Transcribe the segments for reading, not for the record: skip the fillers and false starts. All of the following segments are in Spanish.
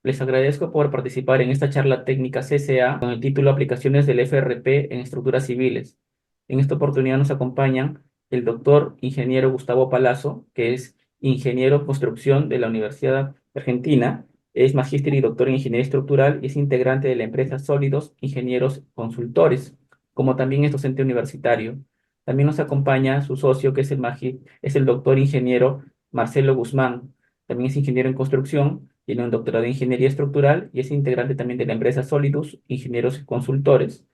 Les agradezco por participar en esta charla técnica CCA con el título Aplicaciones del FRP en estructuras civiles. En esta oportunidad nos acompañan el doctor ingeniero Gustavo Palazzo, que es ingeniero en construcción de la Universidad Argentina, es magíster y doctor en ingeniería estructural y es integrante de la empresa Sólidos Ingenieros Consultores, como también es docente universitario. También nos acompaña su socio, que es el doctor ingeniero Marcelo Guzmán. También es ingeniero en construcción, tiene un doctorado en ingeniería estructural y es integrante también de la empresa Solidus, ingenieros y consultores,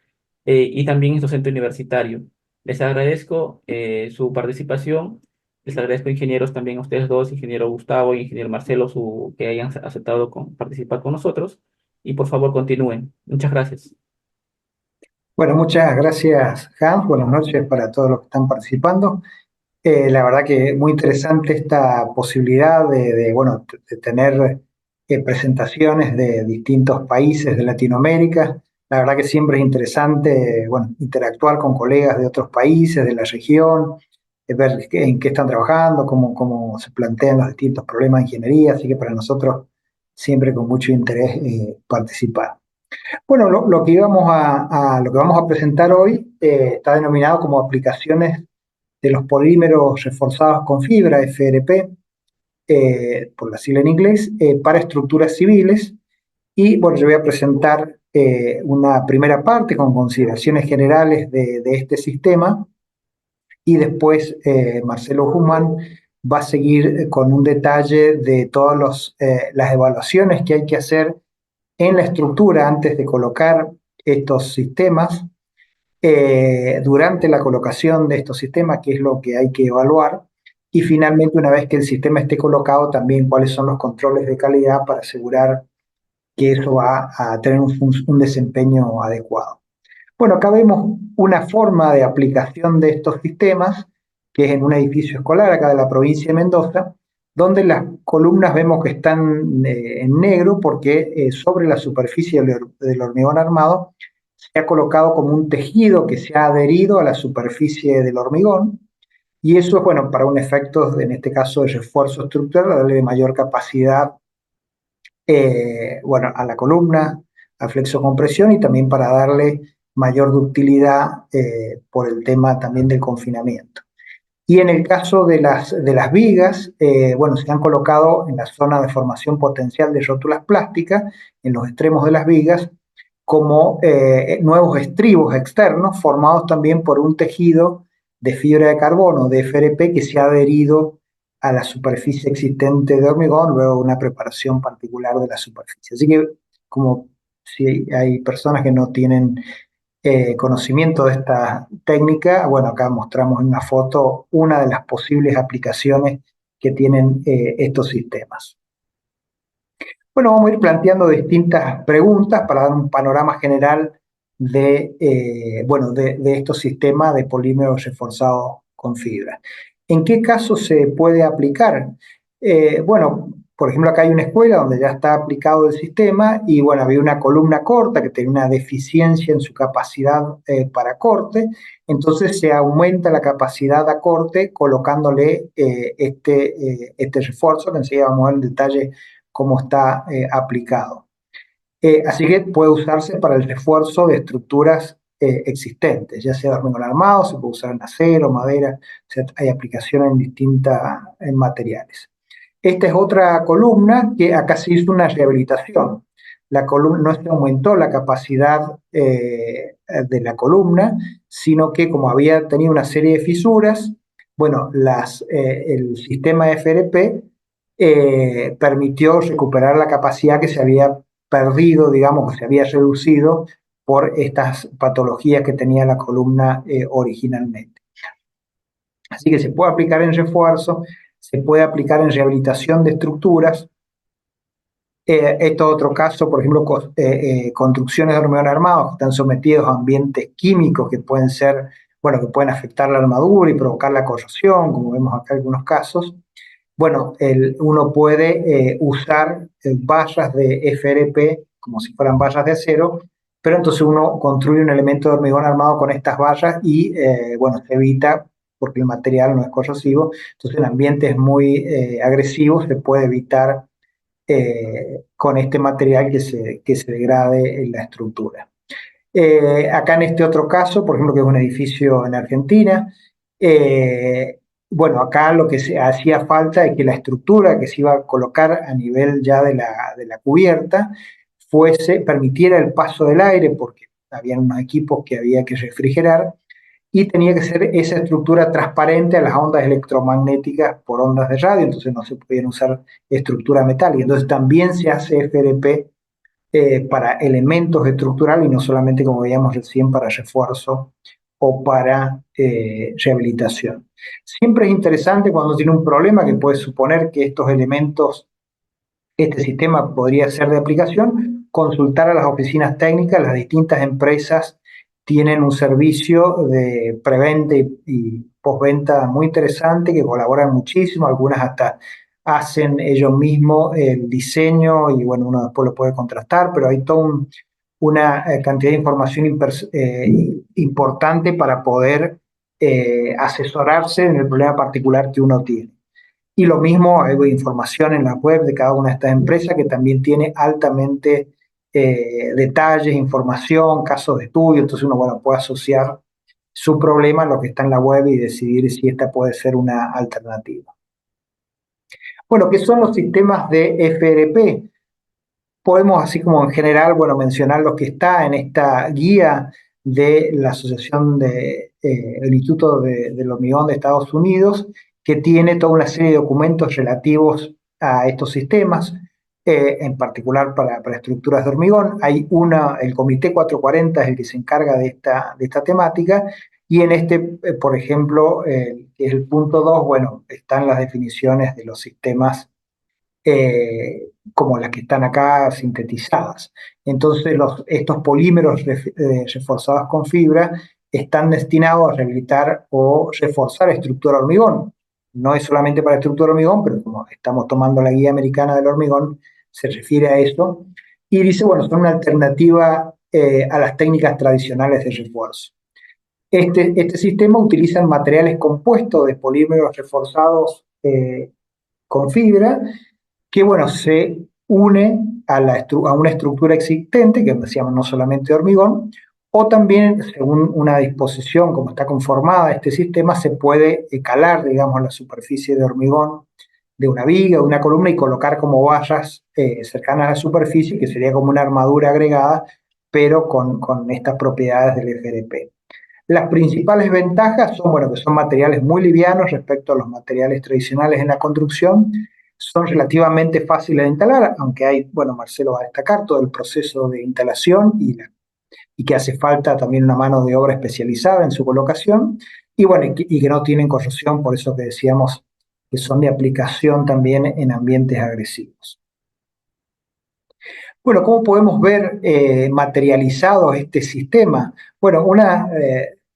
y también es docente universitario. Les agradezco su participación. Les agradezco, ingenieros, también a ustedes dos, ingeniero Gustavo y ingeniero Marcelo, que hayan aceptado participar con nosotros. Y por favor, continúen. Muchas gracias. Bueno, muchas gracias, Hans. Buenas noches para todos los que están participando. La verdad que muy interesante esta posibilidad bueno, de tener presentaciones de distintos países de Latinoamérica. La verdad que siempre es interesante, bueno, interactuar con colegas de otros países, de la región, ver en qué están trabajando, cómo se plantean los distintos problemas de ingeniería. Así que para nosotros siempre con mucho interés participar. Bueno, lo que vamos a presentar hoy está denominado como aplicaciones de los polímeros reforzados con fibra, FRP, por la sigla en inglés, para estructuras civiles. Y bueno, yo voy a presentar una primera parte con consideraciones generales de este sistema y después Marcelo Human va a seguir con un detalle de todas las evaluaciones que hay que hacer en la estructura antes de colocar estos sistemas, durante la colocación de estos sistemas, qué es lo que hay que evaluar, y finalmente, una vez que el sistema esté colocado, también cuáles son los controles de calidad para asegurar que eso va a tener un desempeño adecuado. Bueno, acá vemos una forma de aplicación de estos sistemas, que es en un edificio escolar acá de la provincia de Mendoza, donde las columnas vemos que están en negro porque sobre la superficie del hormigón armado se ha colocado como un tejido que se ha adherido a la superficie del hormigón, y eso es bueno para un efecto, en este caso, de refuerzo estructural, darle mayor capacidad bueno, a la columna, a flexocompresión, y también para darle mayor ductilidad por el tema también del confinamiento. Y en el caso de las vigas, bueno, se han colocado en la zona de formación potencial de rótulas plásticas, en los extremos de las vigas, como nuevos estribos externos formados también por un tejido de fibra de carbono, de FRP, que se ha adherido a la superficie existente de hormigón, luego una preparación particular de la superficie. Así que, como si hay personas que no tienen conocimiento de esta técnica, bueno, acá mostramos en una foto una de las posibles aplicaciones que tienen estos sistemas. Bueno, vamos a ir planteando distintas preguntas para dar un panorama general bueno, de estos sistemas de polímeros reforzados con fibra. ¿En qué caso se puede aplicar? Bueno, por ejemplo, acá hay una escuela donde ya está aplicado el sistema y bueno, había una columna corta que tenía una deficiencia en su capacidad para corte, entonces se aumenta la capacidad a corte colocándole este refuerzo, que enseguida vamos a ver en detalle cómo está aplicado. Así que puede usarse para el refuerzo de estructuras existentes, ya sea de hormigón armado, se puede usar en acero, madera, o sea, hay aplicaciones en distintos materiales. Esta es otra columna que acá se hizo una rehabilitación. La columna no se aumentó la capacidad de la columna, sino que como había tenido una serie de fisuras, bueno, el sistema FRP permitió recuperar la capacidad que se había perdido, digamos, que se había reducido por estas patologías que tenía la columna originalmente. Así que se puede aplicar en refuerzo, se puede aplicar en rehabilitación de estructuras. Esto es otro caso, por ejemplo, construcciones de hormigón armado que están sometidos a ambientes químicos que pueden ser, bueno, que pueden afectar la armadura y provocar la corrosión, como vemos acá en algunos casos. Bueno, uno puede usar barras de FRP como si fueran barras de acero, pero entonces uno construye un elemento de hormigón armado con estas barras y, bueno, se evita, porque el material no es corrosivo, entonces en ambientes muy agresivos se puede evitar con este material que se degrade en la estructura. Acá en este otro caso, por ejemplo, que es un edificio en Argentina, bueno, acá lo que se hacía falta es que la estructura que se iba a colocar a nivel ya de la cubierta permitiera el paso del aire, porque había unos equipos que había que refrigerar, y tenía que ser esa estructura transparente a las ondas electromagnéticas por ondas de radio, entonces no se podían usar estructura metálica. Entonces también se hace FRP para elementos estructurales y no solamente, como veíamos recién, para refuerzo o para rehabilitación. Siempre es interesante cuando tiene un problema que puede suponer que estos elementos, este sistema podría ser de aplicación, consultar a las oficinas técnicas. Las distintas empresas tienen un servicio de preventa y postventa muy interesante, que colaboran muchísimo, algunas hasta hacen ellos mismos el diseño y bueno, uno después lo puede contrastar, pero hay toda una cantidad de información importante para poder asesorarse en el problema particular que uno tiene. Y lo mismo, hay información en la web de cada una de estas empresas que también tiene altamente detalles, información, casos de estudio, entonces uno bueno, puede asociar su problema a lo que está en la web y decidir si esta puede ser una alternativa. Bueno, ¿qué son los sistemas de FRP? Podemos, así como en general, bueno, mencionar lo que está en esta guía de la Asociación del Instituto del Hormigón de Estados Unidos, que tiene toda una serie de documentos relativos a estos sistemas, en particular para estructuras de hormigón. Hay el Comité 440 es el que se encarga de esta temática, y en este, por ejemplo, que es el punto 2, bueno, están las definiciones de los sistemas como las que están acá sintetizadas. Entonces, estos polímeros reforzados con fibra están destinados a rehabilitar o reforzar estructura hormigón. No es solamente para estructura hormigón, pero como estamos tomando la guía americana del hormigón, se refiere a esto. Y dice, bueno, son una alternativa a las técnicas tradicionales de refuerzo. Este sistema utiliza materiales compuestos de polímeros reforzados con fibra, que bueno, se une a una estructura existente, que decíamos no solamente de hormigón, o también, según una disposición, como está conformada este sistema, se puede calar, digamos, la superficie de hormigón de una viga, de una columna, y colocar como barras cercanas a la superficie, que sería como una armadura agregada, pero con estas propiedades del FRP. Las principales ventajas son, bueno, que son materiales muy livianos respecto a los materiales tradicionales en la construcción, son relativamente fáciles de instalar, aunque hay, bueno, Marcelo va a destacar todo el proceso de instalación y que hace falta también una mano de obra especializada en su colocación, y bueno, y que no tienen corrosión, por eso que decíamos que son de aplicación también en ambientes agresivos. Bueno, ¿cómo podemos ver materializado este sistema? Bueno,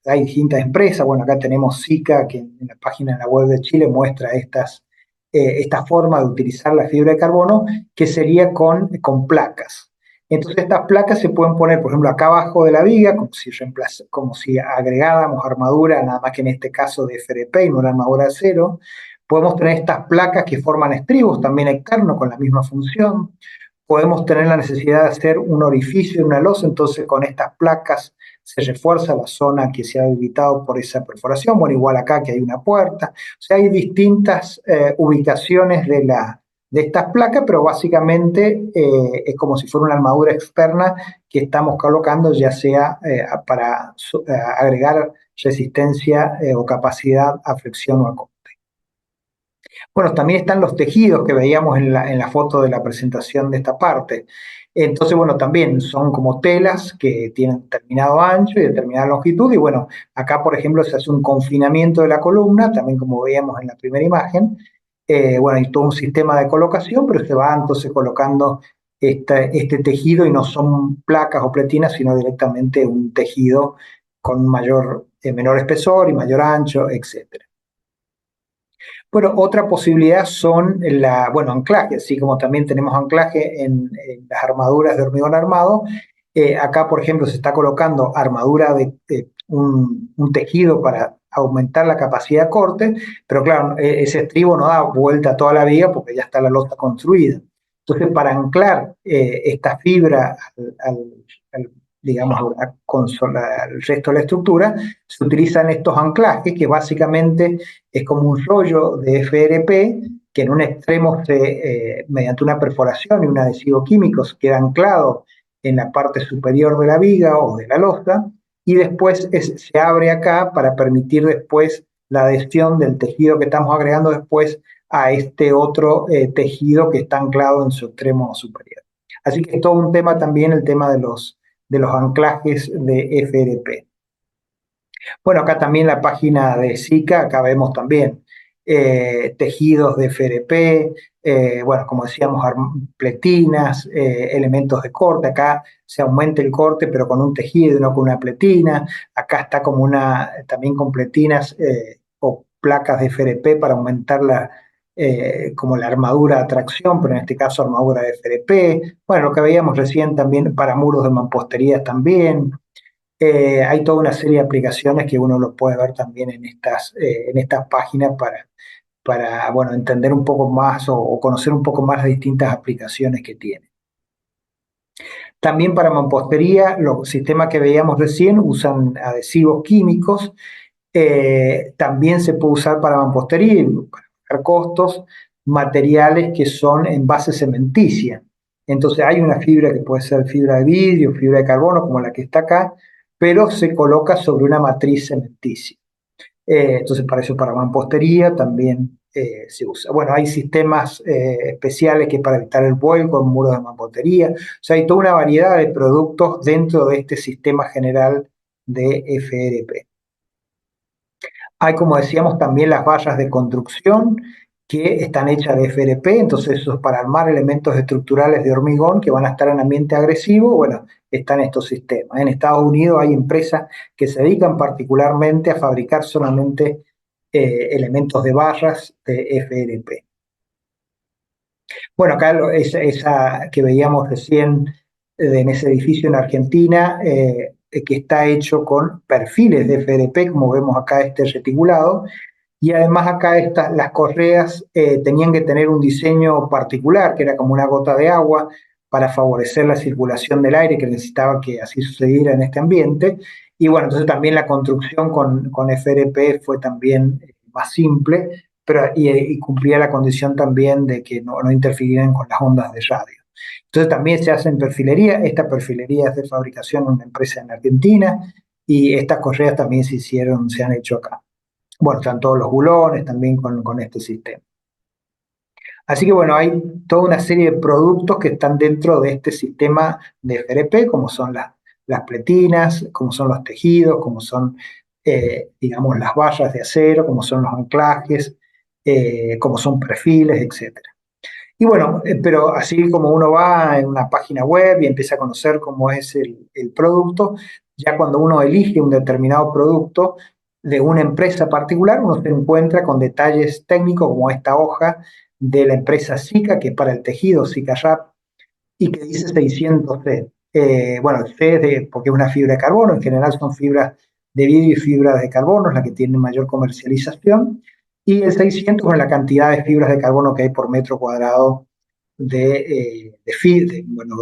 hay distintas empresas, bueno, acá tenemos SICA, que en la página de la web de Chile muestra esta forma de utilizar la fibra de carbono, que sería con placas. Entonces estas placas se pueden poner, por ejemplo, acá abajo de la viga, como si agregáramos armadura, nada más que en este caso de FRP y no la armadura de acero. Podemos tener estas placas que forman estribos también externos con la misma función. Podemos tener la necesidad de hacer un orificio en una losa, entonces con estas placas se refuerza la zona que se ha habilitado por esa perforación. Bueno, igual acá que hay una puerta. O sea, hay distintas ubicaciones de estas placas, pero básicamente es como si fuera una armadura externa que estamos colocando, ya sea para agregar resistencia o capacidad a fricción o a corte. Bueno, también están los tejidos que veíamos en la foto de la presentación de esta parte. Entonces, bueno, también son como telas que tienen determinado ancho y determinada longitud. Y bueno, acá, por ejemplo, se hace un confinamiento de la columna, también como veíamos en la primera imagen. Bueno, hay todo un sistema de colocación, pero se va entonces colocando este tejido, y no son placas o pletinas, sino directamente un tejido con menor espesor y mayor ancho, etcétera. Bueno, otra posibilidad son anclaje, así como también tenemos anclaje en las armaduras de hormigón armado. Acá, por ejemplo, se está colocando armadura de un tejido para aumentar la capacidad de corte, pero claro, ese estribo no da vuelta a toda la viga porque ya está la losa construida. Entonces, para anclar esta fibra digamos, al resto de la estructura, se utilizan estos anclajes, que básicamente es como un rollo de FRP, que en un extremo mediante una perforación y un adhesivo químico se queda anclado en la parte superior de la viga o de la losa, y después se abre acá para permitir después la adhesión del tejido que estamos agregando después a este otro tejido que está anclado en su extremo superior. Así que es todo un tema también el tema de los anclajes de FRP. Bueno, acá también la página de SICA, acá vemos también tejidos de FRP, bueno, como decíamos, pletinas, elementos de corte. Acá se aumenta el corte, pero con un tejido, no con una pletina. Acá está como también con pletinas o placas de FRP para aumentar como la armadura de tracción, pero en este caso armadura de FRP. Bueno, lo que veíamos recién también para muros de mampostería también. Hay toda una serie de aplicaciones que uno lo puede ver también en estas páginas para bueno, entender un poco más o conocer un poco más las distintas aplicaciones que tiene. También para mampostería, los sistemas que veíamos recién usan adhesivos químicos. También se puede usar para mampostería, para bajar costos, materiales que son en base cementicia. Entonces hay una fibra que puede ser fibra de vidrio, fibra de carbono, como la que está acá, pero se coloca sobre una matriz cementicia. Entonces para eso, para mampostería también se usa. Bueno, hay sistemas especiales que para evitar el vuelco en muros de mampostería. O sea, hay toda una variedad de productos dentro de este sistema general de FRP. Hay, como decíamos, también las vallas de construcción que están hechas de FRP, entonces eso es para armar elementos estructurales de hormigón que van a estar en ambiente agresivo. Bueno, están estos sistemas. En Estados Unidos hay empresas que se dedican particularmente a fabricar solamente elementos de barras de FRP. Bueno, acá esa que veíamos recién en ese edificio en Argentina, que está hecho con perfiles de FRP, como vemos acá este reticulado, y además acá las correas tenían que tener un diseño particular, que era como una gota de agua, para favorecer la circulación del aire, que necesitaba que así sucediera en este ambiente. Y bueno, entonces también la construcción con FRP fue también más simple, y cumplía la condición también de que no interfirieran con las ondas de radio. Entonces también se hace en perfilería. Esta perfilería es de fabricación de una empresa en Argentina, y estas correas también se han hecho acá. Bueno, están todos los bulones también con este sistema. Así que bueno, hay toda una serie de productos que están dentro de este sistema de FRP, como son las pletinas, como son los tejidos, como son, digamos, las vallas de acero, como son los anclajes, como son perfiles, etcétera. Y bueno, pero así como uno va en una página web y empieza a conocer cómo es el producto, ya cuando uno elige un determinado producto de una empresa particular, uno se encuentra con detalles técnicos como esta hoja de la empresa Sika, que es para el tejido Sika Wrap, y que dice 600C. Bueno, C es porque es una fibra de carbono, en general son fibras de vidrio y fibras de carbono, es la que tiene mayor comercialización, y el 600 es la cantidad de fibras de carbono que hay por metro cuadrado bueno,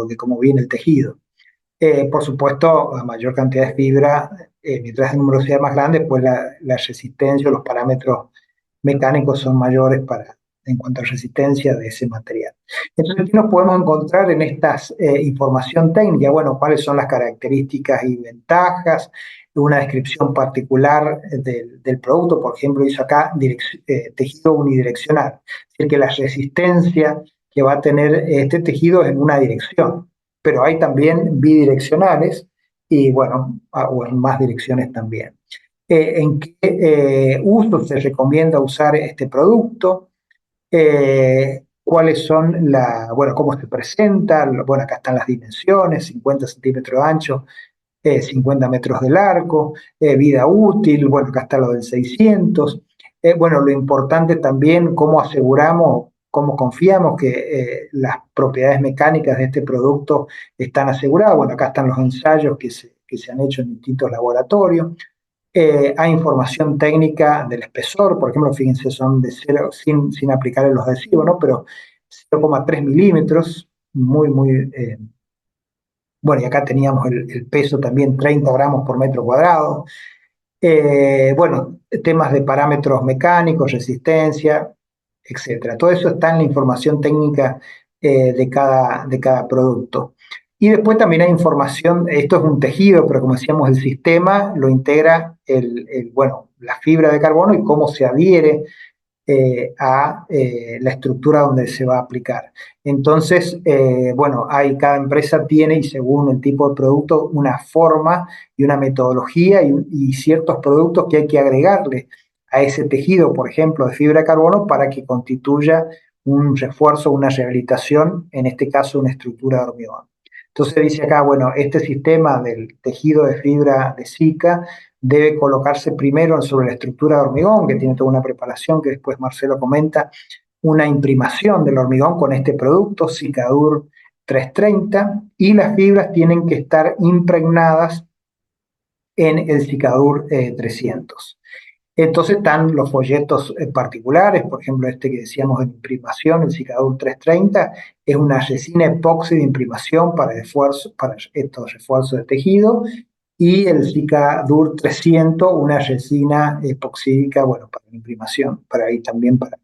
de cómo viene el tejido. Por supuesto, a mayor cantidad de fibra, mientras el número sea más grande, pues la resistencia o los parámetros mecánicos son mayores en cuanto a resistencia de ese material. Entonces, ¿qué nos podemos encontrar en esta información técnica? Bueno, cuáles son las características y ventajas, una descripción particular del producto. Por ejemplo, hizo acá tejido unidireccional, es decir, que la resistencia que va a tener este tejido es en una dirección, pero hay también bidireccionales y bueno, o en más direcciones también. ¿En qué uso se recomienda usar este producto? ¿Cuáles son bueno, cómo se presenta? Bueno, acá están las dimensiones: 50 centímetros de ancho, 50 metros de largo, vida útil. Bueno, acá está lo del 600. Bueno, lo importante también, cómo aseguramos, cómo confiamos que las propiedades mecánicas de este producto están aseguradas. Bueno, acá están los ensayos que se han hecho en distintos laboratorios. Hay información técnica del espesor, por ejemplo, fíjense, son de cero, sin aplicar los adhesivos, ¿no? Pero 0,3 milímetros, muy, bueno, y acá teníamos el peso también, 30 gramos por metro cuadrado. Bueno, temas de parámetros mecánicos, resistencia, etcétera. Todo eso está en la información técnica de cada producto. Y después también hay información, esto es un tejido, pero como decíamos, el sistema lo integra bueno, la fibra de carbono y cómo se adhiere a la estructura donde se va a aplicar. Entonces, bueno, cada empresa tiene, y según el tipo de producto, una forma y una metodología y ciertos productos que hay que agregarle a ese tejido, por ejemplo, de fibra de carbono, para que constituya un refuerzo, una rehabilitación, en este caso una estructura de hormigón. Entonces dice acá, bueno, este sistema del tejido de fibra de Zika debe colocarse primero sobre la estructura de hormigón, que tiene toda una preparación que después Marcelo comenta, una imprimación del hormigón con este producto, Cicadur 330, y las fibras tienen que estar impregnadas en el Cicadur 300. Entonces están los folletos particulares, por ejemplo, este que decíamos de imprimación, el Cicadur 330, es una resina epoxi de imprimación para estos refuerzos de tejido, y el Cicadur 300, una resina epoxídica, bueno, para la imprimación, para ahí también para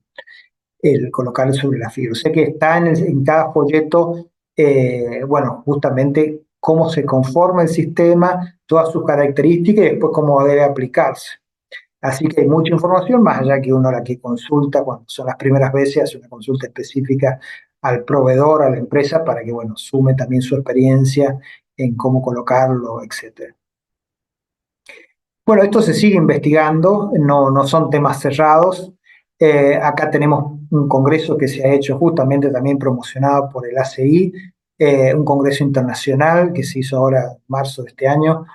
colocar sobre la fibra. O sea que está en cada folleto, bueno, justamente cómo se conforma el sistema, todas sus características y después cómo debe aplicarse. Así que hay mucha información, más allá que uno la que consulta cuando son las primeras veces, hace una consulta específica al proveedor, a la empresa, para que, bueno, sume también su experiencia en cómo colocarlo, etcétera. Bueno, esto se sigue investigando, no son temas cerrados. Acá tenemos un congreso que se ha hecho justamente también promocionado por el ACI, un congreso internacional que se hizo ahora en marzo de este año,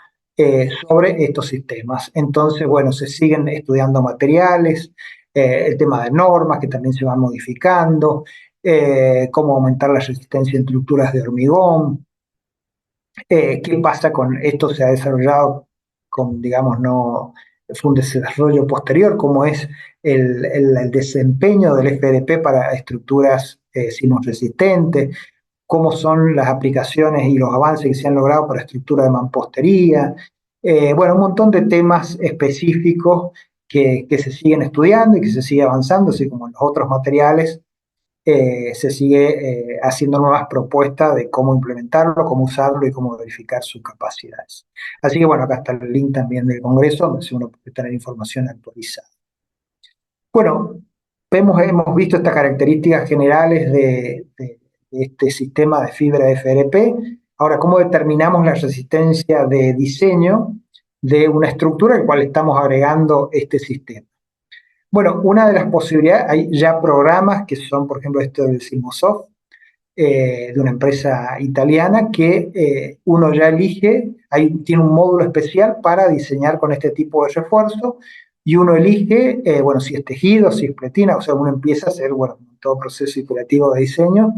sobre estos sistemas. Entonces, bueno, se siguen estudiando materiales, el tema de normas que también se van modificando, cómo aumentar la resistencia en estructuras de hormigón. ¿Qué pasa con esto? Se ha desarrollado con, digamos, no fue un desarrollo posterior, como es el desempeño del FDP para estructuras sismoresistentes, cómo son las aplicaciones y los avances que se han logrado para estructura de mampostería. Bueno, un montón de temas específicos que se siguen estudiando y que se sigue avanzando, así como en los otros materiales se sigue haciendo nuevas propuestas de cómo implementarlo, cómo usarlo y cómo verificar sus capacidades. Así que bueno, acá está el link también del Congreso, donde uno puede tener información actualizada. Bueno, hemos visto estas características generales de este sistema de fibra FRP. Ahora, ¿cómo determinamos la resistencia de diseño de una estructura al cual estamos agregando este sistema? Bueno, una de las posibilidades, hay ya programas que son, por ejemplo, esto del Simosoft, de una empresa italiana, que uno ya elige, tiene un módulo especial para diseñar con este tipo de refuerzo, y uno elige, bueno, si es tejido, si es pletina, o sea, uno empieza a hacer, bueno, todo proceso iterativo de diseño,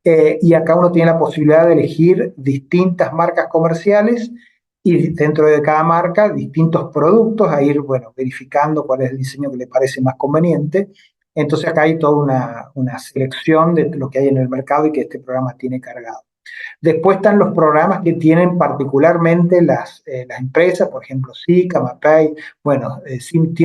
y acá uno tiene la posibilidad de elegir distintas marcas comerciales y dentro de cada marca distintos productos, a ir, bueno, verificando cuál es el diseño que le parece más conveniente. Entonces acá hay toda una selección de lo que hay en el mercado y que este programa tiene cargado. Después están los programas que tienen particularmente las empresas, por ejemplo, Zika, Mapei. Bueno,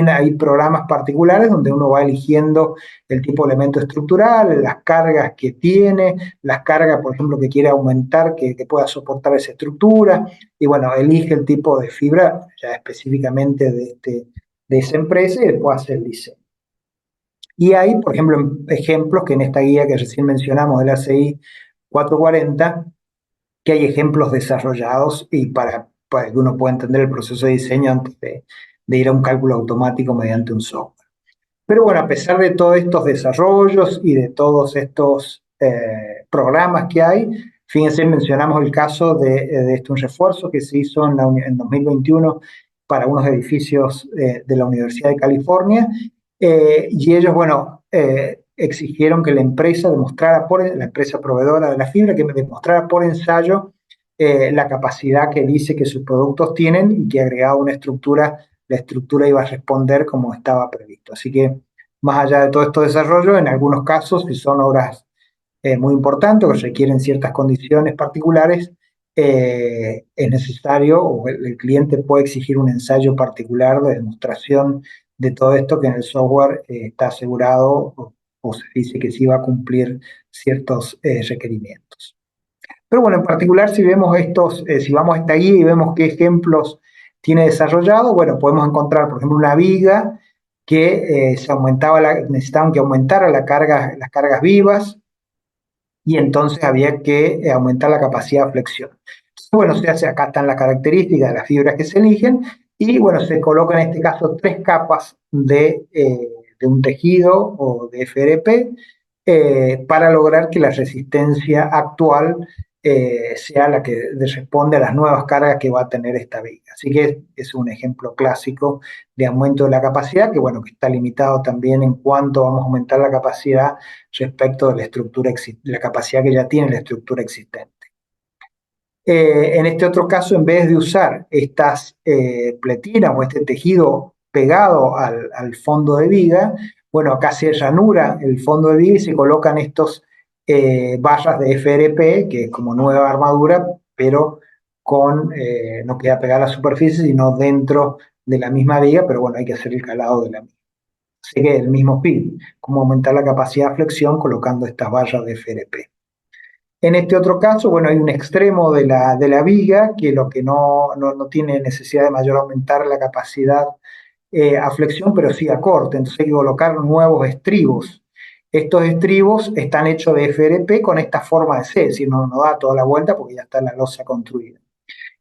hay programas particulares donde uno va eligiendo el tipo de elemento estructural, las cargas que tiene, las cargas, por ejemplo, que quiere aumentar, que pueda soportar esa estructura, y bueno, elige el tipo de fibra ya específicamente de esa empresa y después hace el diseño. Y hay, por ejemplo, ejemplos que en esta guía que recién mencionamos del ACI 440, que hay ejemplos desarrollados y para que uno pueda entender el proceso de diseño antes de ir a un cálculo automático mediante un software. Pero bueno, a pesar de todos estos desarrollos y de todos estos programas que hay, fíjense, mencionamos el caso de un refuerzo que se hizo en 2021 para unos edificios de la Universidad de California, y ellos, bueno, exigieron que la empresa demostrara, la empresa proveedora de la fibra, que demostrara por ensayo la capacidad que dice que sus productos tienen, y que agregaba una estructura, la estructura iba a responder como estaba previsto. Así que, más allá de todo este desarrollo, en algunos casos, si son obras muy importante, que requieren ciertas condiciones particulares, es necesario, o el cliente puede exigir un ensayo particular de demostración de todo esto que en el software está asegurado o se dice que sí va a cumplir ciertos requerimientos. Pero bueno, en particular si vemos estos, si vamos a esta guía y vemos qué ejemplos tiene desarrollado, bueno, podemos encontrar, por ejemplo, una viga que necesitaban que aumentara las cargas vivas, y entonces había que aumentar la capacidad de flexión. Entonces, bueno, se hace, acá están las características de las fibras que se eligen, y bueno, se colocan en este caso 3 capas de un tejido o de FRP para lograr que la resistencia actual sea la que responde a las nuevas cargas que va a tener esta viga. Así que es un ejemplo clásico de aumento de la capacidad, que bueno, que está limitado también en cuanto vamos a aumentar la capacidad respecto de la estructura, la capacidad que ya tiene la estructura existente. En este otro caso, en vez de usar estas pletinas o este tejido pegado al fondo de viga, bueno, acá se ranura el fondo de viga y se colocan estos barras de FRP, que es como nueva armadura, pero no queda pegada a la superficie, sino dentro de la misma viga, pero bueno, hay que hacer el calado de la misma. Así que el mismo fin, cómo aumentar la capacidad de flexión colocando estas barras de FRP. En este otro caso, bueno, hay un extremo de la viga que lo que no tiene necesidad de mayor aumentar la capacidad a flexión, pero sí a corte. Entonces hay que colocar nuevos estribos. Estos estribos están hechos de FRP con esta forma de C, es decir, no da toda la vuelta porque ya está la losa construida.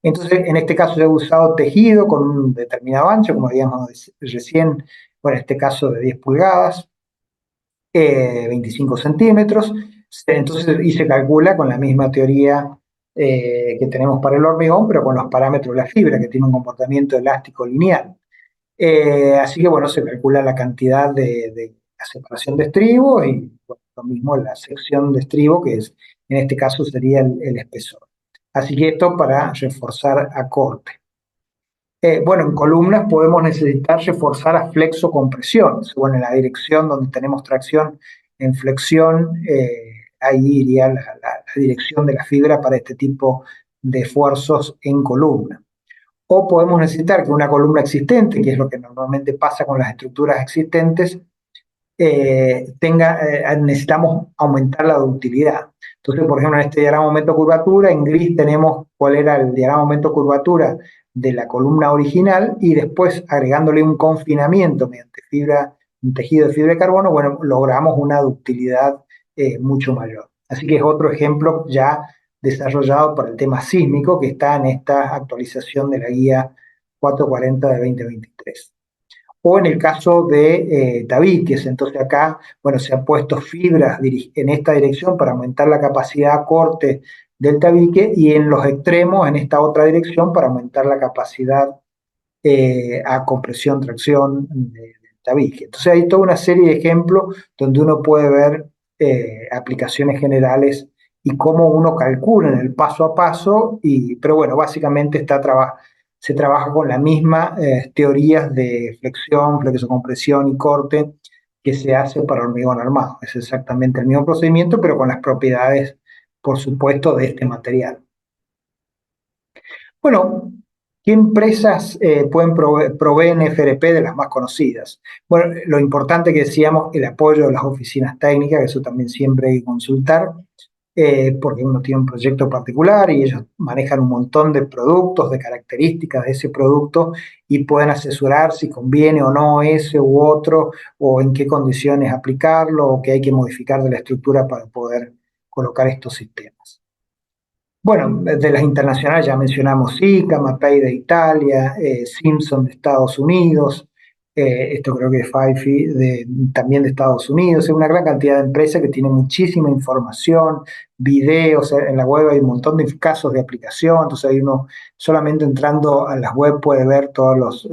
Entonces, en este caso se ha usado tejido con un determinado ancho, como habíamos recién, bueno, en este caso de 10 pulgadas, 25 centímetros. Entonces, y se calcula con la misma teoría que tenemos para el hormigón, pero con los parámetros de la fibra, que tiene un comportamiento elástico lineal. Así que, bueno, se calcula la cantidad de la separación de estribos y bueno, lo mismo la sección de estribo, que es, en este caso sería el espesor. Así que esto para reforzar a corte. Bueno, en columnas podemos necesitar reforzar a flexo-compresión. Bueno, en la dirección donde tenemos tracción en flexión, ahí iría la dirección de la fibra para este tipo de esfuerzos en columna. O podemos necesitar que una columna existente, que es lo que normalmente pasa con las estructuras existentes, necesitamos aumentar la ductilidad. Entonces, por ejemplo, en este diagrama aumento-curvatura, en gris tenemos cuál era el diagrama aumento-curvatura de la columna original, y después agregándole un confinamiento mediante un tejido de fibra de carbono, bueno, logramos una ductilidad mucho mayor. Así que es otro ejemplo ya desarrollado para el tema sísmico que está en esta actualización de la guía 440 de 2023. O en el caso de tabiques, entonces acá, bueno, se han puesto fibras en esta dirección para aumentar la capacidad a corte del tabique, y en los extremos, en esta otra dirección, para aumentar la capacidad a compresión, tracción del tabique. Entonces hay toda una serie de ejemplos donde uno puede ver aplicaciones generales y cómo uno calcula en el paso a paso, pero bueno, básicamente se trabaja con las mismas teorías de flexión, flexocompresión y corte que se hace para hormigón armado. Es exactamente el mismo procedimiento, pero con las propiedades, por supuesto, de este material. Bueno, ¿qué empresas proveen FRP de las más conocidas? Bueno, lo importante que decíamos, el apoyo de las oficinas técnicas, eso también siempre hay que consultar, porque uno tiene un proyecto particular y ellos manejan un montón de productos, de características de ese producto, y pueden asesorar si conviene o no ese u otro, o en qué condiciones aplicarlo, o qué hay que modificar de la estructura para poder colocar estos sistemas. Bueno, de las internacionales ya mencionamos Sika, Mapei de Italia, Simpson de Estados Unidos, esto creo que es FIFI también de Estados Unidos. Es una gran cantidad de empresas que tienen muchísima información, videos, en la web hay un montón de casos de aplicación, entonces hay uno solamente entrando a las web puede ver todas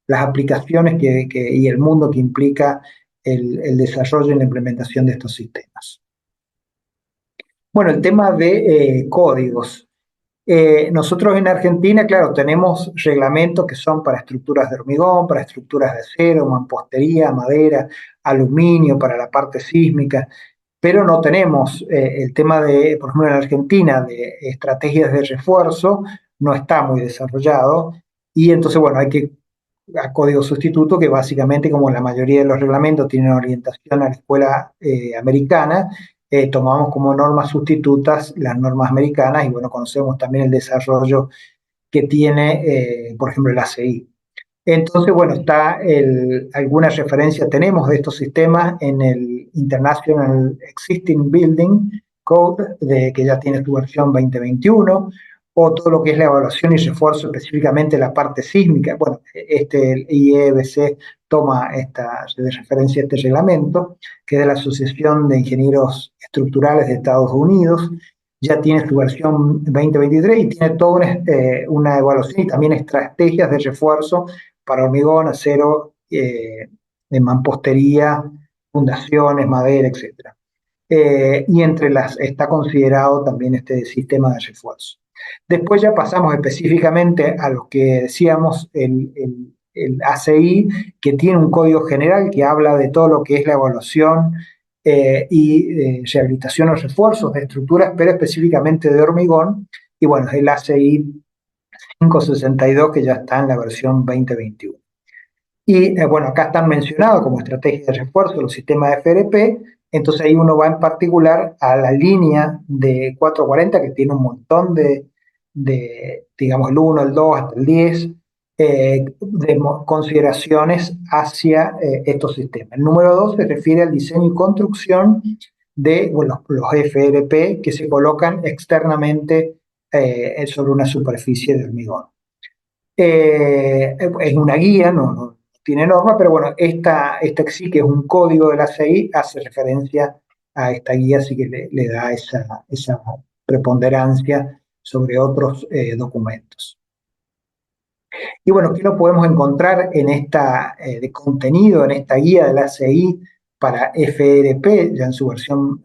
las aplicaciones y el mundo que implica el desarrollo y la implementación de estos sistemas. Bueno, el tema de códigos. Nosotros en Argentina, claro, tenemos reglamentos que son para estructuras de hormigón, para estructuras de acero, mampostería, madera, aluminio, para la parte sísmica. pero no tenemos el tema de, por ejemplo, en Argentina, de estrategias de refuerzo, no está muy desarrollado, y entonces, bueno, hay que a código sustituto, que básicamente, como la mayoría de los reglamentos tienen orientación a la escuela americana, tomamos como normas sustitutas las normas americanas, y bueno, conocemos también el desarrollo que tiene, por ejemplo, el ACI. Entonces, bueno, alguna referencia tenemos de estos sistemas en el International Existing Building Code, que ya tiene su versión 2021, o todo lo que es la evaluación y refuerzo, específicamente la parte sísmica. Bueno, el IEBC toma de referencia este reglamento, que es de la Asociación de Ingenieros Estructurales de Estados Unidos. Ya tiene su versión 2023 y tiene toda una evaluación y también estrategias de refuerzo para hormigón, acero, de mampostería, fundaciones, madera, etc. Y entre las está considerado también este sistema de refuerzo. Después ya pasamos específicamente a lo que decíamos, el ACI, que tiene un código general que habla de todo lo que es la evaluación y rehabilitación o refuerzos de estructuras, pero específicamente de hormigón. Y bueno, es el ACI 562 que ya está en la versión 2021. Y bueno, acá están mencionados como estrategia de refuerzo los sistemas de FRP, entonces ahí uno va en particular a la línea de 440 que tiene un montón digamos, el 1, el 2 hasta el 10, de consideraciones hacia estos sistemas. El número 2 se refiere al diseño y construcción de bueno, los FRP que se colocan externamente sobre una superficie de hormigón. Es una guía, no tiene norma, pero bueno, esta sí que es un código de la CI, hace referencia a esta guía, así que le da esa preponderancia sobre otros documentos. Y bueno, ¿qué no podemos encontrar en esta de contenido, en esta guía de la CI para FRP, ya en su versión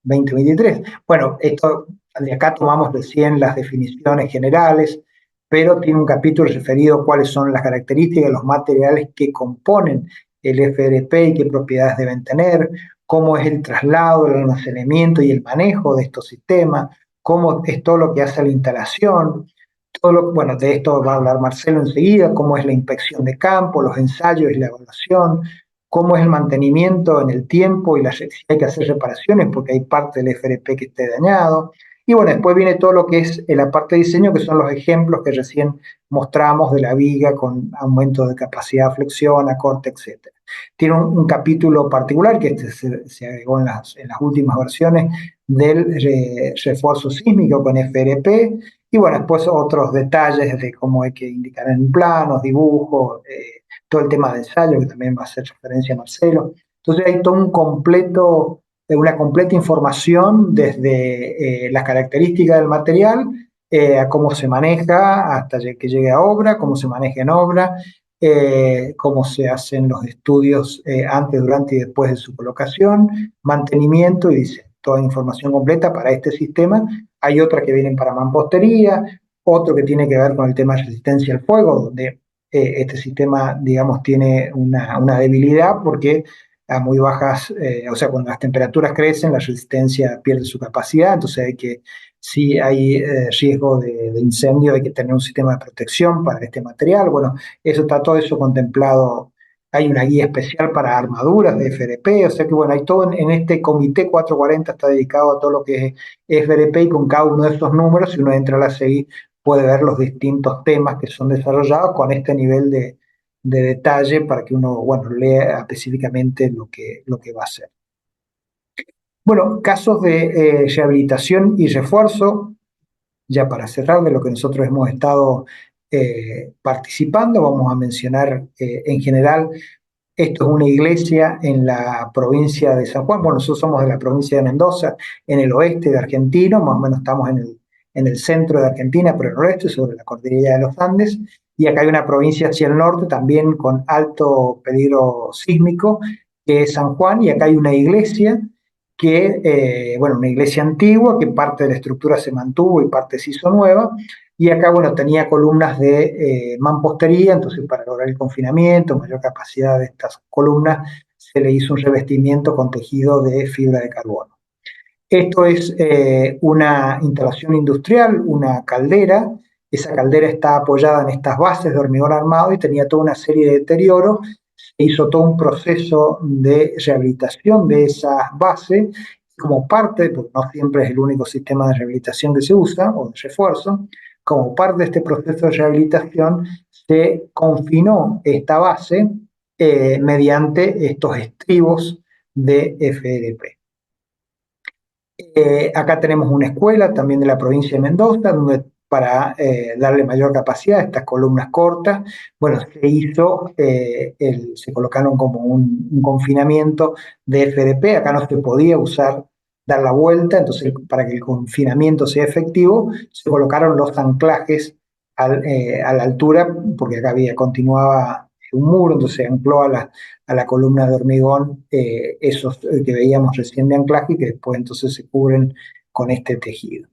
2023? Bueno, esto de acá tomamos recién las definiciones generales, pero tiene un capítulo referido a cuáles son las características, los materiales que componen el FRP y qué propiedades deben tener, cómo es el traslado, el almacenamiento y el manejo de estos sistemas, cómo es todo lo que hace la instalación, bueno, de esto va a hablar Marcelo enseguida, cómo es la inspección de campo, los ensayos y la evaluación, cómo es el mantenimiento en el tiempo y si hay que hacer reparaciones porque hay parte del FRP que esté dañado. Y bueno, después viene todo lo que es la parte de diseño, que son los ejemplos que recién mostramos de la viga con aumento de capacidad, flexión, acorte, etc. Tiene un capítulo particular que se agregó en las últimas versiones del refuerzo sísmico con FRP, y bueno, después otros detalles de cómo hay que indicar en planos, dibujos, todo el tema de ensayo, que también va a hacer referencia a Marcelo. Entonces hay todo una completa información desde las características del material, a cómo se maneja hasta que llegue a obra, cómo se maneja en obra, cómo se hacen los estudios antes, durante y después de su colocación, mantenimiento y diseño. Toda información completa para este sistema. Hay otras que vienen para mampostería, otro que tiene que ver con el tema de resistencia al fuego, donde este sistema, digamos, tiene una debilidad porque a muy bajas, o sea, cuando las temperaturas crecen, la resistencia pierde su capacidad, entonces si hay riesgo de incendio, hay que tener un sistema de protección para este material. Bueno, todo eso contemplado. Hay una guía especial para armaduras de FRP, o sea que bueno, hay todo en este comité 440 está dedicado a todo lo que es FRP, y con cada uno de estos números, si uno entra a la CI, puede ver los distintos temas que son desarrollados con este nivel de detalle para que uno, bueno, lea específicamente lo que va a hacer. Bueno, casos de rehabilitación y refuerzo, ya para cerrar de lo que nosotros hemos estado participando, vamos a mencionar en general. Esto es una iglesia en la provincia de San Juan. Bueno, nosotros somos de la provincia de Mendoza, en el oeste de Argentina, más o menos estamos en el centro de Argentina, pero en el oeste, sobre la cordillera de los Andes. Y acá hay una provincia hacia el norte también con alto peligro sísmico, que es San Juan, y acá hay una iglesia bueno, una iglesia antigua, que parte de la estructura se mantuvo y parte se hizo nueva, y acá, bueno, tenía columnas de mampostería, entonces para lograr el confinamiento, mayor capacidad de estas columnas, se le hizo un revestimiento con tejido de fibra de carbono. Esto es una instalación industrial, una caldera. Esa caldera está apoyada en estas bases de hormigón armado y tenía toda una serie de deterioros. Se hizo todo un proceso de rehabilitación de esas bases. Como parte, porque no siempre es el único sistema de rehabilitación que se usa o de refuerzo, como parte de este proceso de rehabilitación se confinó esta base mediante estos estribos de FRP. Acá tenemos una escuela también de la provincia de Mendoza, donde para darle mayor capacidad a estas columnas cortas, bueno, se colocaron como un confinamiento de FDP. Acá no se podía usar, dar la vuelta, entonces para que el confinamiento sea efectivo, se colocaron los anclajes a la altura, porque acá continuaba un muro, entonces se ancló a la columna de hormigón, esos que veíamos recién de anclaje y que después entonces se cubren con este tejido.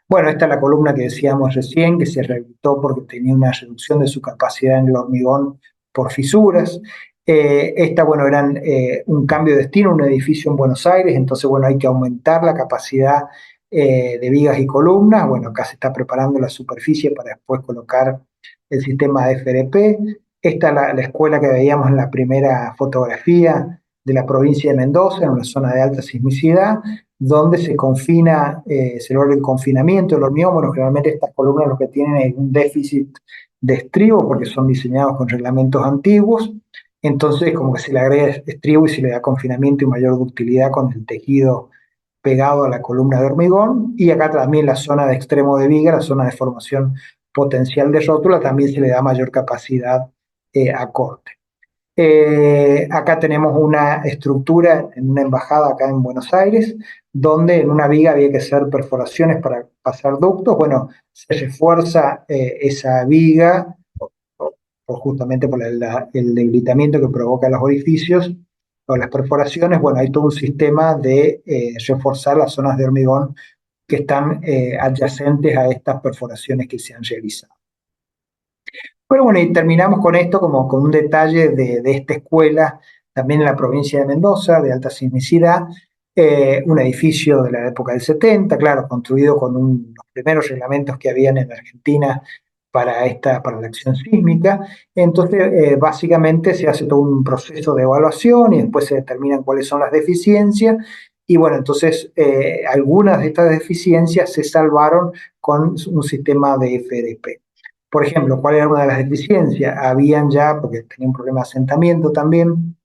Bueno, esta es la columna que decíamos recién, que se rehabilitó porque tenía una reducción de su capacidad en el hormigón por fisuras. Esta, bueno, eran un cambio de destino, un edificio en Buenos Aires, entonces, bueno, hay que aumentar la capacidad de vigas y columnas. Bueno, acá se está preparando la superficie para después colocar el sistema de FRP. Esta es la escuela que veíamos en la primera fotografía de la provincia de Mendoza, en una zona de alta sismicidad, donde se confina, se logra el confinamiento del hormigón. Bueno, generalmente estas columnas lo que tienen es un déficit de estribo, porque son diseñados con reglamentos antiguos, entonces como que se le agrega estribo y se le da confinamiento y mayor ductilidad con el tejido pegado a la columna de hormigón. Y acá también la zona de extremo de viga, la zona de formación potencial de rótula, también se le da mayor capacidad a corte. Acá tenemos una estructura en una embajada acá en Buenos Aires, donde en una viga había que hacer perforaciones para pasar ductos. Bueno, se refuerza esa viga justamente por el debilitamiento que provoca los orificios o las perforaciones. Bueno, hay todo un sistema de reforzar las zonas de hormigón que están adyacentes a estas perforaciones que se han realizado. Pero bueno, y terminamos con esto como con un detalle de esta escuela, también en la provincia de Mendoza, de alta sismicidad, un edificio de la época del 70, claro, construido con los primeros reglamentos que habían en Argentina para la acción sísmica. Entonces, básicamente se hace todo un proceso de evaluación y después se determinan cuáles son las deficiencias. Y bueno, entonces algunas de estas deficiencias se salvaron con un sistema de FDP. Por ejemplo, ¿cuál era una de las deficiencias? Habían ya, porque tenía un problema de asentamiento también,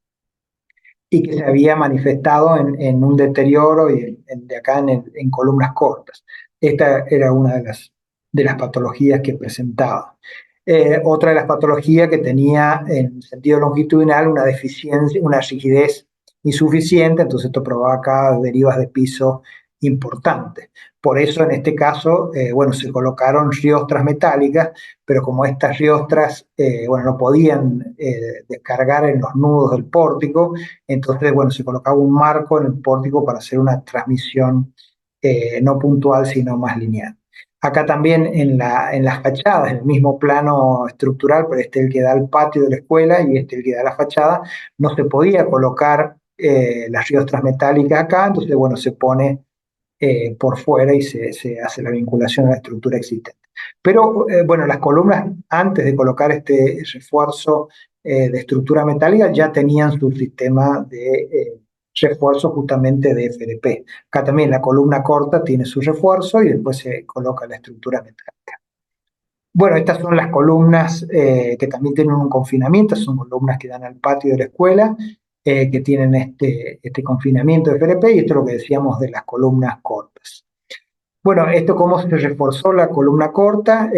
y que se había manifestado en un deterioro y de acá en columnas cortas. Esta era una de las patologías que presentaba. Otra de las patologías que tenía en sentido longitudinal una deficiencia, una rigidez insuficiente, entonces esto provoca derivas de piso importantes. Por eso en este caso, bueno, se colocaron riostras metálicas, pero como estas riostras, bueno, no podían descargar en los nudos del pórtico, entonces, bueno, se colocaba un marco en el pórtico para hacer una transmisión no puntual, sino más lineal. Acá también en las fachadas, en el mismo plano estructural, pero este es el que da al patio de la escuela y este es el que da a la fachada, no se podía colocar las riostras metálicas acá, entonces, bueno, se pone por fuera y se hace la vinculación a la estructura existente. Pero bueno, las columnas antes de colocar este refuerzo de estructura metálica ya tenían su sistema de refuerzo justamente de FDP. Acá también la columna corta tiene su refuerzo y después se coloca la estructura metálica. Bueno, estas son las columnas que también tienen un confinamiento, son columnas que dan al patio de la escuela, que tienen este confinamiento de FRP, y esto es lo que decíamos de las columnas cortas. Bueno, esto cómo se reforzó la columna corta,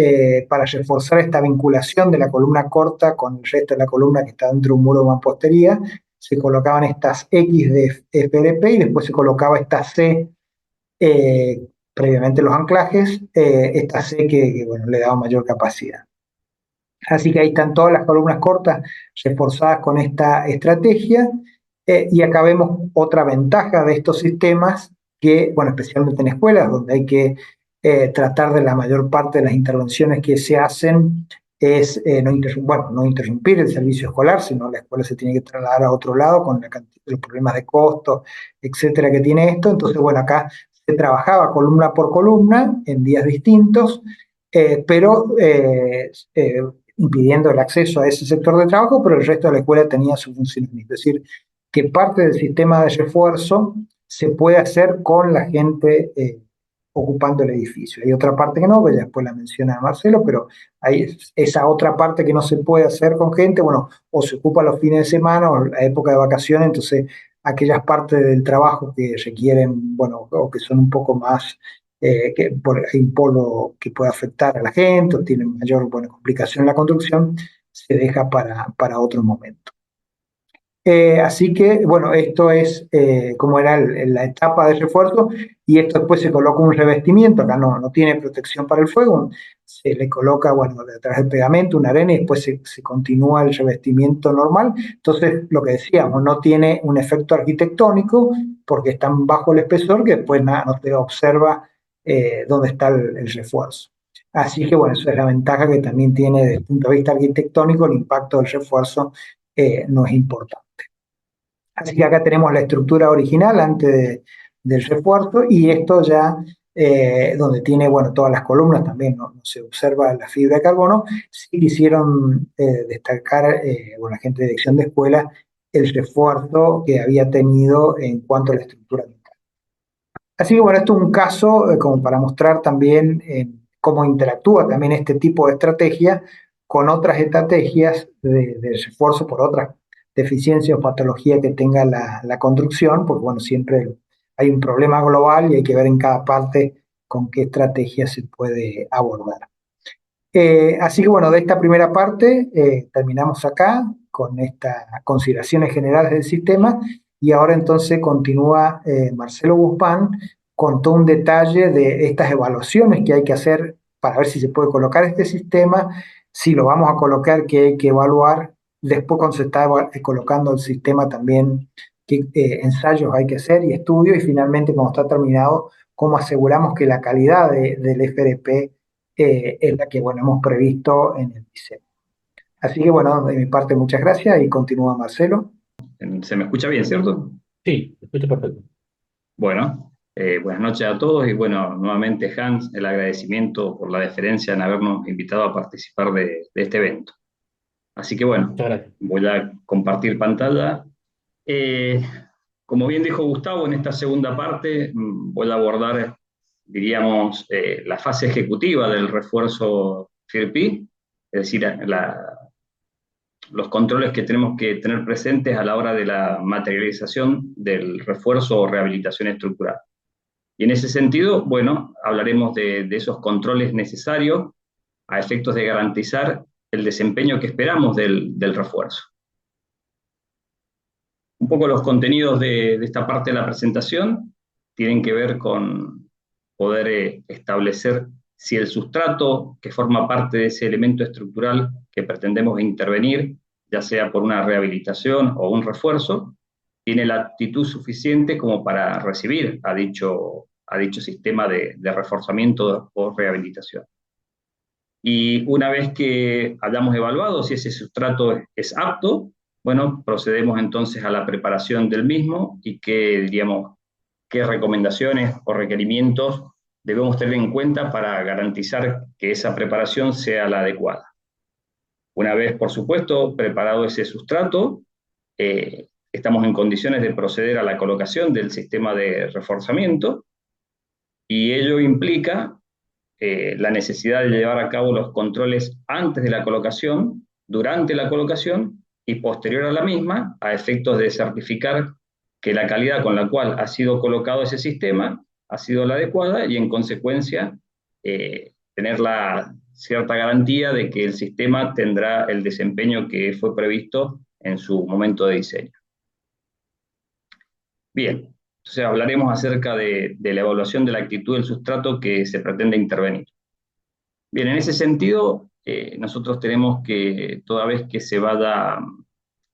para reforzar esta vinculación de la columna corta con el resto de la columna que está dentro de un muro de mampostería, se colocaban estas X de FRP y después se colocaba esta C, previamente los anclajes, esta C que bueno, le daba mayor capacidad. Así que ahí están todas las columnas cortas reforzadas con esta estrategia. Y acá vemos otra ventaja de estos sistemas que, bueno, especialmente en escuelas, donde hay que tratar de la mayor parte de las intervenciones que se hacen es no interrumpir el servicio escolar, sino la escuela se tiene que trasladar a otro lado con los problemas de costos, etcétera, que tiene esto. Entonces, bueno, acá se trabajaba columna por columna en días distintos, pero impidiendo el acceso a ese sector de trabajo, pero el resto de la escuela tenía su funcionamiento. Es decir, que parte del sistema de refuerzo se puede hacer con la gente ocupando el edificio. Hay otra parte que no, que ya después la menciona Marcelo, pero hay esa otra parte que no se puede hacer con gente, bueno, o se ocupa los fines de semana o la época de vacaciones, entonces aquellas partes del trabajo que requieren, bueno, o que son un poco más, hay un polo que puede afectar a la gente o tiene mayor, bueno, complicación en la construcción, se deja para otro momento. Así que, bueno, esto es como era la etapa de refuerzo y esto después se coloca un revestimiento, acá no tiene protección para el fuego, se le coloca, bueno, a través del pegamento, una arena y después se continúa el revestimiento normal. Entonces, lo que decíamos, no tiene un efecto arquitectónico porque están bajo el espesor que después nada, no te observa dónde está el refuerzo. Así que, bueno, eso es la ventaja que también tiene desde el punto de vista arquitectónico, el impacto del refuerzo no es importante. Así que acá tenemos la estructura original del refuerzo y esto ya donde tiene, bueno, todas las columnas también no se observa la fibra de carbono, sí quisieron destacar, bueno, la gente de dirección de escuela, el refuerzo que había tenido en cuanto a la estructura mental. Así que bueno, esto es un caso como para mostrar también cómo interactúa también este tipo de estrategia con otras estrategias de refuerzo por otras deficiencias o patologías que tenga la construcción, porque bueno, siempre hay un problema global y hay que ver en cada parte con qué estrategia se puede abordar. Así que bueno, de esta primera parte terminamos acá con estas consideraciones generales del sistema y ahora entonces continúa Marcelo Guzmán con todo un detalle de estas evaluaciones que hay que hacer para ver si se puede colocar este sistema, si lo vamos a colocar, que hay que evaluar, después cuando se está colocando el sistema también, qué ensayos hay que hacer y estudios y finalmente cuando está terminado, cómo aseguramos que la calidad del FRP es la que, bueno, hemos previsto en el diseño. Así que, bueno, de mi parte, muchas gracias y continúa Marcelo. ¿Se me escucha bien, cierto? Sí, escucho perfecto. Bueno, buenas noches a todos y bueno, nuevamente Hans, el agradecimiento por la deferencia en habernos invitado a participar de este evento. Así que bueno, Muchas gracias. voy a compartir pantalla. Eh, Como bien dijo Gustavo, en esta segunda parte voy a abordar, diríamos, la fase ejecutiva del refuerzo FIRP, es decir, los controles que tenemos que tener presentes a la hora de la materialización del refuerzo o rehabilitación estructural. Y en ese sentido, bueno, hablaremos de esos controles necesarios a efectos de garantizar el desempeño que esperamos del refuerzo. Un poco los contenidos de esta parte de la presentación tienen que ver con poder establecer si el sustrato que forma parte de ese elemento estructural que pretendemos intervenir, ya sea por una rehabilitación o un refuerzo, tiene la aptitud suficiente como para recibir a dicho sistema de reforzamiento o rehabilitación. Y una vez que hayamos evaluado si ese sustrato es apto, bueno, procedemos entonces a la preparación del mismo y diríamos, qué recomendaciones o requerimientos debemos tener en cuenta para garantizar que esa preparación sea la adecuada. Una vez, por supuesto, preparado ese sustrato, estamos en condiciones de proceder a la colocación del sistema de reforzamiento y ello implica la necesidad de llevar a cabo los controles antes de la colocación, durante la colocación y posterior a la misma, a efectos de certificar que la calidad con la cual ha sido colocado ese sistema ha sido la adecuada y en consecuencia tener la cierta garantía de que el sistema tendrá el desempeño que fue previsto en su momento de diseño. Bien, entonces hablaremos acerca de la evaluación de la actitud del sustrato que se pretende intervenir. Bien, en ese sentido, nosotros tenemos que, toda vez que se vaya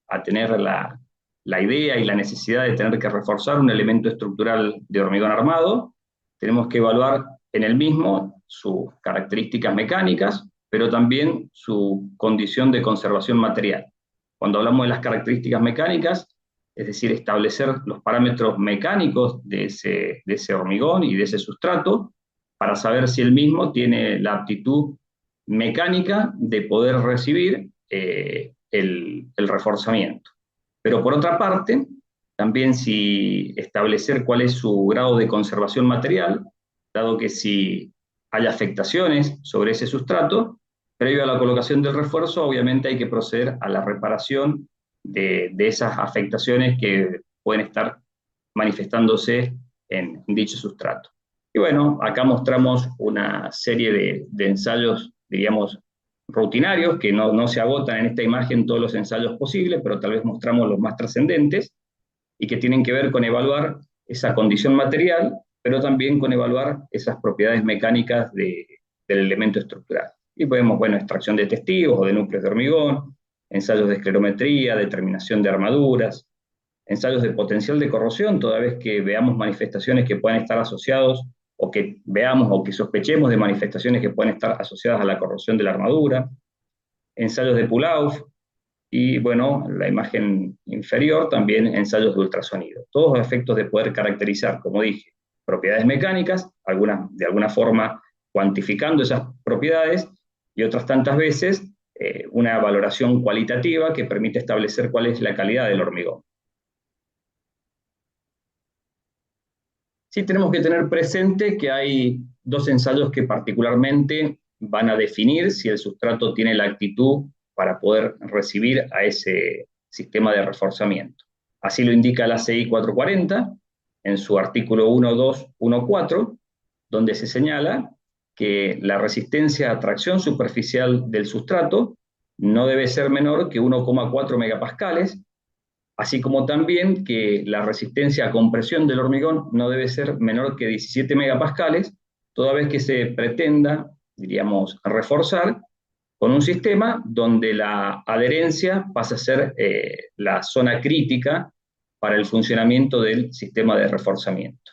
a tener la idea y la necesidad de tener que reforzar un elemento estructural de hormigón armado, tenemos que evaluar en el mismo sus características mecánicas, pero también su condición de conservación material. Cuando hablamos de las características mecánicas, es decir, establecer los parámetros mecánicos de ese hormigón y de ese sustrato, para saber si el mismo tiene la aptitud mecánica de poder recibir el reforzamiento. Pero por otra parte, también si establecer cuál es su grado de conservación material, dado que si hay afectaciones sobre ese sustrato, previo a la colocación del refuerzo, obviamente hay que proceder a la reparación de esas afectaciones que pueden estar manifestándose en dicho sustrato. Y bueno, acá mostramos una serie de ensayos, diríamos, rutinarios, que no se agotan en esta imagen todos los ensayos posibles, pero tal vez mostramos los más trascendentes, y que tienen que ver con evaluar esa condición material, pero también con evaluar esas propiedades mecánicas del elemento estructural. Y podemos, bueno, extracción de testigos o de núcleos de hormigón, ensayos de esclerometría, determinación de armaduras, ensayos de potencial de corrosión, toda vez que veamos manifestaciones que puedan estar asociados, o que veamos o que sospechemos de manifestaciones que pueden estar asociadas a la corrosión de la armadura, ensayos de pull-off, y bueno, la imagen inferior también ensayos de ultrasonido. Todos los efectos de poder caracterizar, como dije, propiedades mecánicas, de alguna forma cuantificando esas propiedades, y otras tantas veces una valoración cualitativa que permite establecer cuál es la calidad del hormigón. Sí tenemos que tener presente que hay dos ensayos que particularmente van a definir si el sustrato tiene la actitud para poder recibir a ese sistema de reforzamiento. Así lo indica la CI 440 en su artículo 1.2.1.4, donde se señala que la resistencia a tracción superficial del sustrato no debe ser menor que 1,4 megapascales, así como también que la resistencia a compresión del hormigón no debe ser menor que 17 megapascales, toda vez que se pretenda, diríamos, reforzar con un sistema donde la adherencia pasa a ser la zona crítica para el funcionamiento del sistema de reforzamiento.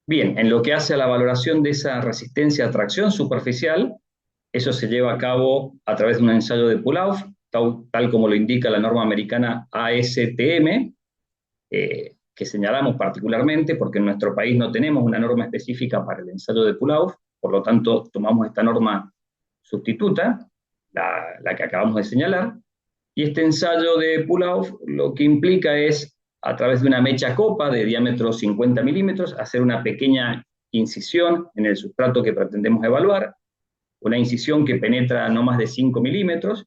Bien, en lo que hace a la valoración de esa resistencia a tracción superficial, eso se lleva a cabo a través de un ensayo de pull-off, tal como lo indica la norma americana ASTM, que señalamos particularmente porque en nuestro país no tenemos una norma específica para el ensayo de pull-off, por lo tanto tomamos esta norma sustituta, la que acabamos de señalar, y este ensayo de pull-off lo que implica es, a través de una mecha copa de diámetro 50 milímetros, hacer una pequeña incisión en el sustrato que pretendemos evaluar, una incisión que penetra no más de 5 milímetros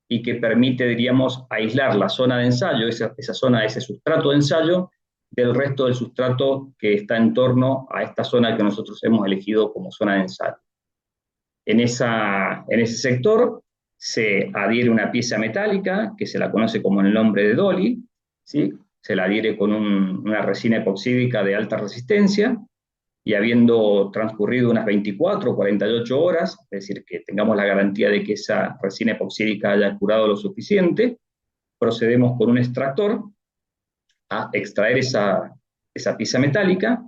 y que permite, diríamos, aislar la zona de ensayo, esa zona, ese sustrato de ensayo, del resto del sustrato que está en torno a esta zona que nosotros hemos elegido como zona de ensayo. En ese sector se adhiere una pieza metálica, que se la conoce como el nombre de Dolly, ¿sí? Se la adhiere con una resina epoxídica de alta resistencia, y habiendo transcurrido unas 24 o 48 horas, es decir, que tengamos la garantía de que esa resina epoxídica haya curado lo suficiente, procedemos con un extractor a extraer esa pieza metálica,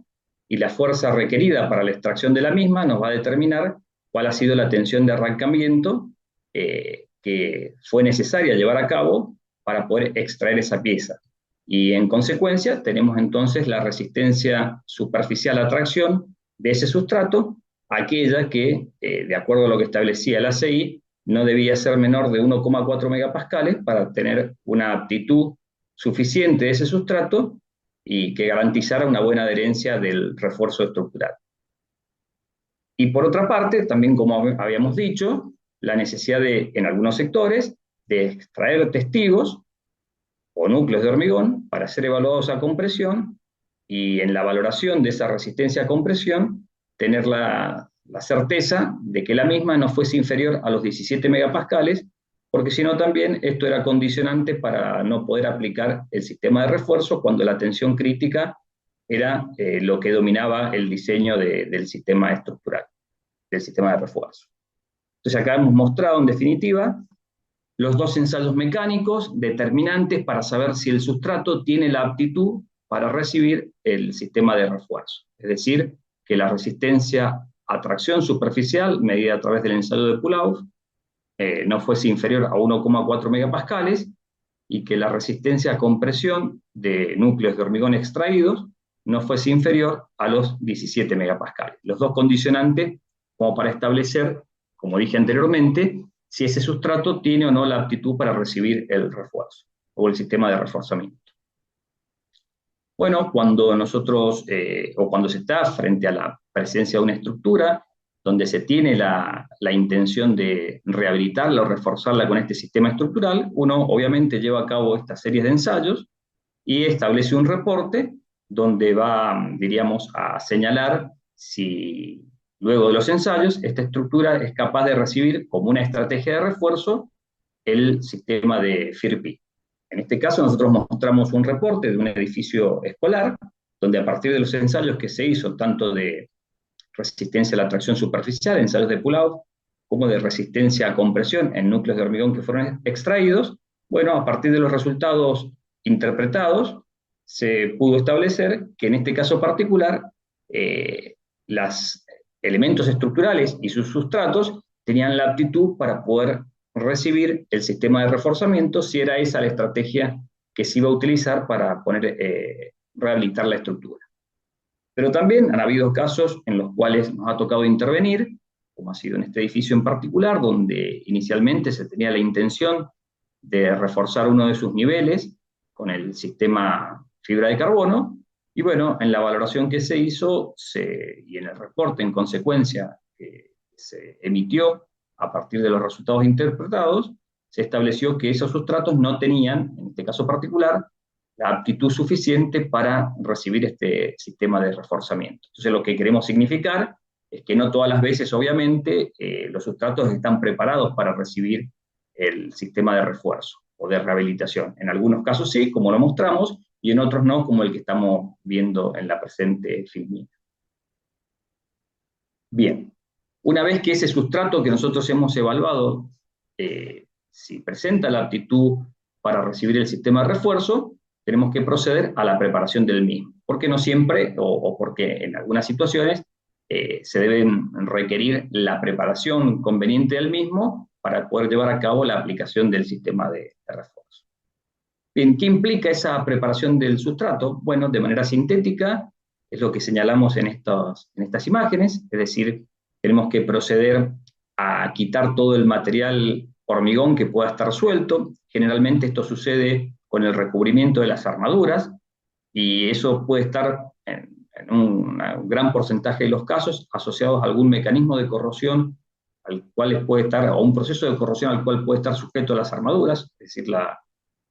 y la fuerza requerida para la extracción de la misma nos va a determinar cuál ha sido la tensión de arrancamiento que fue necesaria llevar a cabo para poder extraer esa pieza. Y en consecuencia tenemos entonces la resistencia superficial a tracción de ese sustrato, aquella que, de acuerdo a lo que establecía la ACI, no debía ser menor de 1,4 megapascales para tener una aptitud suficiente de ese sustrato y que garantizara una buena adherencia del refuerzo estructural. Y por otra parte, también como habíamos dicho, la necesidad en algunos sectores, de extraer testigos o núcleos de hormigón para ser evaluados a compresión, y en la valoración de esa resistencia a compresión, tener la certeza de que la misma no fuese inferior a los 17 megapascales, porque si no también esto era condicionante para no poder aplicar el sistema de refuerzo cuando la tensión crítica era lo que dominaba el diseño del sistema estructural, del sistema de refuerzo. Entonces acá hemos mostrado en definitiva los dos ensayos mecánicos determinantes para saber si el sustrato tiene la aptitud para recibir el sistema de refuerzo. Es decir, que la resistencia atracción superficial medida a través del ensayo de Pulauf no fuese inferior a 1,4 megapascales y que la resistencia a compresión de núcleos de hormigón extraídos no fuese inferior a los 17 megapascales. Los dos condicionantes como para establecer, como dije anteriormente, si ese sustrato tiene o no la aptitud para recibir el refuerzo o el sistema de reforzamiento. Bueno, cuando nosotros, o cuando se está frente a la presencia de una estructura, donde se tiene la intención de rehabilitarla o reforzarla con este sistema estructural, uno obviamente lleva a cabo esta serie de ensayos y establece un reporte donde va, diríamos, a señalar si luego de los ensayos esta estructura es capaz de recibir como una estrategia de refuerzo el sistema de FIRPI. En este caso nosotros mostramos un reporte de un edificio escolar, donde a partir de los ensayos que se hizo, tanto de resistencia a la tracción superficial, ensayos de Pulauf, como de resistencia a compresión en núcleos de hormigón que fueron extraídos, bueno, a partir de los resultados interpretados, se pudo establecer que en este caso particular, los elementos estructurales y sus sustratos tenían la aptitud para poder recibir el sistema de reforzamiento si era esa la estrategia que se iba a utilizar para rehabilitar la estructura. Pero también han habido casos en los cuales nos ha tocado intervenir, como ha sido en este edificio en particular, donde inicialmente se tenía la intención de reforzar uno de sus niveles con el sistema fibra de carbono, y bueno, en la valoración que se hizo y en el reporte en consecuencia que se emitió a partir de los resultados interpretados, se estableció que esos sustratos no tenían, en este caso particular, la aptitud suficiente para recibir este sistema de reforzamiento. Entonces lo que queremos significar es que no todas las veces, obviamente, los sustratos están preparados para recibir el sistema de refuerzo o de rehabilitación. En algunos casos sí, como lo mostramos, y en otros no, como el que estamos viendo en la presente filmina. Bien, una vez que ese sustrato que nosotros hemos evaluado, si presenta la aptitud para recibir el sistema de refuerzo, tenemos que proceder a la preparación del mismo, porque no siempre, o porque en algunas situaciones, se deben requerir la preparación conveniente del mismo para poder llevar a cabo la aplicación del sistema de refuerzo. Bien, ¿qué implica esa preparación del sustrato? Bueno, de manera sintética, es lo que señalamos en estas imágenes, es decir, tenemos que proceder a quitar todo el material hormigón que pueda estar suelto. Generalmente esto sucede con el recubrimiento de las armaduras, y eso puede estar en un gran porcentaje de los casos asociados a algún mecanismo de corrosión al cual puede estar, o un proceso de corrosión al cual puede estar sujeto las armaduras, es decir,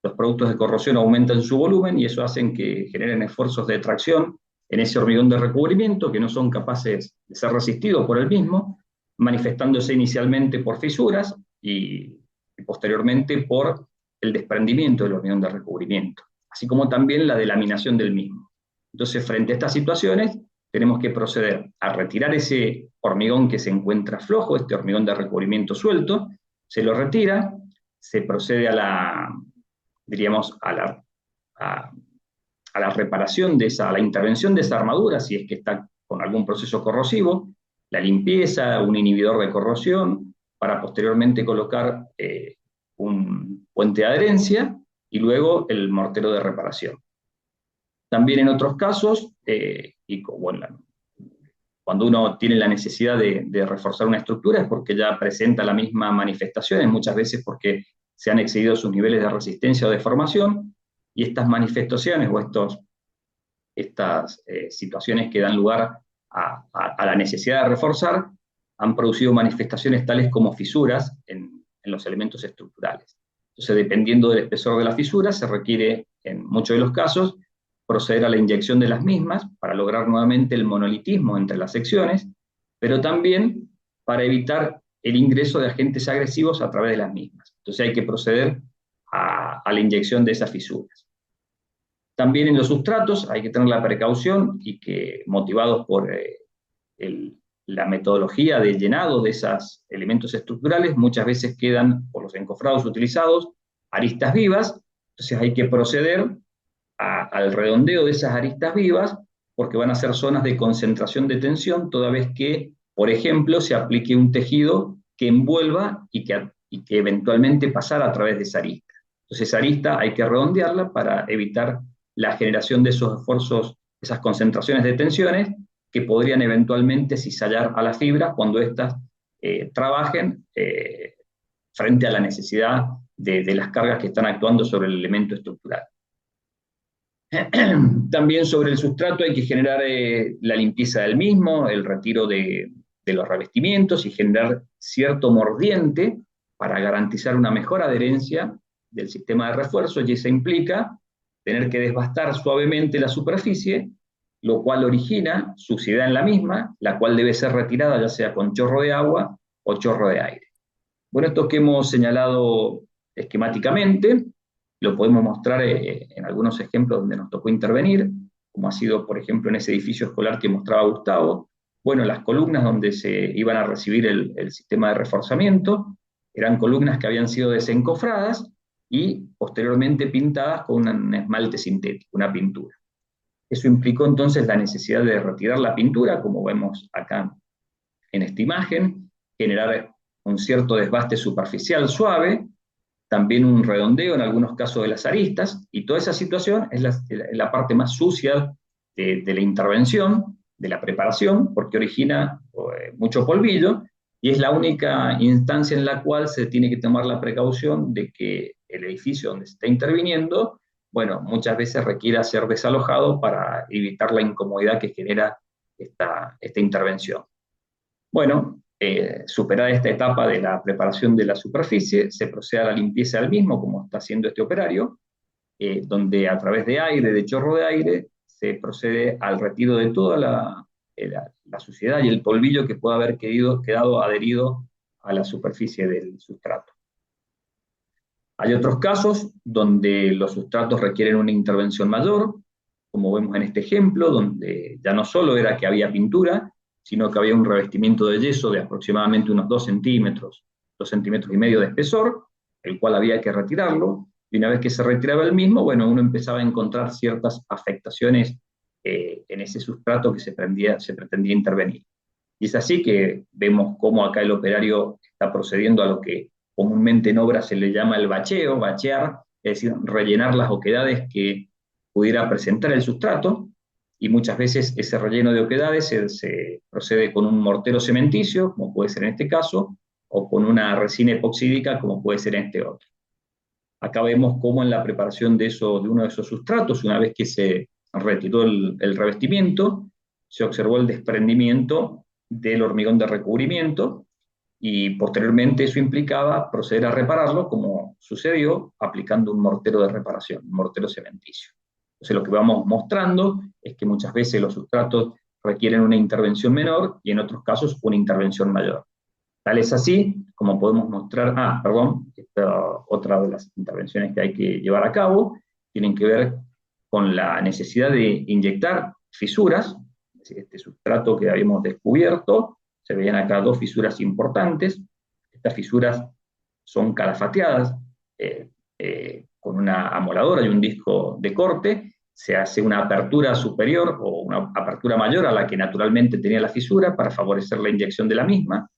los productos de corrosión aumentan su volumen y eso hace que generen esfuerzos de tracción en ese hormigón de recubrimiento que no son capaces de ser resistidos por el mismo, manifestándose inicialmente por fisuras y posteriormente por el desprendimiento del hormigón de recubrimiento, así como también la delaminación del mismo. Entonces, frente a estas situaciones, tenemos que proceder a retirar ese hormigón que se encuentra flojo, este hormigón de recubrimiento suelto, se lo retira, se procede a la reparación a la intervención de esa armadura, si es que está con algún proceso corrosivo, la limpieza, un inhibidor de corrosión, para posteriormente colocar un puente de adherencia y luego el mortero de reparación. También en otros casos, cuando uno tiene la necesidad de reforzar una estructura es porque ya presenta la misma manifestación, muchas veces porque se han excedido sus niveles de resistencia o deformación, y estas manifestaciones o estas situaciones que dan lugar a la necesidad de reforzar han producido manifestaciones tales como fisuras en los elementos estructurales. Entonces, dependiendo del espesor de la fisura, se requiere, en muchos de los casos, proceder a la inyección de las mismas para lograr nuevamente el monolitismo entre las secciones, pero también para evitar el ingreso de agentes agresivos a través de las mismas. Entonces hay que proceder a la inyección de esas fisuras. También en los sustratos hay que tener la precaución y que, motivados por la metodología de llenado de esos elementos estructurales, muchas veces quedan, por los encofrados utilizados, aristas vivas. Entonces hay que proceder al redondeo de esas aristas vivas, porque van a ser zonas de concentración de tensión, toda vez que por ejemplo, se aplique un tejido que envuelva y que eventualmente pasara a través de esa arista. Entonces esa arista hay que redondearla para evitar la generación de esos esfuerzos, esas concentraciones de tensiones que podrían eventualmente cizallar a las fibras cuando éstas trabajen frente a la necesidad de las cargas que están actuando sobre el elemento estructural. También sobre el sustrato hay que generar la limpieza del mismo, el retiro de los revestimientos y generar cierto mordiente para garantizar una mejor adherencia del sistema de refuerzo, y eso implica tener que desbastar suavemente la superficie, lo cual origina suciedad en la misma, la cual debe ser retirada ya sea con chorro de agua o chorro de aire. Bueno, esto que hemos señalado esquemáticamente lo podemos mostrar en algunos ejemplos donde nos tocó intervenir, como ha sido, por ejemplo, en ese edificio escolar que mostraba Gustavo. Bueno, las columnas donde se iban a recibir el sistema de reforzamiento eran columnas que habían sido desencofradas y posteriormente pintadas con un esmalte sintético, una pintura. Eso implicó entonces la necesidad de retirar la pintura, como vemos acá en esta imagen, generar un cierto desbaste superficial suave, también un redondeo en algunos casos de las aristas, y toda esa situación es la parte más sucia de la intervención, de la preparación, porque origina mucho polvillo, y es la única instancia en la cual se tiene que tomar la precaución de que el edificio donde se está interviniendo, bueno, muchas veces requiera ser desalojado para evitar la incomodidad que genera esta intervención. Bueno, superada esta etapa de la preparación de la superficie, se procede a la limpieza del mismo, como está haciendo este operario, donde a través de aire, de chorro de aire, se procede al retiro de toda la suciedad y el polvillo que pueda haber quedado adherido a la superficie del sustrato. Hay otros casos donde los sustratos requieren una intervención mayor, como vemos en este ejemplo, donde ya no solo era que había pintura, sino que había un revestimiento de yeso de aproximadamente unos 2 centímetros y medio de espesor, el cual había que retirarlo, y una vez que se retiraba el mismo, bueno, uno empezaba a encontrar ciertas afectaciones en ese sustrato que se pretendía intervenir. Y es así que vemos cómo acá el operario está procediendo a lo que comúnmente en obra se le llama el bacheo, bachear, es decir, rellenar las oquedades que pudiera presentar el sustrato, y muchas veces ese relleno de oquedades se procede con un mortero cementicio, como puede ser en este caso, o con una resina epoxídica, como puede ser en este otro. Acá vemos cómo en la preparación de uno de esos sustratos, una vez que se retiró el revestimiento, se observó el desprendimiento del hormigón de recubrimiento, y posteriormente eso implicaba proceder a repararlo, como sucedió aplicando un mortero de reparación, un mortero cementicio. Entonces lo que vamos mostrando es que muchas veces los sustratos requieren una intervención menor y en otros casos una intervención mayor. Tal es así, como podemos mostrar, otra de las intervenciones que hay que llevar a cabo, tienen que ver con la necesidad de inyectar fisuras. Este sustrato que habíamos descubierto, se veían acá 2 fisuras importantes. Estas fisuras son calafateadas con una amoladora y un disco de corte. Se hace una apertura superior o una apertura mayor a la que naturalmente tenía la fisura para favorecer la inyección de la misma.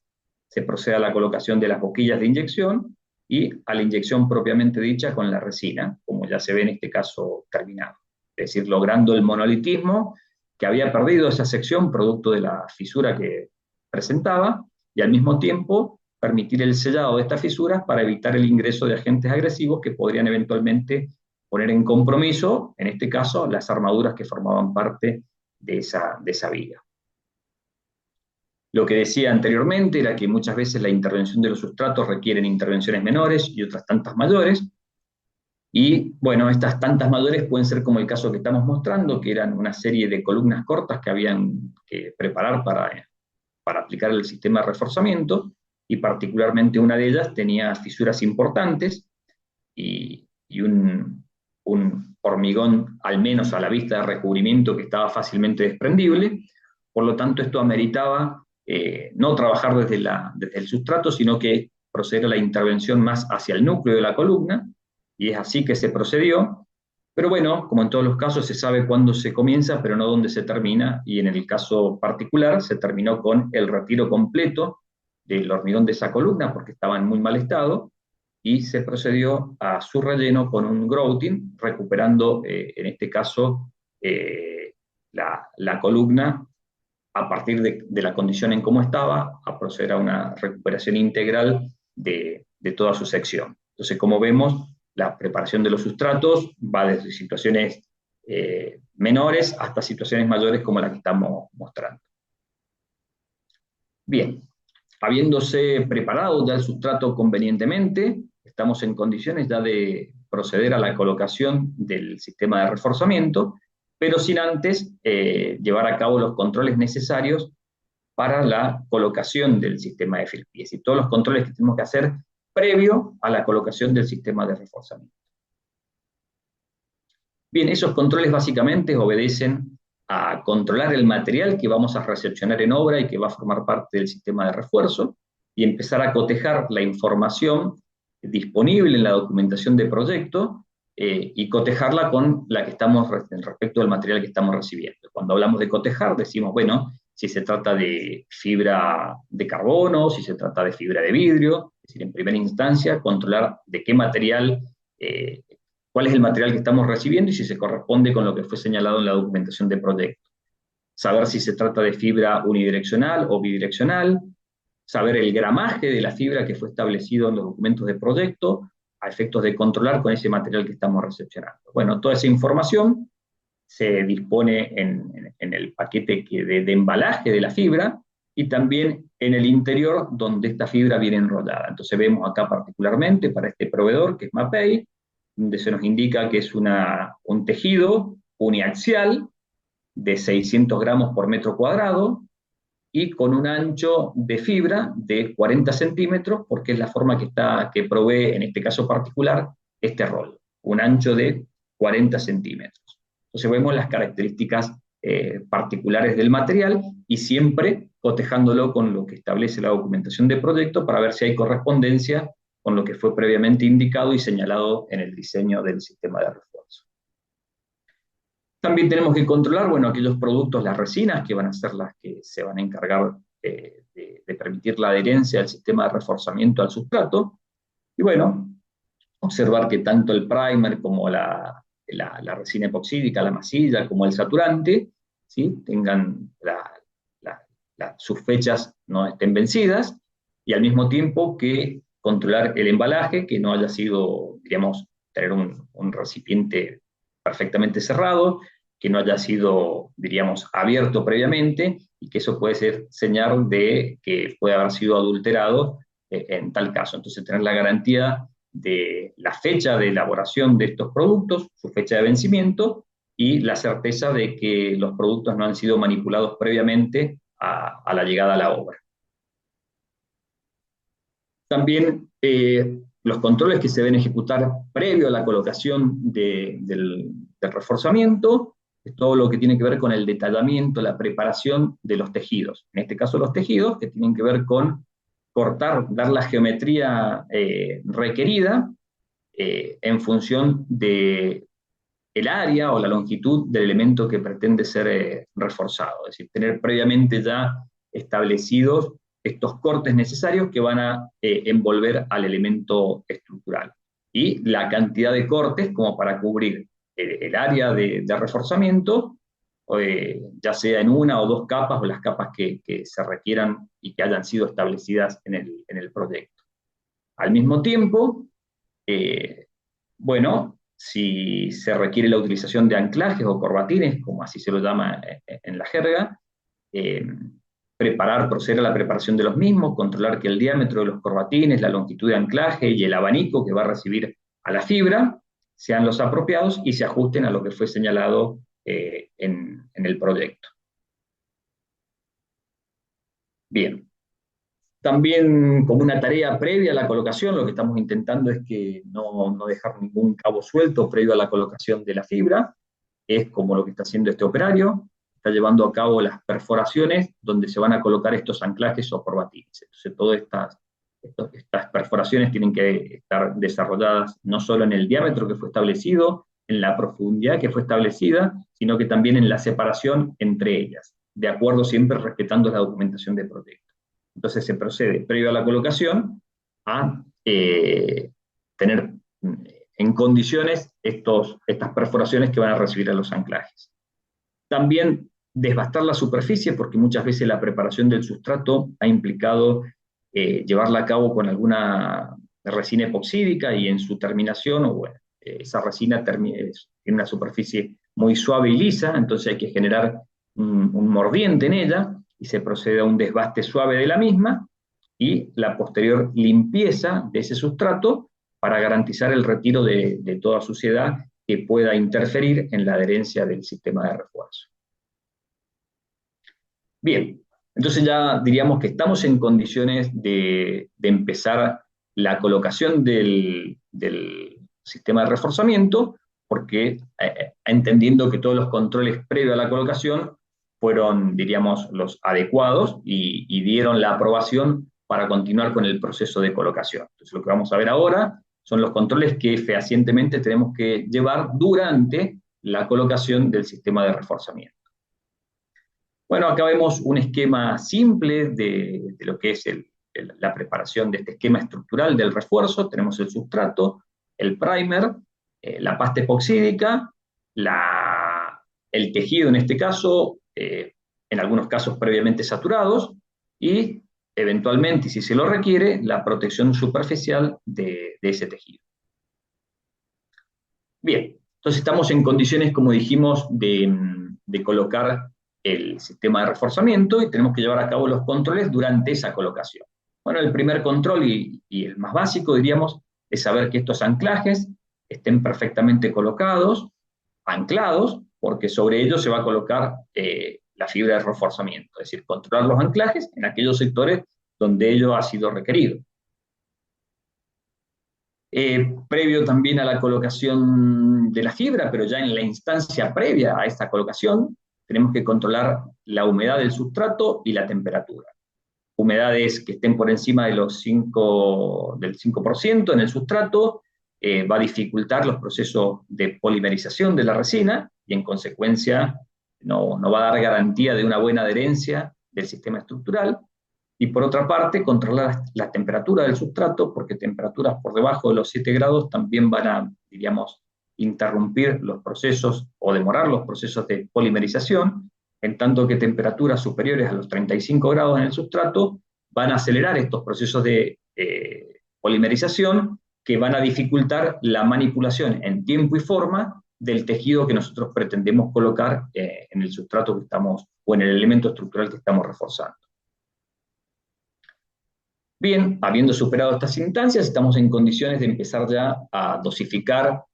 Se procede a la colocación de las boquillas de inyección y a la inyección propiamente dicha con la resina, como ya se ve en este caso terminado. Es decir, logrando el monolitismo que había perdido esa sección producto de la fisura que presentaba, y al mismo tiempo permitir el sellado de estas fisuras para evitar el ingreso de agentes agresivos que podrían eventualmente poner en compromiso, en este caso, las armaduras que formaban parte de esa viga. Lo que decía anteriormente era que muchas veces la intervención de los sustratos requieren intervenciones menores y otras tantas mayores, y bueno, estas tantas mayores pueden ser como el caso que estamos mostrando, que eran una serie de columnas cortas que habían que preparar para aplicar el sistema de reforzamiento, y particularmente una de ellas tenía fisuras importantes y un hormigón, al menos a la vista de recubrimiento, que estaba fácilmente desprendible. Por lo tanto, esto ameritaba no trabajar desde el sustrato, sino que proceder a la intervención más hacia el núcleo de la columna, y es así que se procedió, Pero bueno, como en todos los casos, se sabe cuándo se comienza, pero no dónde se termina, y en el caso particular se terminó con el retiro completo del hormigón de esa columna, porque estaba en muy mal estado, y se procedió a su relleno con un grouting, recuperando, en este caso, la columna a partir de la condición en cómo estaba, a proceder a una recuperación integral de toda su sección. Entonces, como vemos, la preparación de los sustratos va desde situaciones menores hasta situaciones mayores como la que estamos mostrando. Bien, habiéndose preparado ya el sustrato convenientemente, estamos en condiciones ya de proceder a la colocación del sistema de reforzamiento, pero sin antes llevar a cabo los controles necesarios para la colocación del sistema de FILPI, es decir, todos los controles que tenemos que hacer previo a la colocación del sistema de reforzamiento. Bien, esos controles básicamente obedecen a controlar el material que vamos a recepcionar en obra y que va a formar parte del sistema de refuerzo, y empezar a cotejar la información disponible en la documentación de proyecto y cotejarla con la que estamos respecto al material que estamos recibiendo. Cuando hablamos de cotejar, decimos, bueno, si se trata de fibra de carbono, si se trata de fibra de vidrio, es decir, en primera instancia, controlar de qué material, cuál es el material que estamos recibiendo y si se corresponde con lo que fue señalado en la documentación de proyecto. Saber si se trata de fibra unidireccional o bidireccional, saber el gramaje de la fibra que fue establecido en los documentos de proyecto, a efectos de controlar con ese material que estamos recepcionando. Bueno, toda esa información se dispone en el paquete de embalaje de la fibra y también en el interior donde esta fibra viene enrollada. Entonces vemos acá particularmente para este proveedor, que es Mapei, donde se nos indica que es un tejido uniaxial de 600 gramos por metro cuadrado y con un ancho de fibra de 40 centímetros, porque es la forma que provee, en este caso particular, este rol, un ancho de 40 centímetros. Entonces vemos las características particulares del material y siempre cotejándolo con lo que establece la documentación de proyecto para ver si hay correspondencia con lo que fue previamente indicado y señalado en el diseño del sistema de refuerzo. También tenemos que controlar, bueno, aquellos productos, las resinas, que van a ser las que se van a encargar de permitir la adherencia al sistema de reforzamiento al sustrato. Y bueno, observar que tanto el primer como la resina epoxídica, la masilla, como el saturante, ¿sí?, tengan sus fechas no estén vencidas, y al mismo tiempo que controlar el embalaje, que no haya sido, digamos, tener un recipiente perfectamente cerrado, que no haya sido, diríamos, abierto previamente, y que eso puede ser señal de que puede haber sido adulterado en tal caso. Entonces, tener la garantía de la fecha de elaboración de estos productos, su fecha de vencimiento, y la certeza de que los productos no han sido manipulados previamente a la llegada a la obra. También los controles que se deben ejecutar previo a la colocación del reforzamiento, es todo lo que tiene que ver con el detallamiento, la preparación de los tejidos. En este caso los tejidos que tienen que ver con cortar, dar la geometría requerida en función de el área o la longitud del elemento que pretende ser reforzado. Es decir, tener previamente ya establecidos estos cortes necesarios que van a envolver al elemento estructural. Y la cantidad de cortes como para cubrir el área de reforzamiento, ya sea en una o dos capas o las capas que se requieran y que hayan sido establecidas en el proyecto. Al mismo tiempo, bueno, si se requiere la utilización de anclajes o corbatines, como así se lo llama en la jerga, proceder a la preparación de los mismos, controlar que el diámetro de los corbatines, la longitud de anclaje y el abanico que va a recibir a la fibra sean los apropiados y se ajusten a lo que fue señalado en el proyecto. Bien. También, como una tarea previa a la colocación, lo que estamos intentando es que no dejar ningún cabo suelto previo a la colocación de la fibra. Es como lo que está haciendo este operario, está llevando a cabo las perforaciones donde se van a colocar estos anclajes o corbatines. Entonces, todas estas perforaciones tienen que estar desarrolladas no solo en el diámetro que fue establecido, en la profundidad que fue establecida, sino que también en la separación entre ellas, de acuerdo siempre respetando la documentación de proyecto. Entonces se procede, previo a la colocación, a tener en condiciones estas perforaciones que van a recibir a los anclajes. También desbastar la superficie, porque muchas veces la preparación del sustrato ha implicado llevarla a cabo con alguna resina epoxídica, y en su terminación, esa resina tiene una superficie muy suave y lisa, entonces hay que generar un mordiente en ella, y se procede a un desbaste suave de la misma, y la posterior limpieza de ese sustrato para garantizar el retiro de toda suciedad que pueda interferir en la adherencia del sistema de refuerzo. Bien, entonces ya diríamos que estamos en condiciones de empezar la colocación del sistema de reforzamiento, porque entendiendo que todos los controles previos a la colocación fueron, diríamos, los adecuados y dieron la aprobación para continuar con el proceso de colocación. Entonces lo que vamos a ver ahora son los controles que fehacientemente tenemos que llevar durante la colocación del sistema de reforzamiento. Bueno, acá vemos un esquema simple de lo que es la preparación de este esquema estructural del refuerzo. Tenemos el sustrato, el primer, la pasta epoxídica, el tejido en este caso, en algunos casos previamente saturados, y eventualmente, si se lo requiere, la protección superficial de ese tejido. Bien, entonces estamos en condiciones, como dijimos, de colocar el sistema de reforzamiento, y tenemos que llevar a cabo los controles durante esa colocación. Bueno, el primer control y el más básico, diríamos, es saber que estos anclajes estén perfectamente colocados, anclados, porque sobre ellos se va a colocar la fibra de reforzamiento, es decir, controlar los anclajes en aquellos sectores donde ello ha sido requerido. Previo también a la colocación de la fibra, pero ya en la instancia previa a esta colocación, tenemos que controlar la humedad del sustrato y la temperatura. Humedades que estén por encima de del 5% en el sustrato va a dificultar los procesos de polimerización de la resina, y en consecuencia no va a dar garantía de una buena adherencia del sistema estructural. Y por otra parte, controlar la temperatura del sustrato, porque temperaturas por debajo de los 7 grados también van a, diríamos, interrumpir los procesos o demorar los procesos de polimerización, en tanto que temperaturas superiores a los 35 grados en el sustrato van a acelerar estos procesos de polimerización, que van a dificultar la manipulación en tiempo y forma del tejido que nosotros pretendemos colocar en el sustrato que estamos, o en el elemento estructural que estamos reforzando. Bien, habiendo superado estas instancias, estamos en condiciones de empezar ya a dosificar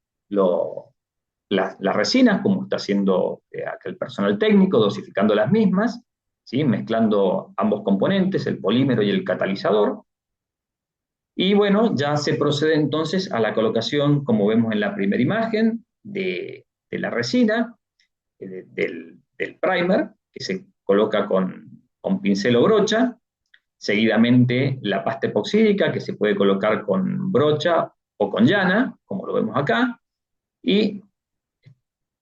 las resinas, como está haciendo acá el personal técnico, dosificando las mismas, ¿sí? Mezclando ambos componentes, el polímero y el catalizador. Y bueno, ya se procede entonces a la colocación, como vemos en la primera imagen, de la resina, del primer, que se coloca con pincel o brocha. Seguidamente la pasta epoxídica, que se puede colocar con brocha o con llana, como lo vemos acá, y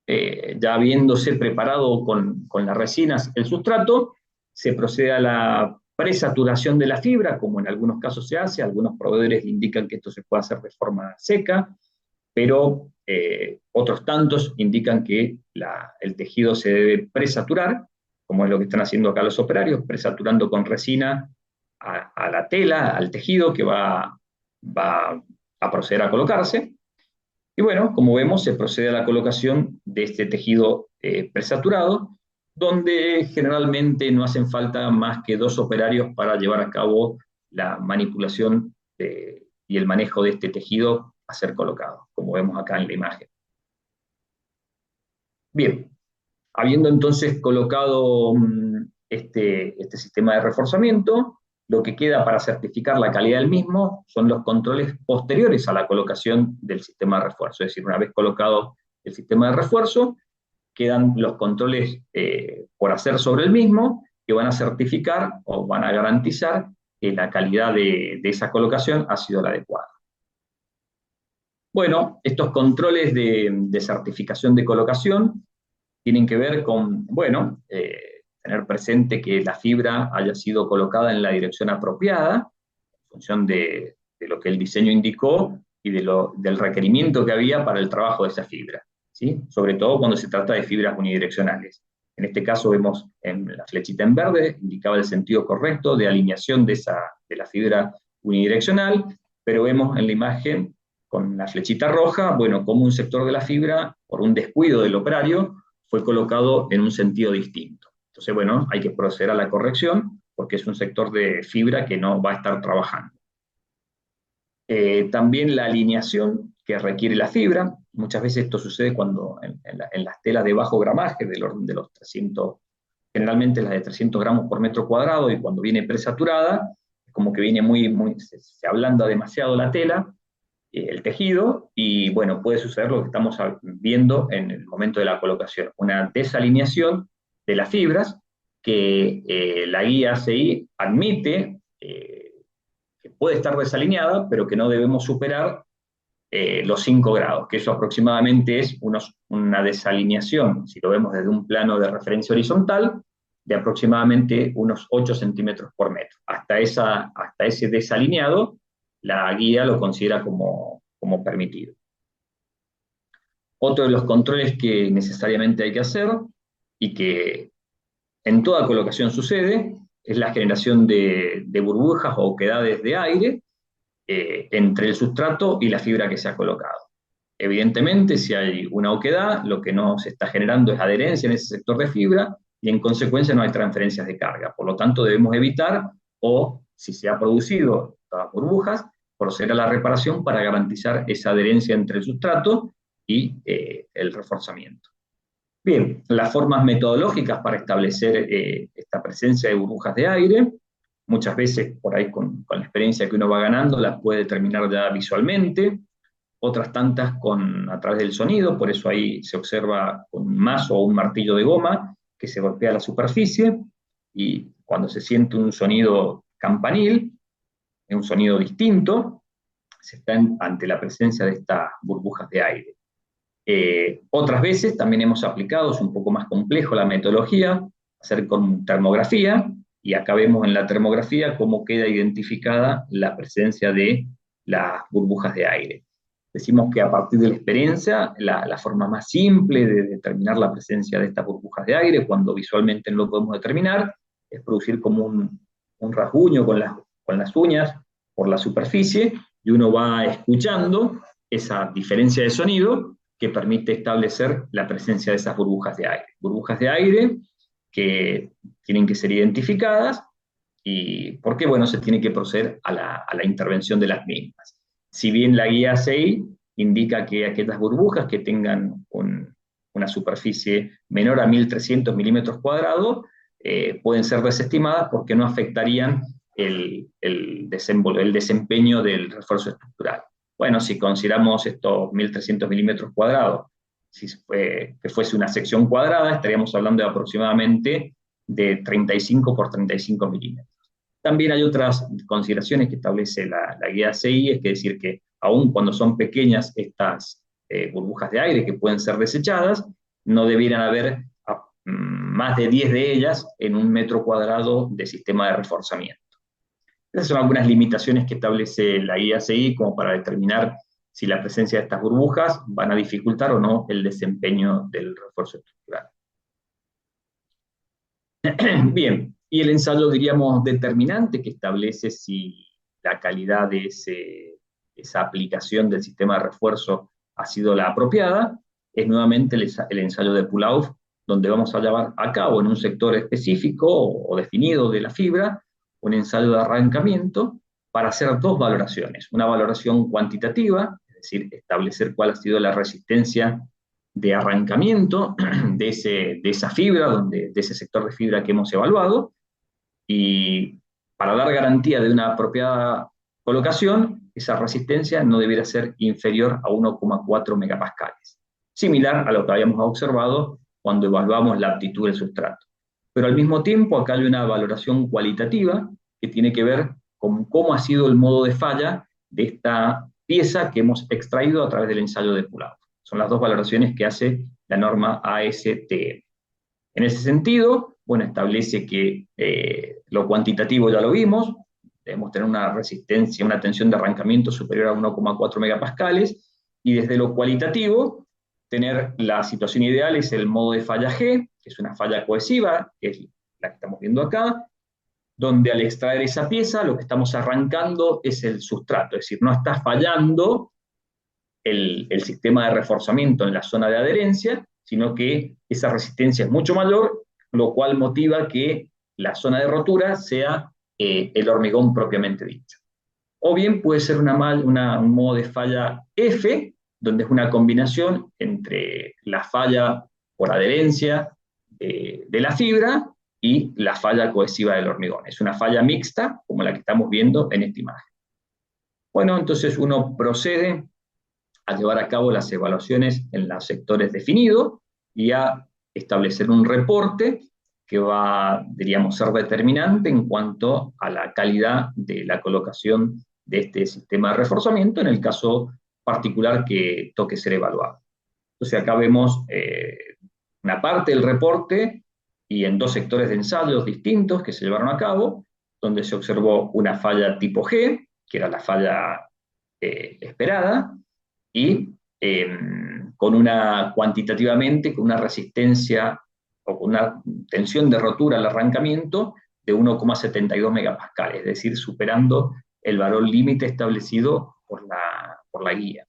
ya habiéndose preparado con las resinas el sustrato, se procede a la presaturación de la fibra, como en algunos casos se hace. Algunos proveedores indican que esto se puede hacer de forma seca, pero otros tantos indican que el tejido se debe presaturar, como es lo que están haciendo acá los operarios, presaturando con resina a la tela, al tejido que va a proceder a colocarse. Y bueno, como vemos, se procede a la colocación de este tejido presaturado, donde generalmente no hacen falta más que 2 operarios para llevar a cabo la manipulación y el manejo de este tejido a ser colocado, como vemos acá en la imagen. Bien, habiendo entonces colocado este sistema de reforzamiento, lo que queda para certificar la calidad del mismo son los controles posteriores a la colocación del sistema de refuerzo. Es decir, una vez colocado el sistema de refuerzo, quedan los controles por hacer sobre el mismo, que van a certificar o van a garantizar que la calidad de esa colocación ha sido la adecuada. Bueno, estos controles de certificación de colocación tienen que ver con, bueno, tener presente que la fibra haya sido colocada en la dirección apropiada, en función de lo que el diseño indicó y del requerimiento que había para el trabajo de esa fibra, ¿sí? Sobre todo cuando se trata de fibras unidireccionales. En este caso vemos en la flechita en verde, indicaba el sentido correcto de alineación de la fibra unidireccional, pero vemos en la imagen con la flechita roja, bueno, como un sector de la fibra, por un descuido del operario, fue colocado en un sentido distinto. Entonces, bueno, hay que proceder a la corrección porque es un sector de fibra que no va a estar trabajando. También la alineación que requiere la fibra, muchas veces esto sucede cuando en las telas de bajo gramaje, del orden de los 300, generalmente las de 300 gramos por metro cuadrado, y cuando viene presaturada, es como que viene se ablanda demasiado la tela, el tejido, y bueno, puede suceder lo que estamos viendo en el momento de la colocación, una desalineación de las fibras que la guía ACI admite que puede estar desalineada, pero que no debemos superar los 5 grados, que eso aproximadamente es una desalineación, si lo vemos desde un plano de referencia horizontal, de aproximadamente unos 8 centímetros por metro. Hasta ese desalineado, la guía lo considera como permitido. Otro de los controles que necesariamente hay que hacer, y que en toda colocación sucede, es la generación de burbujas o oquedades de aire entre el sustrato y la fibra que se ha colocado. Evidentemente, si hay una oquedad, lo que no se está generando es adherencia en ese sector de fibra, y en consecuencia no hay transferencias de carga. Por lo tanto, debemos evitar, o si se ha producido estas burbujas, proceder a la reparación para garantizar esa adherencia entre el sustrato y el reforzamiento. Bien, las formas metodológicas para establecer esta presencia de burbujas de aire, muchas veces por ahí con la experiencia que uno va ganando, las puede determinar ya visualmente, otras tantas a través del sonido, por eso ahí se observa un mazo o un martillo de goma que se golpea la superficie, y cuando se siente un sonido campanil, es un sonido distinto, se está ante la presencia de estas burbujas de aire. Otras veces también hemos aplicado, es un poco más complejo la metodología, hacer con termografía, y acá vemos en la termografía cómo queda identificada la presencia de las burbujas de aire. Decimos que a partir de la experiencia, la forma más simple de determinar la presencia de estas burbujas de aire, cuando visualmente no lo podemos determinar, es producir como un rasguño con las uñas por la superficie, y uno va escuchando esa diferencia de sonido que permite establecer la presencia de esas burbujas de aire. Burbujas de aire que tienen que ser identificadas, y porque, bueno, se tiene que proceder a la intervención de las mismas. Si bien la guía ACI indica que aquellas burbujas que tengan una superficie menor a 1300 milímetros cuadrados pueden ser desestimadas porque no afectarían el desempeño del refuerzo estructural. Bueno, si consideramos estos 1300 milímetros cuadrados, que fuese una sección cuadrada, estaríamos hablando de aproximadamente de 35 por 35 milímetros. También hay otras consideraciones que establece la guía ACI, es decir que aun cuando son pequeñas estas burbujas de aire que pueden ser desechadas, no debieran haber más de 10 de ellas en un metro cuadrado de sistema de reforzamiento. Esas son algunas limitaciones que establece la guía ACI como para determinar si la presencia de estas burbujas van a dificultar o no el desempeño del refuerzo estructural. Bien, y el ensayo, diríamos, determinante que establece si la calidad de esa aplicación del sistema de refuerzo ha sido la apropiada, es nuevamente el ensayo de pull-off, donde vamos a llevar a cabo en un sector específico o definido de la fibra un ensayo de arrancamiento para hacer dos valoraciones. Una valoración cuantitativa, es decir, establecer cuál ha sido la resistencia de arrancamiento de esa fibra, de ese sector de fibra que hemos evaluado, y para dar garantía de una apropiada colocación, esa resistencia no debiera ser inferior a 1,4 megapascales, similar a lo que habíamos observado cuando evaluamos la aptitud del sustrato. Pero al mismo tiempo acá hay una valoración cualitativa que tiene que ver con cómo ha sido el modo de falla de esta pieza que hemos extraído a través del ensayo depurado. Son las dos valoraciones que hace la norma ASTM. En ese sentido, bueno, establece que lo cuantitativo ya lo vimos, debemos tener una resistencia, una tensión de arrancamiento superior a 1,4 megapascales, y desde lo cualitativo, tener la situación ideal es el modo de falla G, que es una falla cohesiva, que es la que estamos viendo acá, donde al extraer esa pieza lo que estamos arrancando es el sustrato, es decir, no está fallando el sistema de reforzamiento en la zona de adherencia, sino que esa resistencia es mucho mayor, lo cual motiva que la zona de rotura sea el hormigón propiamente dicho. O bien puede ser un modo de falla F, donde es una combinación entre la falla por adherencia de la fibra y la falla cohesiva del hormigón. Es una falla mixta, como la que estamos viendo en esta imagen. Bueno, entonces uno procede a llevar a cabo las evaluaciones en los sectores definidos y a establecer un reporte que va, diríamos, ser determinante en cuanto a la calidad de la colocación de este sistema de reforzamiento en el caso particular que toque ser evaluado. Entonces acá vemos una parte del reporte y en dos sectores de ensayos distintos que se llevaron a cabo, donde se observó una falla tipo G, que era la falla esperada, y con cuantitativamente, con una resistencia o con una tensión de rotura al arrancamiento de 1,72 megapascales, es decir, superando el valor límite establecido por la guía.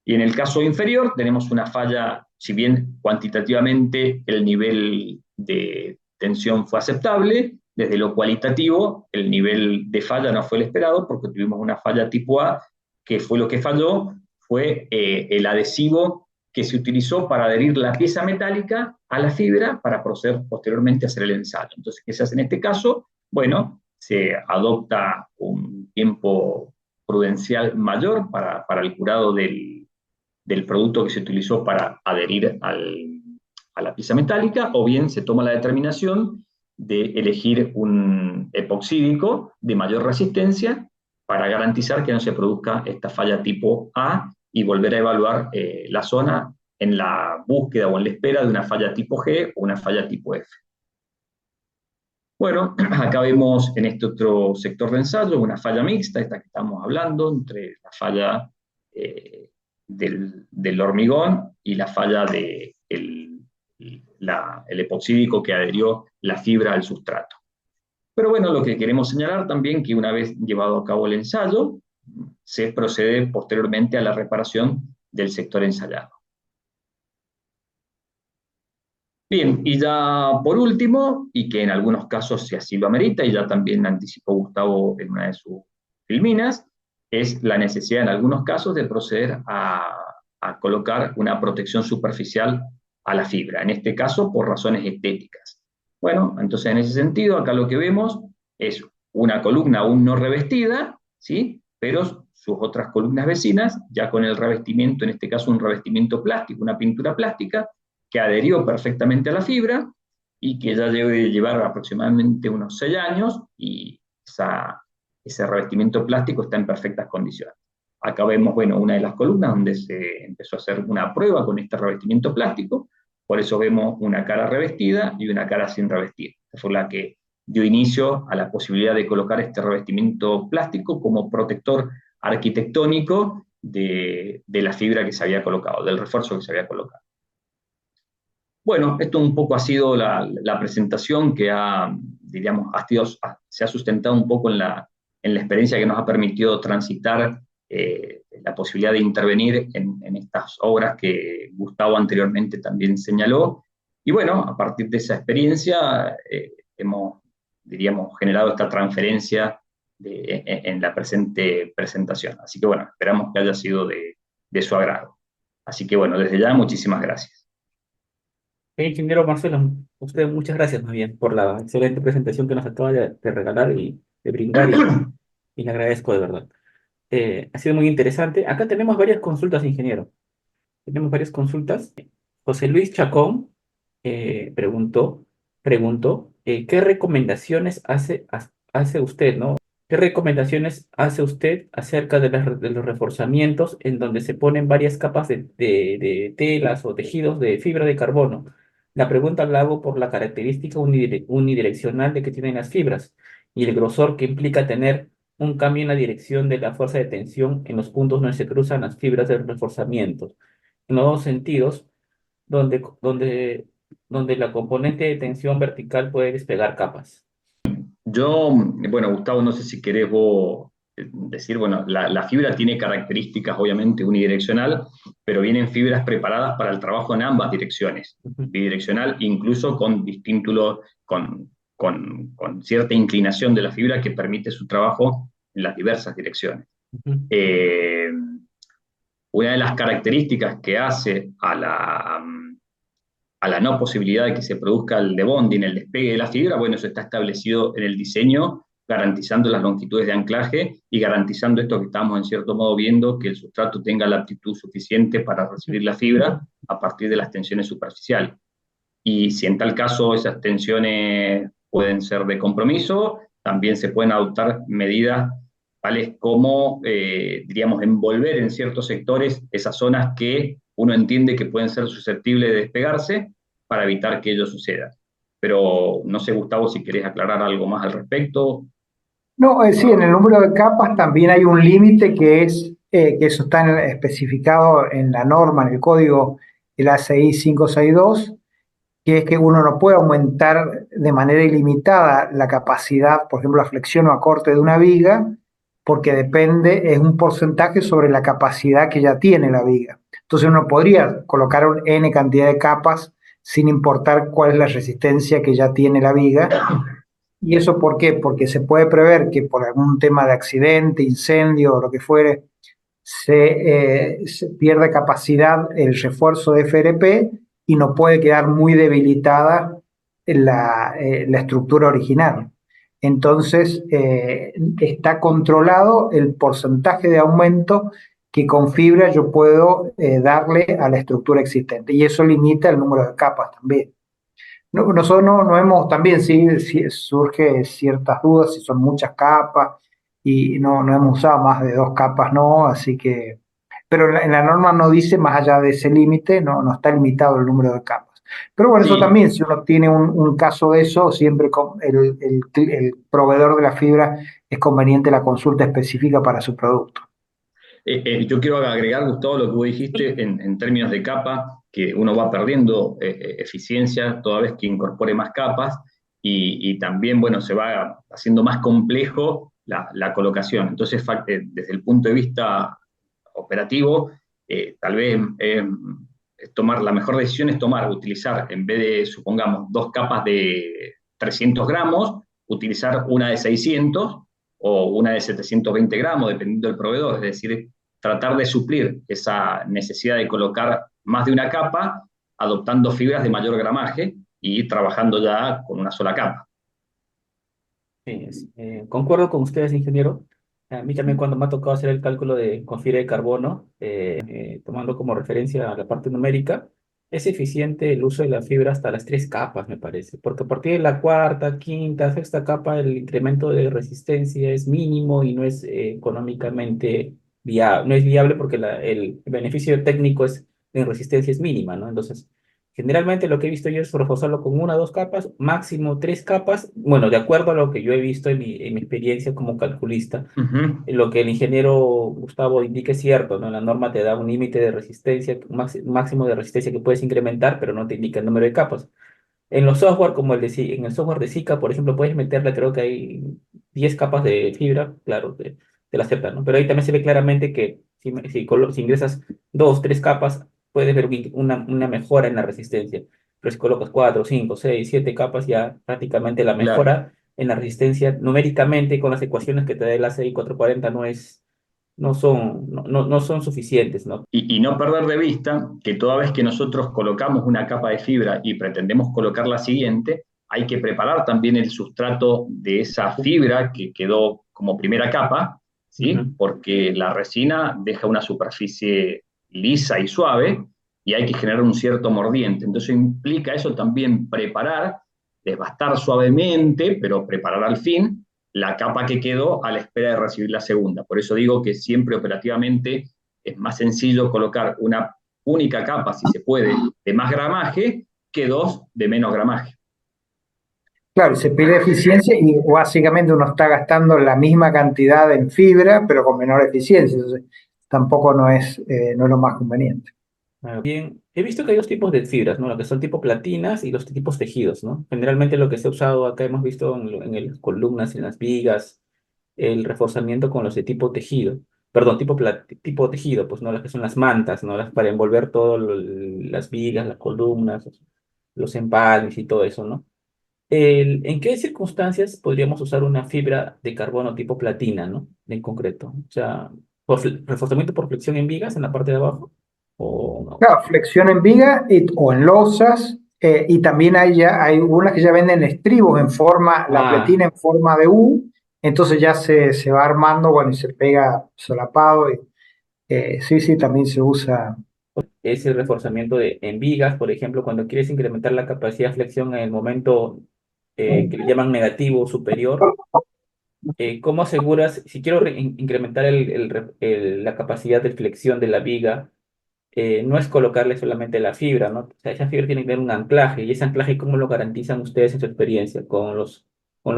Y en el caso inferior tenemos una falla, si bien cuantitativamente el nivel de tensión fue aceptable, desde lo cualitativo el nivel de falla no fue el esperado porque tuvimos una falla tipo A, que fue lo que falló, fue el adhesivo que se utilizó para adherir la pieza metálica a la fibra para proceder posteriormente a hacer el ensayo. Entonces, ¿qué se hace en este caso? Bueno, se adopta un tiempo prudencial mayor para el curado del producto que se utilizó para adherir a la pieza metálica, o bien se toma la determinación de elegir un epoxídico de mayor resistencia para garantizar que no se produzca esta falla tipo A y volver a evaluar la zona en la búsqueda o en la espera de una falla tipo G o una falla tipo F. Bueno, acá vemos en este otro sector de ensayo una falla mixta, esta que estamos hablando, entre la falla del hormigón y la falla del el epoxídico que adherió la fibra al sustrato. Pero bueno, lo que queremos señalar también que una vez llevado a cabo el ensayo, se procede posteriormente a la reparación del sector ensayado. Bien, y ya por último, y que en algunos casos si así lo amerita, y ya también anticipó Gustavo en una de sus filminas, es la necesidad en algunos casos de proceder a colocar una protección superficial a la fibra, en este caso por razones estéticas. Bueno, entonces en ese sentido, acá lo que vemos es una columna aún no revestida, ¿sí? Pero sus otras columnas vecinas, ya con el revestimiento, en este caso un revestimiento plástico, una pintura plástica, que adherió perfectamente a la fibra y que ya debe llevar aproximadamente unos 6 años y ese revestimiento plástico está en perfectas condiciones. Acá vemos, bueno, una de las columnas donde se empezó a hacer una prueba con este revestimiento plástico, por eso vemos una cara revestida y una cara sin revestir. Esta fue la que dio inicio a la posibilidad de colocar este revestimiento plástico como protector arquitectónico de la fibra que se había colocado, del refuerzo que se había colocado. Bueno, esto un poco ha sido la presentación que diríamos, se ha sustentado un poco en la experiencia que nos ha permitido transitar la posibilidad de intervenir en estas obras que Gustavo anteriormente también señaló. Y bueno, a partir de esa experiencia hemos, diríamos, generado esta transferencia en la presente presentación. Así que bueno, esperamos que haya sido de su agrado. Así que bueno, desde ya, muchísimas gracias. Ingeniero Marcelo, a usted muchas gracias más bien por la excelente presentación que nos acaba de regalar y de brindar y le agradezco de verdad. Ha sido muy interesante. Acá tenemos varias consultas, ingeniero. Tenemos varias consultas. José Luis Chacón preguntó, ¿qué recomendaciones hace usted, ¿no? ¿Qué recomendaciones hace usted acerca de los reforzamientos en donde se ponen varias capas de telas o tejidos de fibra de carbono? La pregunta la hago por la característica unidireccional de que tienen las fibras y el grosor que implica tener un cambio en la dirección de la fuerza de tensión en los puntos donde se cruzan las fibras de reforzamiento. En los dos sentidos, donde, donde, donde la componente de tensión vertical puede despegar capas. Yo, bueno, Gustavo, no sé si querés vos decir, bueno, la fibra tiene características obviamente unidireccional, pero vienen fibras preparadas para el trabajo en ambas direcciones, Ujú, bidireccional, incluso con distímpulo, con cierta inclinación de la fibra que permite su trabajo en las diversas direcciones. ujú, Eh, una de las características que hace a la no posibilidad de que se produzca el debonding, el despegue de la fibra, bueno, eso está establecido en el diseño, garantizando las longitudes de anclaje y garantizando esto que estamos en cierto modo viendo, que el sustrato tenga la aptitud suficiente para recibir la fibra a partir de las tensiones superficiales. Y si en tal caso esas tensiones pueden ser de compromiso, también se pueden adoptar medidas tales como, diríamos, envolver en ciertos sectores esas zonas que uno entiende que pueden ser susceptibles de despegarse para evitar que ello suceda. Pero no sé, Gustavo, si querés aclarar algo más al respecto. No, sí, en el número de capas también hay un límite que eso está especificado en la norma, en el código, el ACI 562, que es que uno no puede aumentar de manera ilimitada la capacidad, por ejemplo, la flexión o acorte de una viga, porque depende, es un porcentaje sobre la capacidad que ya tiene la viga. Entonces uno podría colocar un N cantidad de capas sin importar cuál es la resistencia que ya tiene la viga. ¿Y eso por qué? Porque se puede prever que por algún tema de accidente, incendio o lo que fuere, se pierde capacidad el refuerzo de FRP y no puede quedar muy debilitada la estructura original. Entonces, está controlado el porcentaje de aumento que con fibra yo puedo darle a la estructura existente y eso limita el número de capas también. Nosotros no hemos, también sí surge ciertas dudas si son muchas capas y no hemos usado más de dos capas, no, así que, pero en la norma no dice más allá de ese límite, no está limitado el número de capas. Pero bueno, eso Sí, también, si uno tiene un caso de eso, siempre el proveedor de la fibra es conveniente la consulta específica para su producto. yo quiero agregar, Gustavo, lo que vos dijiste en términos de capa, que uno va perdiendo eficiencia toda vez que incorpore más capas y también, bueno, se va haciendo más complejo la colocación. Entonces, desde el punto de vista operativo, tal vez tomar, la mejor decisión es utilizar, en vez de, supongamos, dos capas de 300 gramos, utilizar una de 600 o una de 720 gramos, dependiendo del proveedor. Es decir, tratar de suplir esa necesidad de colocar más de una capa, adoptando fibras de mayor gramaje y trabajando ya con una sola capa. sí, concuerdo con ustedes, ingeniero. A mí también cuando me ha tocado hacer el cálculo con fibra de carbono, tomando como referencia a la parte numérica, es eficiente el uso de la fibra hasta las tres capas, me parece, porque a partir de la cuarta, quinta, sexta capa, el incremento de resistencia es mínimo y no es económicamente viable, no es viable porque el beneficio técnico en resistencia es mínima, ¿no? Entonces, generalmente lo que he visto yo es reforzarlo con una o dos capas, máximo tres capas, bueno, de acuerdo a lo que yo he visto en mi experiencia como calculista. Uh-huh. Lo que el ingeniero Gustavo indica es cierto, ¿no? La norma te da un límite de resistencia, un máximo de resistencia que puedes incrementar, pero no te indica el número de capas. En los software, como en el software de Zika, por ejemplo, puedes meterle, creo que hay 10 capas de fibra, claro, te la aceptan, ¿no? Pero ahí también se ve claramente que si ingresas dos, tres capas, puedes ver una mejora en la resistencia. Pero si colocas cuatro, cinco, seis, siete capas, ya prácticamente la Claro. mejora en la resistencia numéricamente con las ecuaciones que te da el ACI 440 no son suficientes, ¿no? Y no perder de vista que toda vez que nosotros colocamos una capa de fibra y pretendemos colocar la siguiente, hay que preparar también el sustrato de esa fibra que quedó como primera capa, ¿sí? Ujú. Porque la resina deja una superficie lisa y suave y hay que generar un cierto mordiente. Entonces implica eso también preparar, desbastar suavemente, pero preparar al fin la capa que quedó a la espera de recibir la segunda. Por eso digo que siempre operativamente es más sencillo colocar una única capa, si se puede, de más gramaje que dos de menos gramaje. Claro, se pierde eficiencia y básicamente uno está gastando la misma cantidad en fibra, pero con menor eficiencia. Entonces, tampoco no es lo más conveniente. Bien, he visto que hay dos tipos de fibras, ¿no? Lo que son tipo platinas y los tipos tejidos, ¿no? Generalmente lo que se ha usado acá hemos visto en las columnas, en las vigas, el reforzamiento con los de tipo tejido, perdón, tipo tejido, pues, ¿no? Las que son las mantas, ¿no? Las para envolver todas las vigas, las columnas, los empalmes y todo eso, ¿no? ¿En qué circunstancias podríamos usar una fibra de carbono tipo platina, ¿no? En concreto. O sea, reforzamiento por flexión en vigas en la parte de abajo. O no. Claro, flexión en viga o en losas, y también hay unas que ya venden estribos en forma, la Ah, pletina en forma de U, entonces ya se va armando, bueno, y se pega solapado. Sí, sí, también se usa. ese reforzamiento en vigas, por ejemplo, cuando quieres incrementar la capacidad de flexión en el momento que le llaman negativo o superior, ¿cómo aseguras, si quiero incrementar la capacidad de flexión de la viga, no es colocarle solamente la fibra, ¿no? O sea, esa fibra tiene que tener un anclaje, y ese anclaje, ¿cómo lo garantizan ustedes en su experiencia? ¿Con los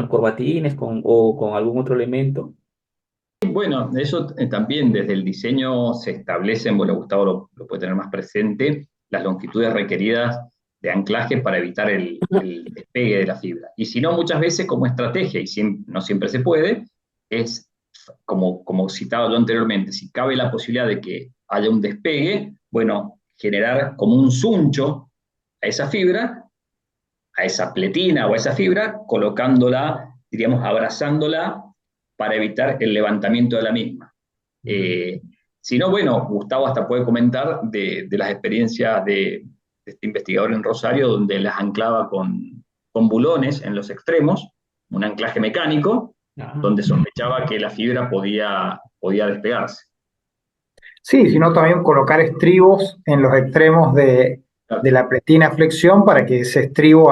corbatines o con algún otro elemento? Bueno, eso también desde el diseño se establecen, bueno, Gustavo lo puede tener más presente, las longitudes requeridas de anclaje para evitar el despegue de la fibra. Y si no, muchas veces como estrategia, y no siempre se puede, es como citado yo anteriormente, si cabe la posibilidad de que haya un despegue, bueno, generar como un suncho a esa fibra, a esa pletina o a esa fibra, colocándola, diríamos, abrazándola para evitar el levantamiento de la misma. Eh, si no, bueno, Gustavo hasta puede comentar de las experiencias de este investigador en Rosario, donde las anclaba con bulones en los extremos, un anclaje mecánico, Ah, donde sospechaba que la fibra podía despegarse. Sí, sino también colocar estribos en los extremos de la pletina flexión para que ese estribo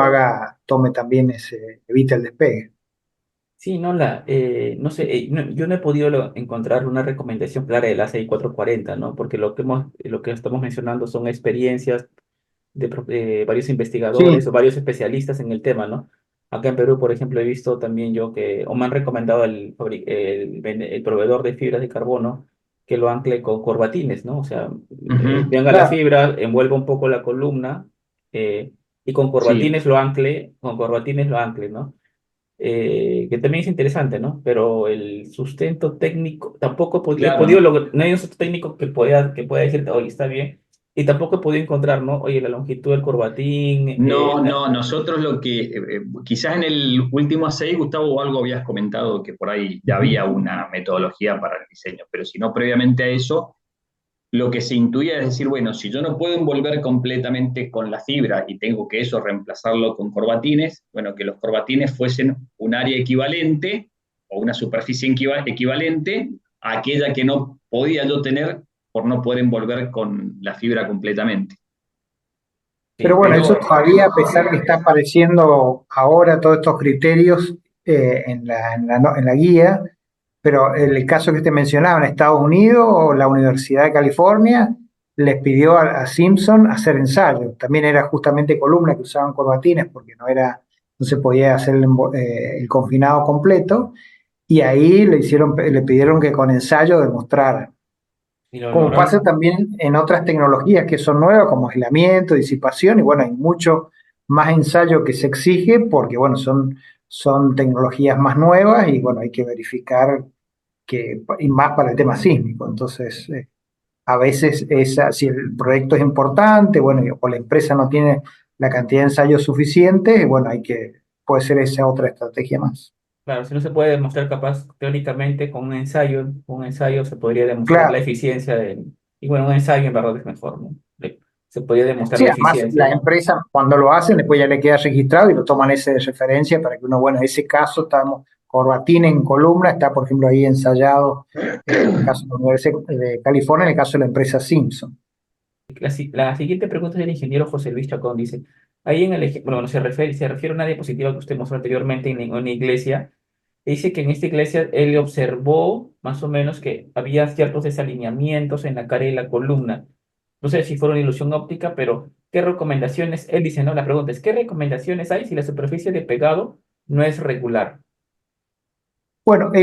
tome también evite el despegue. sí, no, no sé, yo no he podido encontrar una recomendación clara del ACI 440, ¿no? Porque lo que estamos mencionando son experiencias de varios Sí, investigadores o varios especialistas en el tema, ¿no? Acá en Perú, por ejemplo, he visto también yo o me han recomendado el proveedor de fibras de carbono que lo ancle con corbatines, ¿no? O sea, Ujú. venga la claro. fibra, envuelva un poco la columna y Sí, con corbatines lo ancle, ¿no? Que también es interesante, ¿no? Pero el sustento técnico, tampoco he podido claro. lograr, no hay un sustento técnico que pueda decirte, oye, está bien, y tampoco he podido encontrar, ¿no? Oye, la longitud del corbatín, No, no, nosotros lo que, quizás en el último 6, Gustavo, o algo habías comentado que por ahí ya había una metodología para el diseño, pero si no, previamente a eso, lo que se intuía es decir, bueno, si yo no puedo envolver completamente con la fibra y tengo que eso reemplazarlo con corbatines, bueno, que los corbatines fuesen un área equivalente o una superficie equivalente a aquella que no podía yo tener por no poder envolver con la fibra completamente. Pero bueno, eso pero todavía, a pesar que está apareciendo ahora todos estos criterios en la guía, pero el caso que te mencionaba en Estados Unidos, la Universidad de California les pidió a Simpson hacer ensayos. También era justamente columna que usaban corbatines porque no se podía hacer el confinado completo. Y ahí le pidieron que con ensayo demostrara. y lo Como pasa lograron. también en otras tecnologías que son nuevas, como aislamiento, disipación, y bueno, hay mucho más ensayo que se exige porque, bueno, son tecnologías más nuevas y, bueno, hay que verificar y más para el tema sísmico. Entonces, a veces si el proyecto es importante, bueno, o la empresa no tiene la cantidad de ensayos suficiente, bueno, puede ser esa otra estrategia más. Claro, si no se puede demostrar capaz teóricamente con un ensayo se podría demostrar la Claro. eficiencia y bueno, un ensayo en verdad es mejor, ¿no? Se podría demostrar Sí, la además la eficiencia. empresa cuando lo hacen, después ya le queda registrado y lo toman ese de referencia para que uno, bueno, en ese caso estamos, corbatín en columna, está por ejemplo ahí ensayado en el caso de la Universidad de California, en el caso de la empresa Simpson. La siguiente pregunta es del ingeniero José Luis Chacón. Dice, ahí bueno, se refiere a una diapositiva que usted mostró anteriormente en una iglesia. Dice que en esta iglesia él observó más o menos que había ciertos desalineamientos en la cara y la columna. No sé si fue una ilusión óptica, pero ¿qué recomendaciones? Él dice, no, la pregunta es, ¿qué recomendaciones hay si la superficie de pegado no es regular? Bueno,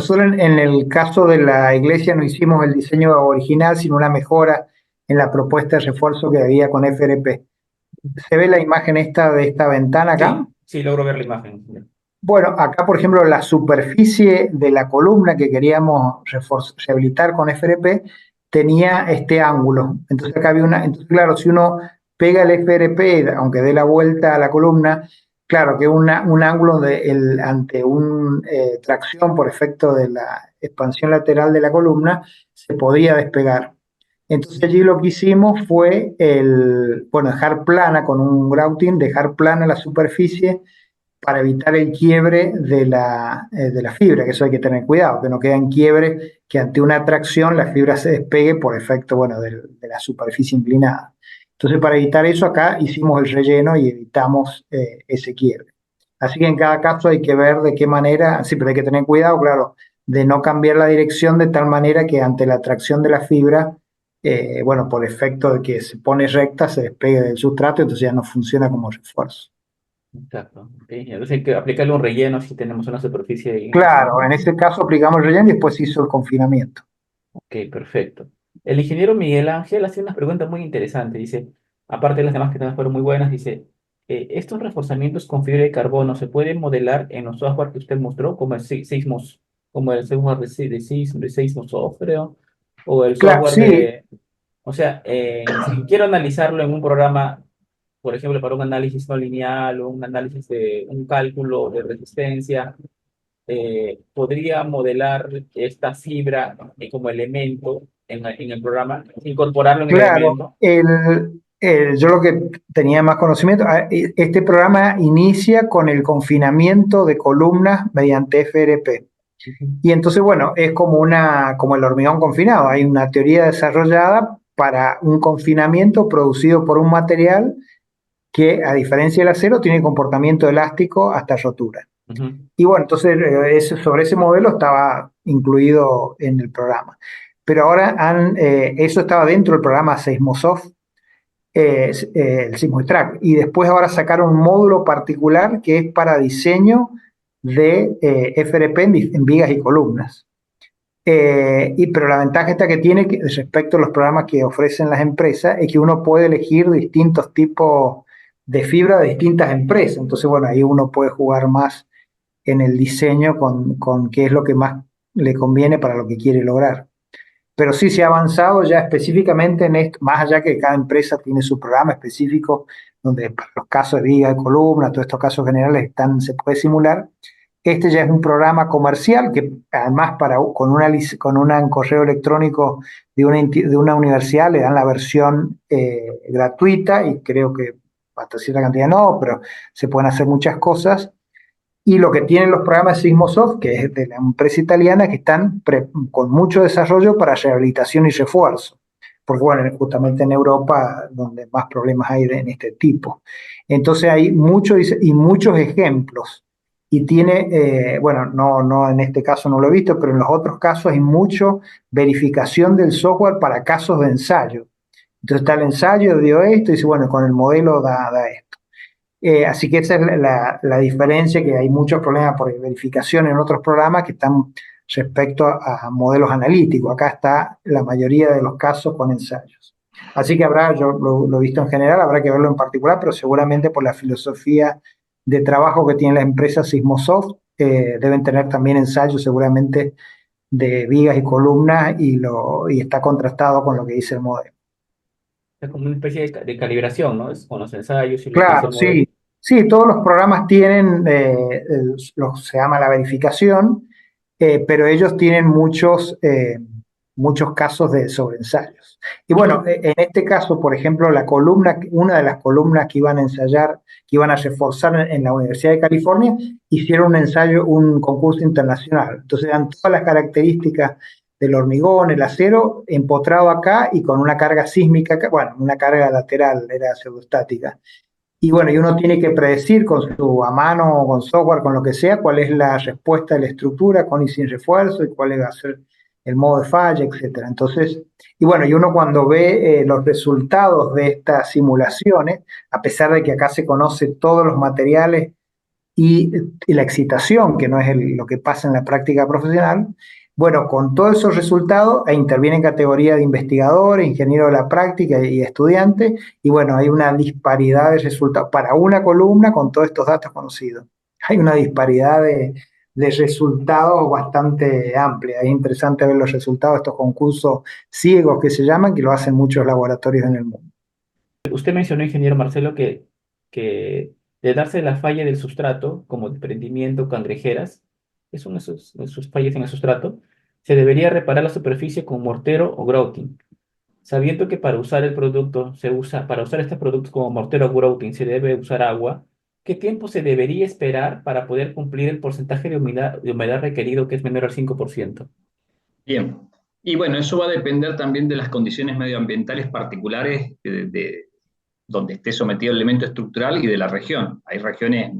solo en el caso de la iglesia no hicimos el diseño original, sino una mejora en la propuesta de refuerzo que había con FRP. ¿Se ve la imagen esta de esta ventana acá? Sí, sí, logro ver la imagen. Bueno, acá, por ejemplo, la superficie de la columna que queríamos rehabilitar con FRP tenía este ángulo. Entonces, acá había entonces, claro, si uno pega el FRP, aunque dé la vuelta a la columna, claro que un ángulo ante una tracción por efecto de la expansión lateral de la columna se podía despegar. Entonces allí lo que hicimos fue dejar plana con un grouting, dejar plana la superficie para evitar el quiebre de la fibra, que eso hay que tener cuidado, que no quede en quiebre, que ante una tracción la fibra se despegue por efecto, bueno, de la superficie inclinada. Entonces, para evitar eso, acá hicimos el relleno y evitamos ese quiebre. Así que en cada caso hay que ver de qué manera, sí, pero hay que tener cuidado, claro, de no cambiar la dirección de tal manera que ante la tracción de la fibra, bueno, por efecto de que se pone recta, se despegue del sustrato, entonces ya no funciona como refuerzo. Exacto. Ok, entonces hay que aplicarle un relleno si tenemos una superficie inestable. Claro, en ese caso aplicamos el relleno y después se hizo el confinamiento. Ok, perfecto. El ingeniero Miguel Ángel hace unas preguntas muy interesantes. Dice, aparte de las demás que también fueron muy buenas, dice, ¿estos reforzamientos con fibra de carbono se pueden modelar en los software que usted mostró, como el Seismos, como el software de Seismosoft, creo, o el Claro, software sí, de, o sea, si quiero analizarlo en un programa, por ejemplo, para un análisis no lineal o un análisis de un cálculo de resistencia, podría modelar esta fibra como elemento en el programa, incorporarlo en el claro. elemento. Yo lo que tenía más conocimiento, este programa inicia con el confinamiento de columnas mediante FRP. Ujú, Y entonces, bueno, es como el hormigón confinado. Hay una teoría desarrollada para un confinamiento producido por un material que, a diferencia del acero, tiene comportamiento elástico hasta rotura. ujú. Y bueno, entonces sobre ese modelo estaba incluido en el programa. Pero ahora eso estaba dentro del programa Seismosoft, el Sismostrack. Y después ahora sacaron un módulo particular que es para diseño de FRP en vigas y columnas. Pero la ventaja esta que tiene respecto a los programas que ofrecen las empresas es que uno puede elegir distintos tipos de fibra de distintas empresas. Entonces, bueno, ahí uno puede jugar más en el diseño con qué es lo que más le conviene para lo que quiere lograr. Pero sí se ha avanzado ya específicamente en esto, más allá que cada empresa tiene su programa específico, donde para los casos de viga, de columna, todos estos casos generales se puede simular. Este ya es un programa comercial que además con un correo electrónico de una universidad le dan la versión gratuita y creo que hasta cierta cantidad no, pero se pueden hacer muchas cosas. Y lo que tienen los programas Sismosoft, que es de la empresa italiana, que están con mucho desarrollo para rehabilitación y refuerzo. Porque, bueno, justamente en Europa donde más problemas hay en este tipo. Entonces hay muchos y muchos ejemplos. Y tiene, bueno, no en este caso no lo he visto, pero en los otros casos hay mucho verificación del software para casos de ensayo. Entonces está el ensayo, dio esto, y dice, bueno, con el modelo da esto. Así que esa es la diferencia, que hay muchos problemas por verificación en otros programas que están respecto a modelos analíticos. Acá está la mayoría de los casos con ensayos. Así que yo lo he visto en general, habrá que verlo en particular, pero seguramente por la filosofía de trabajo que tiene la empresa Sismosoft, deben tener también ensayos seguramente de vigas y columnas y está contrastado con lo que dice el modelo. Es como una especie de calibración, ¿no? Es con los ensayos y lo que dice Claro, el modelo. sí. Sí, todos los programas tienen lo que se llama la verificación, pero ellos tienen muchos casos de sobreensayos. Y bueno, en este caso, por ejemplo, una de las columnas que iban a ensayar, que iban a reforzar en la Universidad de California, hicieron un ensayo, un concurso internacional. Entonces dan todas las características del hormigón, el acero, empotrado acá y con una carga sísmica, bueno, una carga lateral, era pseudostática Y bueno, y uno tiene que predecir a mano o con software, con lo que sea, cuál es la respuesta de la estructura con y sin refuerzo y cuál va a ser el modo de falla, etcétera. Entonces, y bueno, y uno cuando ve los resultados de estas simulaciones, a pesar de que acá se conoce todos los materiales y la excitación, que no es lo que pasa en la práctica profesional, bueno, con todos esos resultados interviene en categoría de investigador, ingeniero de la práctica y estudiante, y bueno, hay una disparidad de resultados para una columna con todos estos datos conocidos. Hay una disparidad de resultados bastante amplia. Es interesante ver los resultados de estos concursos ciegos que se llaman, que lo hacen muchos laboratorios en el mundo. Usted mencionó, ingeniero Marcelo, que de darse la falla del sustrato, como desprendimiento, cangrejeras, es una de sus fallas en el sustrato, se debería reparar la superficie con mortero o grouting. Sabiendo que para usar el producto para usar este producto como mortero o grouting se debe usar agua, ¿qué tiempo se debería esperar para poder cumplir el porcentaje de humedad requerido, que es menor al 5%? Bien. Y bueno, eso va a depender también de las condiciones medioambientales particulares donde esté sometido el elemento estructural y de la región. Hay regiones,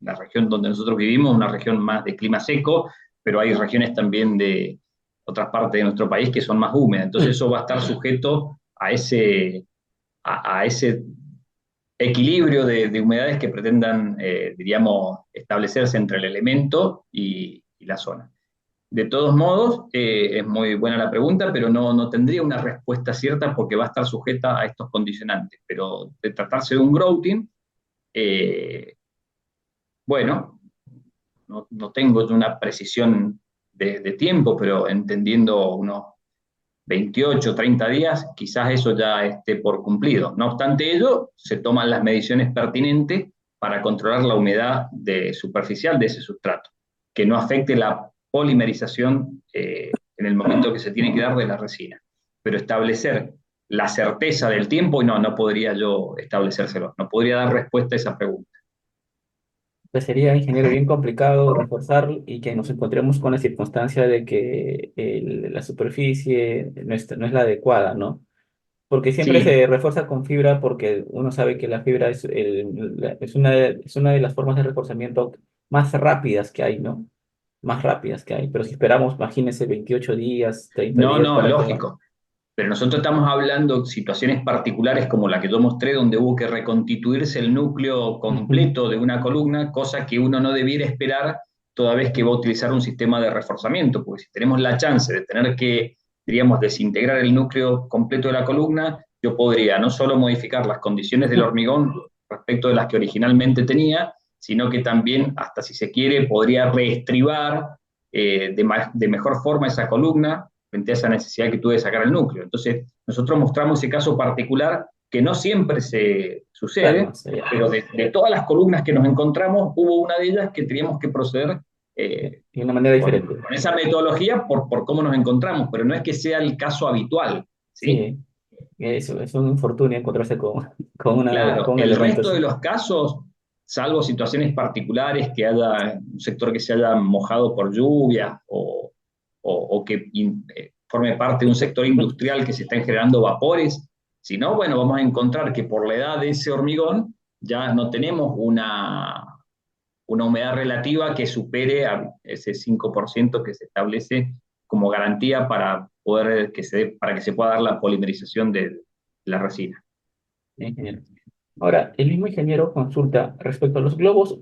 la región donde nosotros vivimos, una región más de clima seco, pero hay regiones también de otras partes de nuestro país que son más húmedas. Entonces eso va a estar sujeto a ese equilibrio de humedades que pretendan, diríamos, establecerse entre el elemento y la zona. De todos modos, es muy buena la pregunta, pero no tendría una respuesta cierta porque va a estar sujeta a estos condicionantes. Pero de tratarse de un grouting, bueno, no tengo una precisión de tiempo, pero entendiendo unos 28, 30 días, quizás eso ya esté por cumplido. No obstante ello, se toman las mediciones pertinentes para controlar la humedad superficial de ese sustrato, que no afecte la polimerización en el momento que se tiene que dar de la resina. Pero establecer la certeza del tiempo, no podría yo establecérselo, no podría dar respuesta a esa pregunta. Pues sería, ingeniero, bien complicado reforzar y que nos encontremos con la circunstancia de que la superficie no es la adecuada, ¿no? Porque siempre Sí, se refuerza con fibra porque uno sabe que la fibra es una de las formas de reforzamiento más rápidas que hay, ¿no? Más rápidas que hay. Pero si esperamos, imagínense, 28 días, 30 días no, para que... lógico. Pero nosotros estamos hablando de situaciones particulares como la que yo mostré, donde hubo que reconstituirse el núcleo Ujú. completo de una columna, cosa que uno no debiera esperar toda vez que va a utilizar un sistema de reforzamiento, porque si tenemos la chance de tener que, diríamos, desintegrar el núcleo completo de la columna, yo podría no solo modificar las condiciones del hormigón respecto de las que originalmente tenía, sino que también, hasta si se quiere, podría reestribar de mejor forma esa columna frente a esa necesidad que tuve de sacar el núcleo. Entonces, nosotros mostramos ese caso particular que no siempre se Claro, sucede, pero de todas las columnas que nos encontramos, hubo una de ellas que teníamos que proceder de una manera diferente. con esa metodología por cómo nos encontramos, pero no es que sea el caso habitual, ¿sí? Sí, eso es un infortunio encontrarse Claro, con un el elemento resto de así. los casos, salvo situaciones particulares, que haya un sector que se haya mojado por lluvia o que forme parte de un sector industrial que se están generando vapores, si no, bueno, vamos a encontrar que por la edad de ese hormigón ya no tenemos una humedad relativa que supere a ese 5% que se establece como garantía para para que se pueda dar la polimerización de la resina. Ingeniero. Ahora, el mismo ingeniero consulta respecto a los globos,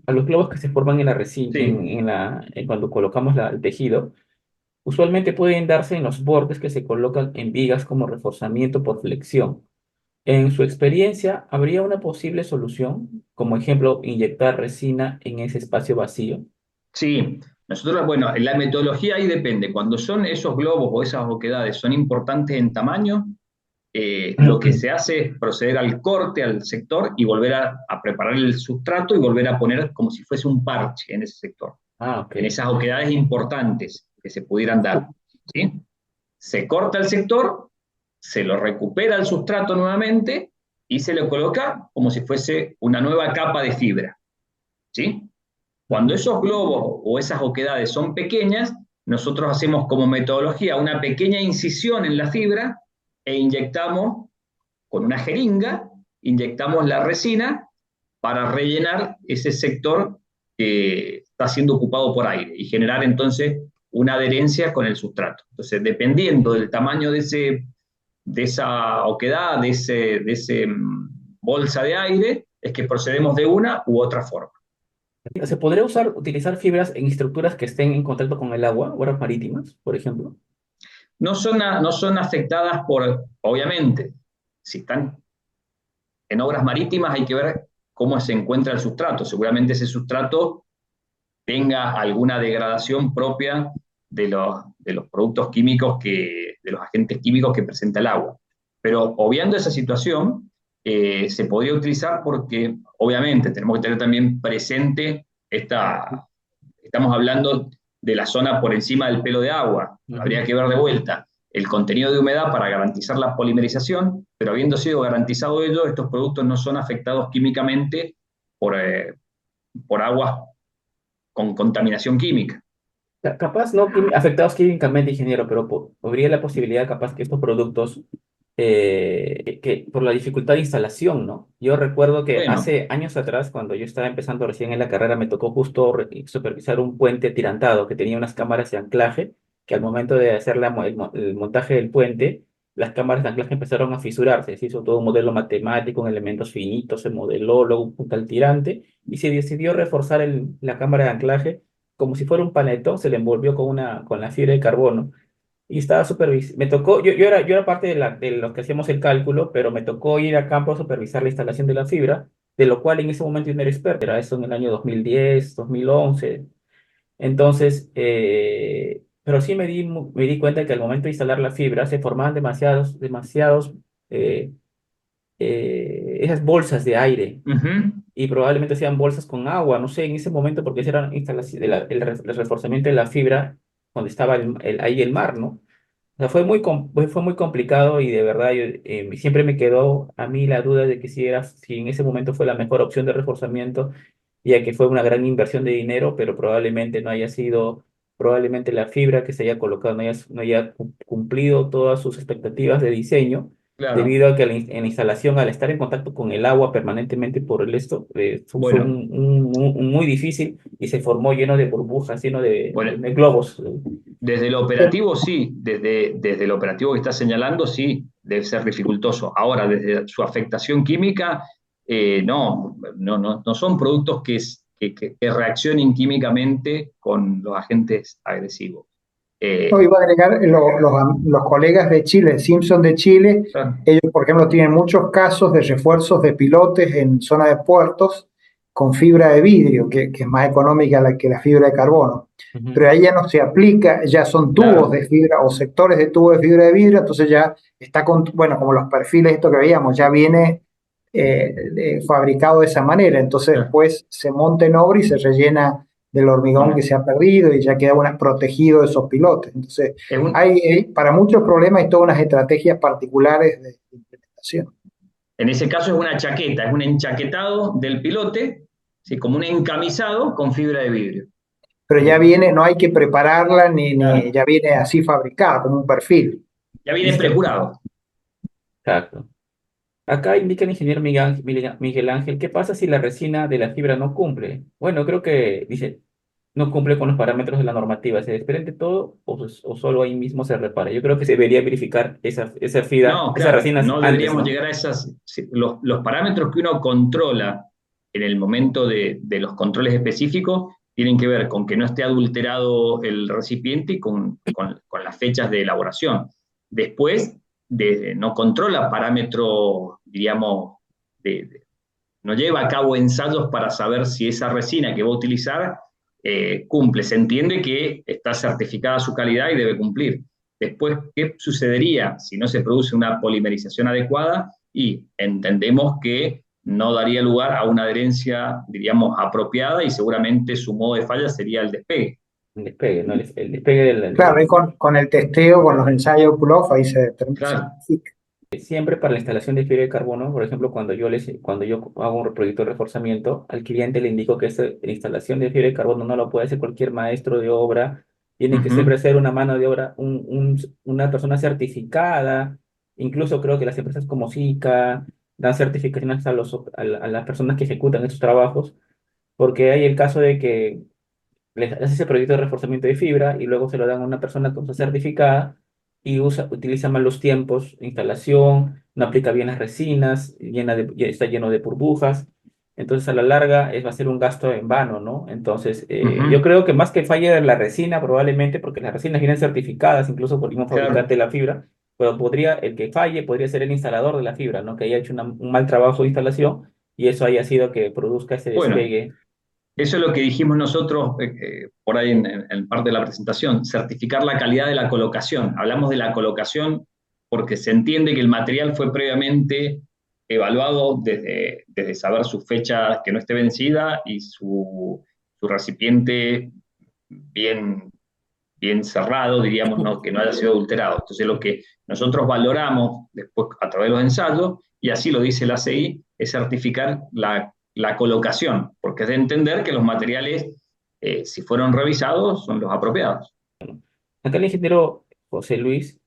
a los globos que se forman en la resina, Sí, cuando colocamos el tejido, usualmente pueden darse en los bordes que se colocan en vigas como reforzamiento por flexión. En su experiencia, ¿habría una posible solución? Como ejemplo, inyectar resina en ese espacio vacío. sí, nosotros, bueno, la metodología ahí depende. Cuando son esos globos o esas oquedades son importantes en tamaño, lo que se hace es proceder al corte, al sector y volver a preparar el sustrato y volver a poner como si fuese un parche en ese sector, Ah, ok. en esas oquedades importantes que se pudieran dar. ¿Sí? Se corta el sector, se lo recupera el sustrato nuevamente y se le coloca como si fuese una nueva capa de fibra. ¿Sí? Cuando Ujú. esos globos o esas oquedades son pequeñas, nosotros hacemos como metodología una pequeña incisión en la fibra e inyectamos con una jeringa, inyectamos la resina para rellenar ese sector que está siendo ocupado por aire y generar entonces una adherencia con el sustrato. Entonces, dependiendo del tamaño de esa oquedad, de ese bolsa de aire, es que procedemos de una u otra forma. ¿Se podría utilizar fibras en estructuras que estén en contacto con el agua, obras marítimas, por ejemplo? No son afectadas obviamente, si están en obras marítimas hay que ver cómo se encuentra el sustrato. Seguramente ese sustrato tenga alguna degradación propia de los productos químicos, de los agentes químicos que presenta el agua. Pero obviando esa situación, se podría utilizar porque obviamente tenemos que tener también presente estamos hablando de la zona por encima del pelo de agua. Habría que ver de vuelta el contenido de humedad para garantizar la polimerización, pero habiendo sido garantizado ello, estos productos no son afectados químicamente por aguas con contaminación química. Capaz no afectados químicamente, ingeniero, pero habría la posibilidad capaz que estos productos, que por la dificultad de instalación, ¿no? Yo recuerdo que Bueno, hace años atrás, cuando yo estaba empezando recién en la carrera, me tocó justo supervisar un puente atirantado que tenía unas cámaras de anclaje, que al momento de hacer el montaje del puente, las cámaras de anclaje empezaron a fisurarse. Se hizo todo un modelo matemático con elementos finitos, se modeló, luego un puntal tirante, y se decidió reforzar la cámara de anclaje como si fuera un panetón, se le envolvió con la fibra de carbono. Y estaba me tocó, yo era parte de los que hacíamos el cálculo, pero me tocó ir a campo a supervisar la instalación de la fibra, de lo cual en ese momento yo no era experto, era eso en el año 2010, 2011. Entonces, pero sí me di cuenta que al momento de instalar la fibra se formaban demasiados, eh, esas bolsas de aire uh-huh, y probablemente sean bolsas con agua, no sé, en ese momento, porque ese era el reforzamiento de la fibra cuando estaba ahí el mar, ¿no? O sea, fue muy complicado y de verdad siempre me quedó a mí la duda de que si en ese momento fue la mejor opción de reforzamiento, ya que fue una gran inversión de dinero, pero probablemente no haya sido, probablemente la fibra que se haya colocado no haya cumplido todas sus expectativas de diseño, claro. debido a que en la instalación, al estar en contacto con el agua permanentemente por esto, fue Bueno, muy difícil y se formó lleno de burbujas, lleno bueno, de globos. desde el operativo sí, desde el operativo que está señalando sí, debe ser dificultoso. Ahora, desde su afectación química, no son productos que reaccionen químicamente con los agentes agresivos. No, Eh, iba a agregar los colegas de Chile, Simpson de Chile, ellos, por ejemplo, tienen muchos casos de refuerzos de pilotes en zona de puertos con fibra de vidrio, que es más económica que la fibra de carbono. Ujú. Pero ahí ya no se aplica, ya son tubos claro, de fibra o sectores de tubos de fibra de vidrio, entonces ya está bueno, como los perfiles, esto que veíamos, ya viene fabricado de esa manera, entonces claro. después se monta en obra y se rellena del hormigón que Bueno, se ha perdido y ya queda protegido esos pilotes. Entonces, es un- para muchos problemas hay todas unas estrategias particulares de implementación. en ese caso es una chaqueta, es un enchaquetado del pilote, ¿sí? Como un encamisado con fibra de vidrio. Pero ya viene, no hay que prepararla ni Claro. ya viene así fabricada, como un perfil. Ya viene ¿Viste? prejurado. Exacto. Acá indica el ingeniero Miguel Ángel, ¿qué pasa si la resina de la fibra no cumple? Bueno, creo que dice, no cumple con los parámetros de la normativa. ¿Se desprende todo o solo ahí mismo se repara? Yo creo que se debería verificar esa fibra, No, esas claro, resinas no antes, deberíamos ¿no? llegar a esas. Los parámetros que uno controla en el momento de los controles específicos tienen que ver con que no esté adulterado el recipiente y con las fechas de elaboración. Después, no controla parámetros, diríamos, no lleva a cabo ensayos para saber si esa resina que va a utilizar cumple. Se entiende que está certificada su calidad y debe cumplir. Después, ¿qué sucedería si no se produce una polimerización adecuada? Y entendemos que no daría lugar a una adherencia, diríamos, apropiada y seguramente su modo de falla sería el despegue. El despegue, ¿no? El despegue Claro, y con el testeo, con los ensayos pull-off, ahí se Claro. verifica. siempre para la instalación de fibra de carbono, por ejemplo, cuando yo hago un proyecto de reforzamiento, al cliente le indico que la instalación de fibra de carbono no lo puede hacer cualquier maestro de obra, tiene que siempre Uh-huh. ser una mano de obra, una persona certificada, incluso creo que las empresas como SICA dan certificaciones a las personas que ejecutan estos trabajos, porque hay el caso de que les hace ese proyecto de reforzamiento de fibra y luego se lo dan a una persona que está certificada y utiliza mal los tiempos de instalación, no aplica bien las resinas, ya está lleno de burbujas. Entonces, a la larga, va a ser un gasto en vano, ¿no? Entonces, yo Ujú, creo que más que falle de la resina, probablemente, porque las resinas vienen certificadas incluso por el mismo claro. fabricante de la fibra, pero el que falle podría ser el instalador de la fibra, ¿no? Que haya hecho un mal trabajo de instalación y eso haya sido que produzca ese Bueno, despegue. eso es lo que dijimos nosotros por ahí en parte de la presentación, certificar la calidad de la colocación. Hablamos de la colocación porque se entiende que el material fue previamente evaluado desde saber su fecha que no esté vencida y su recipiente bien, bien cerrado, diríamos, ¿no? Que no haya sido adulterado. Entonces, lo que nosotros valoramos después a través de los ensayos, y así lo dice la CI, es certificar la colocación, porque es de entender que los materiales, si fueron revisados, son los apropiados. Acá el ingeniero José Luis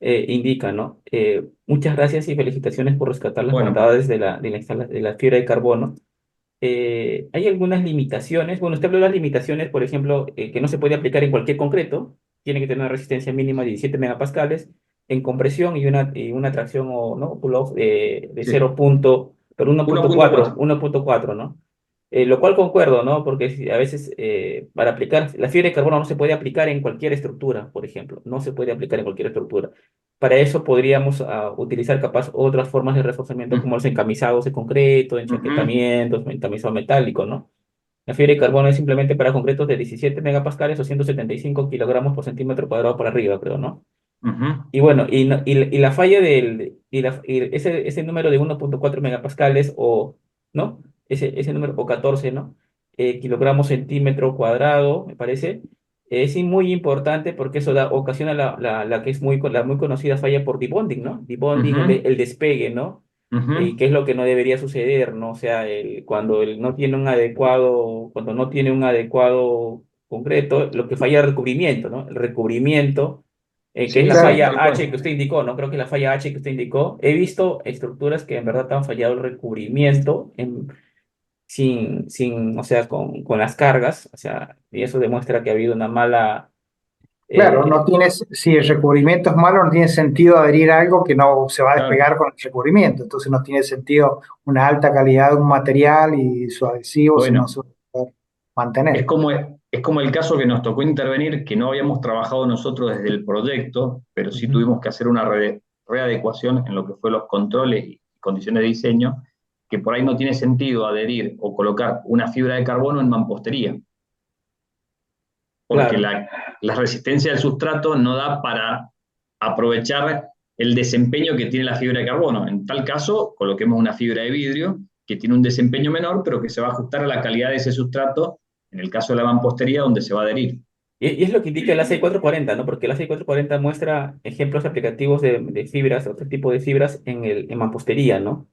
indica, ¿no? Muchas gracias y felicitaciones por rescatar las Bueno, bondades de la fibra de carbono. Hay algunas limitaciones. Bueno, usted habló de las limitaciones, por ejemplo, que no se puede aplicar en cualquier concreto. Tiene que tener una resistencia mínima de 17 megapascales en compresión y una tracción o no pull-off de sí, 1.4, 1.4. 1.4, ¿no? Lo cual concuerdo, ¿no? Porque a veces para aplicar, la fibra de carbono no se puede aplicar en cualquier estructura, por ejemplo, no se puede aplicar en cualquier estructura. Para eso podríamos utilizar capaz otras formas de reforzamiento como los encamisados de concreto, Ujú, enchaquetamientos, encamisado metálico, ¿no? La fibra de carbono es simplemente para concretos de 17 megapascales o 175 kilogramos por centímetro cuadrado por arriba, creo, ¿no? ujú. Y bueno, y la falla ese número de 1.4 megapascales o, ¿no? Ese número, o 14, ¿no? Kilogramos centímetro cuadrado, me parece, es muy importante porque eso ocasiona la que es la muy conocida falla por debonding, ¿no? Debonding, Ujú, el despegue, ¿no? Y ujú. que es lo que no debería suceder, ¿no? O sea, cuando no tiene un adecuado concreto, lo que falla es el recubrimiento, ¿no? El recubrimiento que es Sí, la sí, falla tal H cual. que usted indicó, ¿no? Creo que la falla H que usted indicó. He visto estructuras que en verdad han fallado el recubrimiento o sea, con las cargas, o sea, y eso demuestra que ha habido una mala. Claro, eh, si el recubrimiento es malo, no tiene sentido adherir a algo que no se va a Claro. despegar con el recubrimiento. Entonces no tiene sentido una alta calidad de un material y su adhesivo si no Bueno, se va a poder es mantener. como, es como el caso que nos tocó intervenir, que no habíamos trabajado nosotros desde el proyecto, pero sí Ujú. tuvimos que hacer una readecuación en lo que fue los controles y condiciones de diseño, que por ahí no tiene sentido adherir o colocar una fibra de carbono en mampostería, porque Claro. la resistencia del sustrato no da para aprovechar el desempeño que tiene la fibra de carbono. En tal caso, coloquemos una fibra de vidrio que tiene un desempeño menor, pero que se va a ajustar a la calidad de ese sustrato, en el caso de la mampostería, donde se va a adherir. Y es lo que indica el A6440, ¿no? Porque el A6440 muestra ejemplos aplicativos de fibras, otro tipo de fibras en mampostería, ¿no?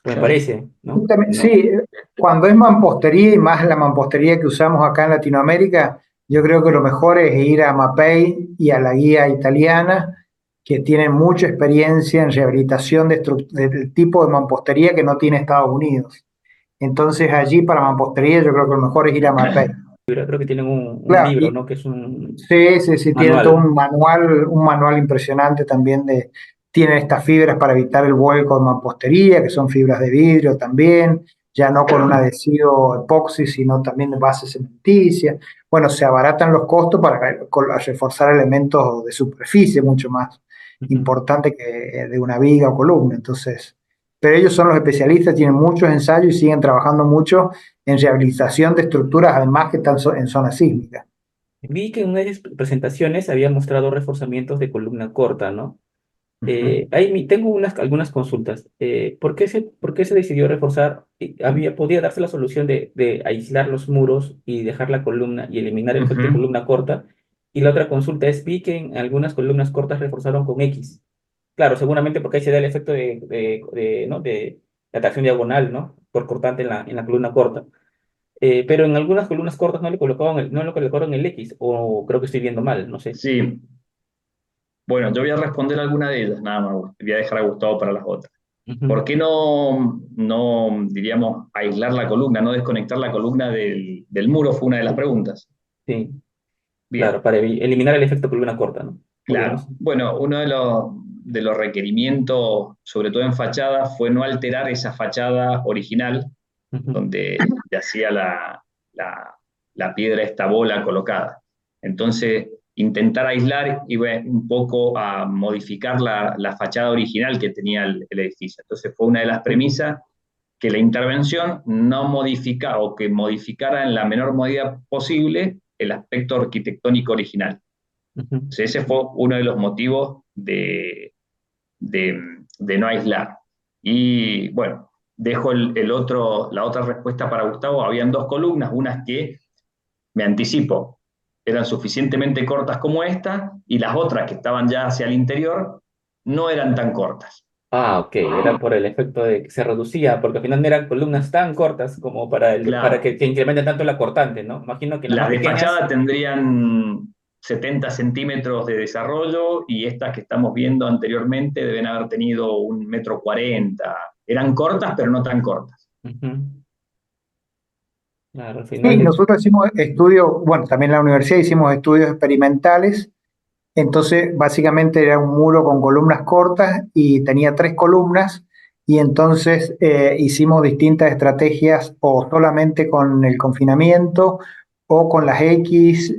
Me Claro. parece, ¿no? No. Sí, cuando es mampostería y más la mampostería que usamos acá en Latinoamérica, yo creo que lo mejor es ir a MAPEI y a la guía italiana, que tienen mucha experiencia en rehabilitación del tipo de mampostería que no tiene Estados Unidos. Entonces allí para mampostería yo creo que lo mejor es ir a MAPEI. Creo que tienen un Claro, libro, y ¿no? Que es un sí, sí, sí, tienen todo manual. un manual impresionante también tienen estas fibras para evitar el vuelco de mampostería, que son fibras de vidrio también, ya no con un adhesivo epoxi, sino también de base cementicias. Bueno, se abaratan los costos para reforzar elementos de superficie mucho más Ujú. importante que de una viga o columna. Entonces, pero ellos son los especialistas, tienen muchos ensayos y siguen trabajando mucho en rehabilitación de estructuras, además que están en zonas sísmicas. Vi que en una de las presentaciones había mostrado reforzamientos de columna corta, ¿no? Ujú, Tengo algunas consultas. ¿Por qué se decidió reforzar? Podía darse la solución de aislar los muros y dejar la columna y eliminar el efecto de ujú. columna corta. Y la otra consulta es, vi que en algunas columnas cortas reforzaron con X. Claro, seguramente porque ahí se da el efecto ¿no? de atracción diagonal, ¿no? Por cortante en la columna corta. Pero en algunas columnas cortas no le colocaron el X, o creo que estoy viendo mal, no sé. Sí, bueno, yo voy a responder alguna de ellas, nada más. Voy a dejar a Gustavo para las otras. Ujú. ¿Por qué diríamos, aislar la columna, no desconectar la columna del muro? Fue una de las preguntas. Sí, claro, Bien, para eliminar el efecto columna corta, ¿no? Porque no sé. claro. Bueno, uno de los requerimientos, sobre todo en fachada, fue no alterar esa fachada original Ujú. donde yacía la, la piedra, esta bola colocada. Entonces, intentar aislar iba un poco a modificar la fachada original que tenía el edificio. Entonces, fue una de las premisas que la intervención no modificara o que modificara en la menor medida posible el aspecto arquitectónico original. Ujú. Entonces, ese fue uno de los motivos de, de no aislar. Y bueno, dejo la otra respuesta para Gustavo. Habían dos columnas, unas que, me anticipo, eran suficientemente cortas como esta, y las otras que estaban ya hacia el interior no eran tan cortas. Ah, ok, era por el efecto de que se reducía, porque al final no eran columnas tan cortas como para Claro, que incrementen tanto la cortante, ¿no? Imagino que las las más de pequeñas, fachada tendrían 70 centímetros de desarrollo y estas que estamos viendo anteriormente deben haber tenido 1,40 m. Eran cortas, pero no tan cortas. ujú, claro, al Sí, final, nosotros hicimos estudios, bueno, también en la universidad hicimos estudios experimentales. Entonces, básicamente era un muro con columnas cortas y tenía tres columnas y entonces hicimos distintas estrategias o solamente con el confinamiento o con las X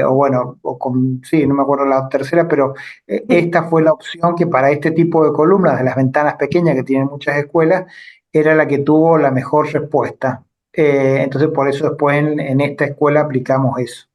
o bueno, o con, sí, no me acuerdo la tercera, pero esta fue la opción que para este tipo de columnas de las ventanas pequeñas que tienen muchas escuelas era la que tuvo la mejor respuesta. Entonces, por eso después en esta escuela aplicamos eso.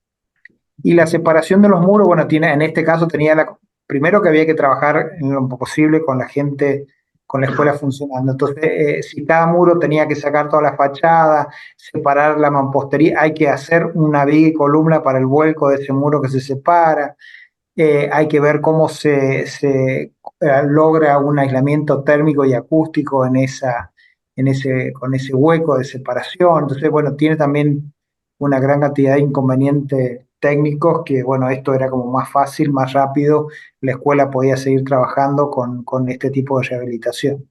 Y la separación de los muros, bueno, tiene, en este caso tenía primero que había que trabajar en lo posible con la gente, con la escuela funcionando. Entonces, si cada muro tenía que sacar toda la fachada, separar la mampostería, hay que hacer una viga y columna para el vuelco de ese muro que se separa. Hay que ver cómo se logra un aislamiento térmico y acústico con ese hueco de separación. Entonces, bueno, tiene también una gran cantidad de inconvenientes técnicos que, bueno, esto era como más fácil, más rápido, la escuela podía seguir trabajando con este tipo de rehabilitación.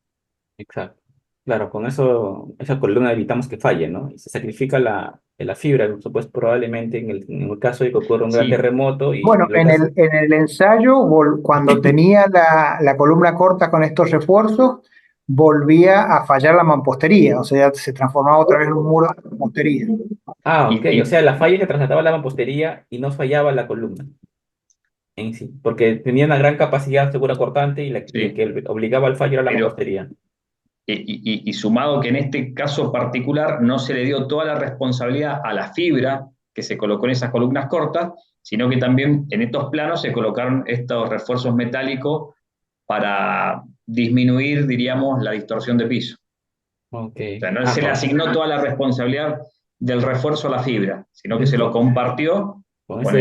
exacto. Claro, con eso, esa columna evitamos que falle, ¿no? Y se sacrifica la fibra, pues probablemente en el caso de que ocurra un gran Sí, terremoto y Bueno, en el ensayo, cuando tenía la columna corta con estos refuerzos, volvía a fallar la mampostería, o sea, se transformaba otra vez en un muro de mampostería. Ah, ok, y, o sea, la falla se trasladaba a la mampostería y no fallaba la columna en sí, porque tenía una gran capacidad segura cortante y el sí, que obligaba al fallo era la pero mampostería. y sumado que en este caso particular no se le dio toda la responsabilidad a la fibra que se colocó en esas columnas cortas, sino que también en estos planos se colocaron estos refuerzos metálicos para disminuir, diríamos, la distorsión de piso. Ok. O sea, no Ah, se le asignó toda la responsabilidad del refuerzo a la fibra, sino que es se lo compartió con con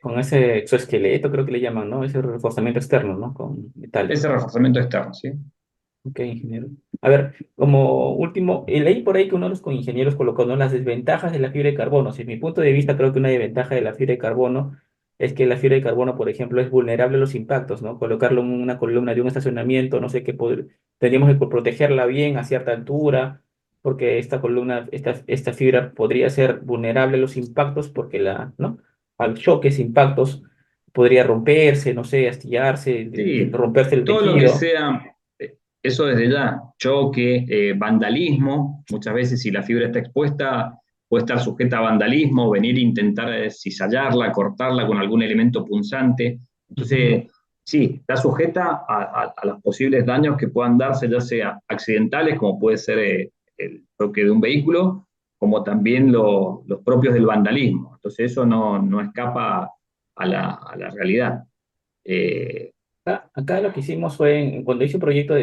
con ese exoesqueleto, creo que le llaman, ¿no? Ese reforzamiento externo, ¿no? Con ese metálico. reforzamiento externo, ¿sí? Ok, ingeniero. A ver, como último, leí por ahí que uno de los ingenieros colocó, ¿no? Las desventajas de la fibra de carbono. Desde mi punto de vista, creo que una desventaja de la fibra de carbono es que la fibra de carbono, por ejemplo, es vulnerable a los impactos, ¿no? Colocarlo en una columna de un estacionamiento, no sé qué, tendríamos que protegerla bien a cierta altura, porque esta columna, esta fibra podría ser vulnerable a los impactos, porque ¿no? Al choques, impactos, podría romperse, no sé, astillarse, Sí, romperse el todo lo que tejido. sea, eso desde ya, choque, vandalismo, muchas veces si la fibra está expuesta, puede estar sujeta a vandalismo, venir a intentar cizallarla, cortarla con algún elemento punzante. Ujú. Entonces, sí, está sujeta a los posibles daños que puedan darse, ya sea accidentales, como puede ser el choque de un vehículo, como también los propios del vandalismo. Entonces, eso no escapa a la realidad. Eh, Acá lo que hicimos fue, cuando hice un proyecto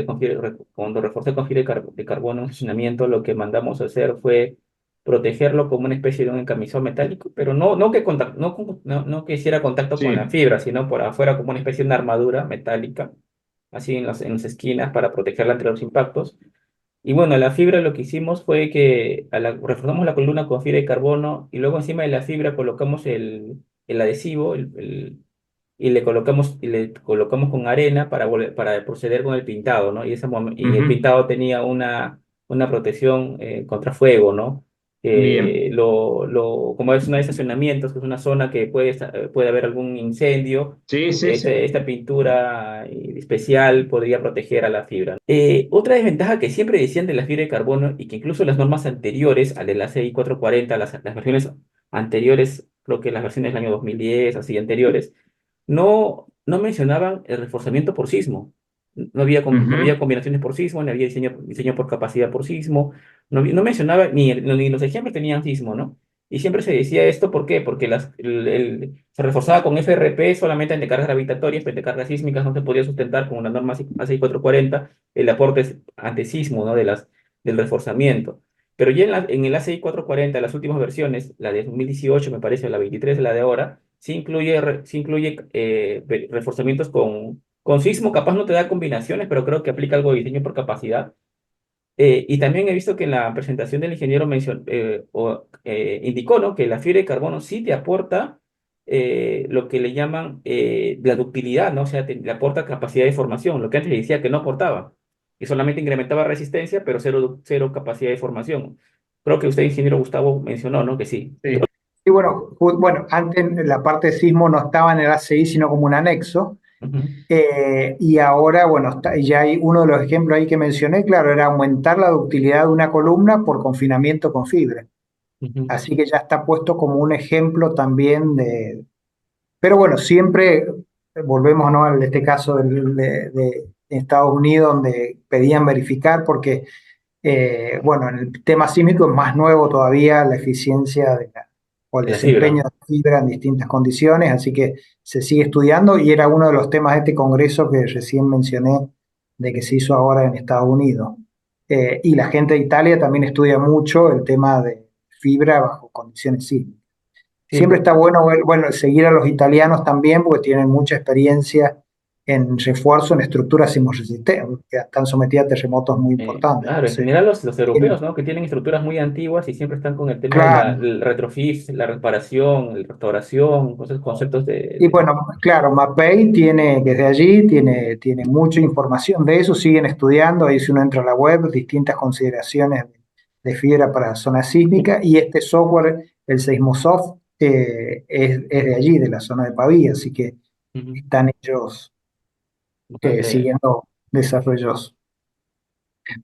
cuando reforcé con fibra de carbono en funcionamiento, lo que mandamos a hacer fue protegerlo como una especie de un encamisón metálico, pero no que hiciera contacto con la sí, fibra, sino por afuera como una especie de una armadura metálica, así en las esquinas para protegerla entre los impactos. Y bueno, la fibra lo que hicimos fue que reforzamos la columna con fibra de carbono y luego encima de la fibra colocamos el adhesivo, y le colocamos con arena para proceder con el pintado, ¿no? Y el Ujú. pintado tenía una protección contra fuego, ¿no? Bien. Como es una de estacionamientos, que es una zona que puede haber algún incendio, Sí, sí, sí. esta pintura especial podría proteger a la fibra. Otra desventaja que siempre decían de la fibra de carbono y que incluso las normas anteriores al de la CI 440, las versiones anteriores, creo que las versiones del año 2010, así anteriores, no mencionaban el reforzamiento por sismo. No había Ujú. combinaciones por sismo, no había diseño por capacidad por sismo, no mencionaba, ni los ejemplos tenían sismo, ¿no? Y siempre se decía esto, ¿por qué? Porque se reforzaba con FRP solamente ante cargas gravitatorias, pero ante cargas sísmicas no se podía sustentar con una norma ASI 440 el aporte antisismo, ¿no? Del reforzamiento. Pero ya en el ACI 440, las últimas versiones, la de 2018 me parece, la 23, la de ahora, sí incluye reforzamientos con sismo. Capaz no te da combinaciones, pero creo que aplica algo de diseño por capacidad. Y también he visto que en la presentación del ingeniero indicó, ¿no? Que la fibra de carbono sí te aporta lo que le llaman la ductilidad, ¿no? O sea, le aporta capacidad de formación, lo que antes le decía que no aportaba, que solamente incrementaba resistencia, pero cero capacidad de formación. Creo que usted, ingeniero Gustavo, mencionó, ¿no? Que sí. Sí. Y bueno, bueno, antes la parte de sismo no estaba en el ACI, sino como un anexo. Ujú, Y ahora, bueno, ya hay uno de los ejemplos ahí que mencioné, claro, era aumentar la ductilidad de una columna por confinamiento con fibra. ujú. Así que ya está puesto como un ejemplo también de... Pero bueno, siempre volvemos, ¿no? A este caso de Estados Unidos, donde pedían verificar, porque, bueno, en el tema sísmico es más nuevo todavía la eficiencia o el De la desempeño fibra. de la fibra en distintas condiciones, así que se sigue estudiando y era uno de los temas de este congreso que recién mencioné, de que se hizo ahora en Estados Unidos. Y la gente de Italia también estudia mucho el tema de fibra bajo condiciones sísmicas. Sí, Siempre está bueno, bueno, seguir a los italianos también porque tienen mucha experiencia en refuerzo en estructuras sismoresistentes, que están sometidas a terremotos muy importantes. claro, en Entonces, general los europeos, tienen- ¿no? Que tienen estructuras muy antiguas y siempre están con el tema claro. del retrofit, la reparación, la restauración, esos conceptos Y bueno, claro, MAPEI tiene, desde allí, tiene mucha información de eso, siguen estudiando, ahí si uno entra a la web, distintas consideraciones de fibra para zona sísmica, y este software, el Seismosoft, es de allí, de la zona de Pavía, así que Ujú, están ellos bastante, siguiendo desarrollos.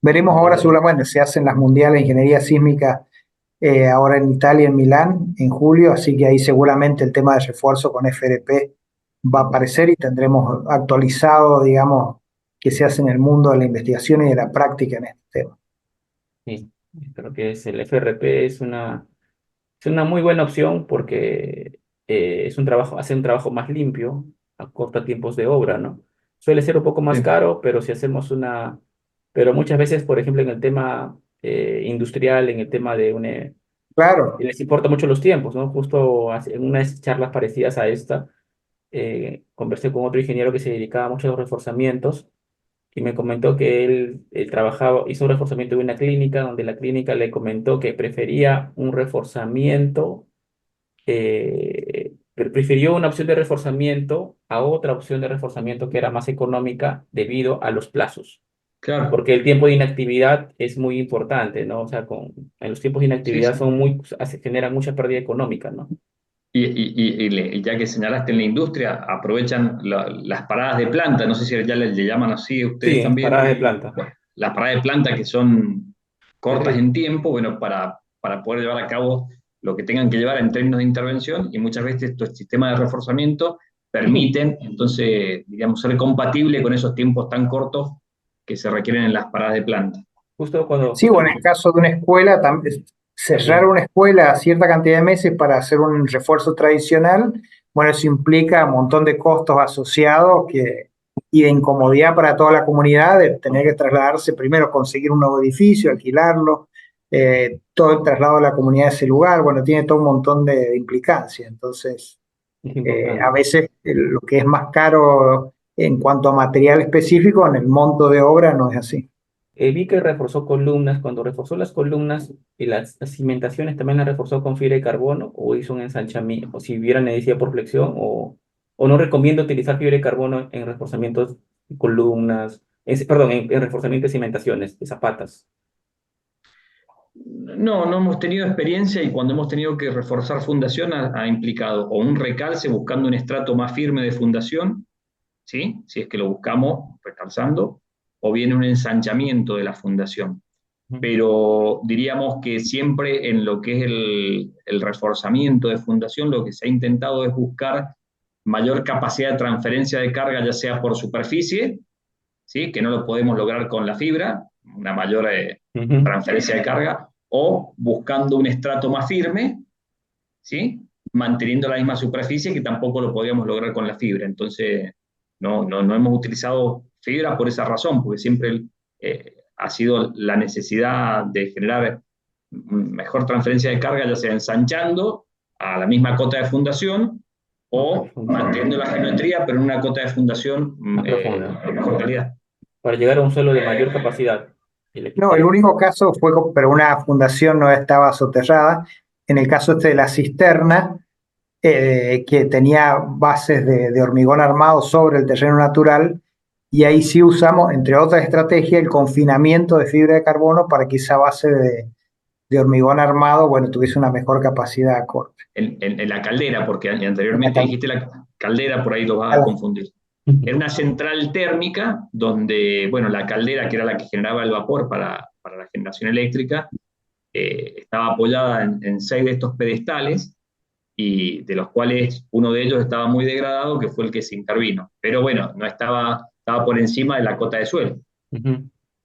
Veremos ahora, bastante. seguramente, se hacen las mundiales de ingeniería sísmica ahora en Italia, en Milán, en julio, así que ahí seguramente el tema de refuerzo con FRP va a Ujú, aparecer y tendremos actualizado, digamos, qué se hace en el mundo de la investigación y de la práctica en este tema. sí, creo que el FRP es una muy buena opción porque hace un trabajo más limpio, acorta tiempos de obra, ¿no? Suele ser un poco más Sí. caro, pero muchas veces, por ejemplo, en el tema industrial, en el tema Claro, les importa mucho los tiempos, ¿no? Justo en unas charlas parecidas a esta, conversé con otro ingeniero que se dedicaba mucho a los reforzamientos y me comentó que él hizo un reforzamiento de una clínica donde la clínica le comentó que prefería un reforzamiento, prefirió una opción de reforzamiento a otra opción de reforzamiento que era más económica debido a los plazos, Claro. porque el tiempo de inactividad es muy importante, ¿no? O sea, en los tiempos de Sí, inactividad sí. generan mucha pérdida económica, ¿no? Y ya que señalaste en la industria, aprovechan las paradas de planta, no sé si ya le llaman así a ustedes Sí, también, parada de planta. bueno, las paradas de planta que son cortas Terrible. en tiempo, bueno, para poder llevar a cabo lo que tengan que llevar en términos de intervención, y muchas veces estos sistemas de reforzamiento permiten, entonces, digamos, ser compatible con esos tiempos tan cortos que se requieren en las paradas de planta. Justo cuando, sí, justo o en el caso de una escuela, cerrar también. una escuela a cierta cantidad de meses para hacer un refuerzo tradicional, bueno, eso implica un montón de costos asociados y de incomodidad para toda la comunidad de tener que trasladarse, primero conseguir un nuevo edificio, alquilarlo, todo el traslado de la comunidad a ese lugar, bueno, tiene todo un montón de implicancias. Entonces, Es a importante. veces lo que es más caro en cuanto a material específico, en el monto de obra no es así. Vi que reforzó columnas. Cuando reforzó las columnas y las cimentaciones, también las reforzó con fibra de carbono o hizo un ensanchamiento, o si hubiera necesidad por flexión o no recomiendo utilizar fibra de carbono en reforzamientos de columnas, perdón, en reforzamiento de cimentaciones, de zapatas. No, no hemos tenido experiencia y cuando hemos tenido que reforzar fundación ha implicado o un recalce buscando un estrato más firme de fundación, ¿sí? Si es que lo buscamos recalzando, o bien un ensanchamiento de la fundación. Pero diríamos que siempre en lo que es el reforzamiento de fundación, lo que se ha intentado es buscar mayor capacidad de transferencia de carga, ya sea por superficie, ¿sí? Que no lo podemos lograr con la fibra, una mayor transferencia de carga, o buscando un estrato más firme, ¿sí? Manteniendo la misma superficie, que tampoco lo podíamos lograr con la fibra. Entonces, no hemos utilizado fibra por esa razón, porque siempre ha sido la necesidad de generar mejor transferencia de carga, ya sea ensanchando a la misma cota de fundación o manteniendo la geometría, pero en una cota de fundación Más profunda, de mejor calidad. para llegar a un suelo de mayor capacidad. No, el único caso fue, pero una fundación no estaba soterrada. En el caso este de la cisterna, que tenía bases de hormigón armado sobre el terreno natural, y ahí sí usamos, entre otras estrategias, el confinamiento de fibra de carbono para que esa base de hormigón armado, bueno, tuviese una mejor capacidad de corte. En la caldera, porque anteriormente dijiste la caldera, por ahí lo vas a confundir. Era una central térmica donde, bueno, la caldera, que era la que generaba el vapor para la generación eléctrica, estaba apoyada en 6 de estos pedestales, y de los cuales uno de ellos estaba muy degradado, que fue el que se intervino. Pero bueno, no estaba por encima de la cota de suelo.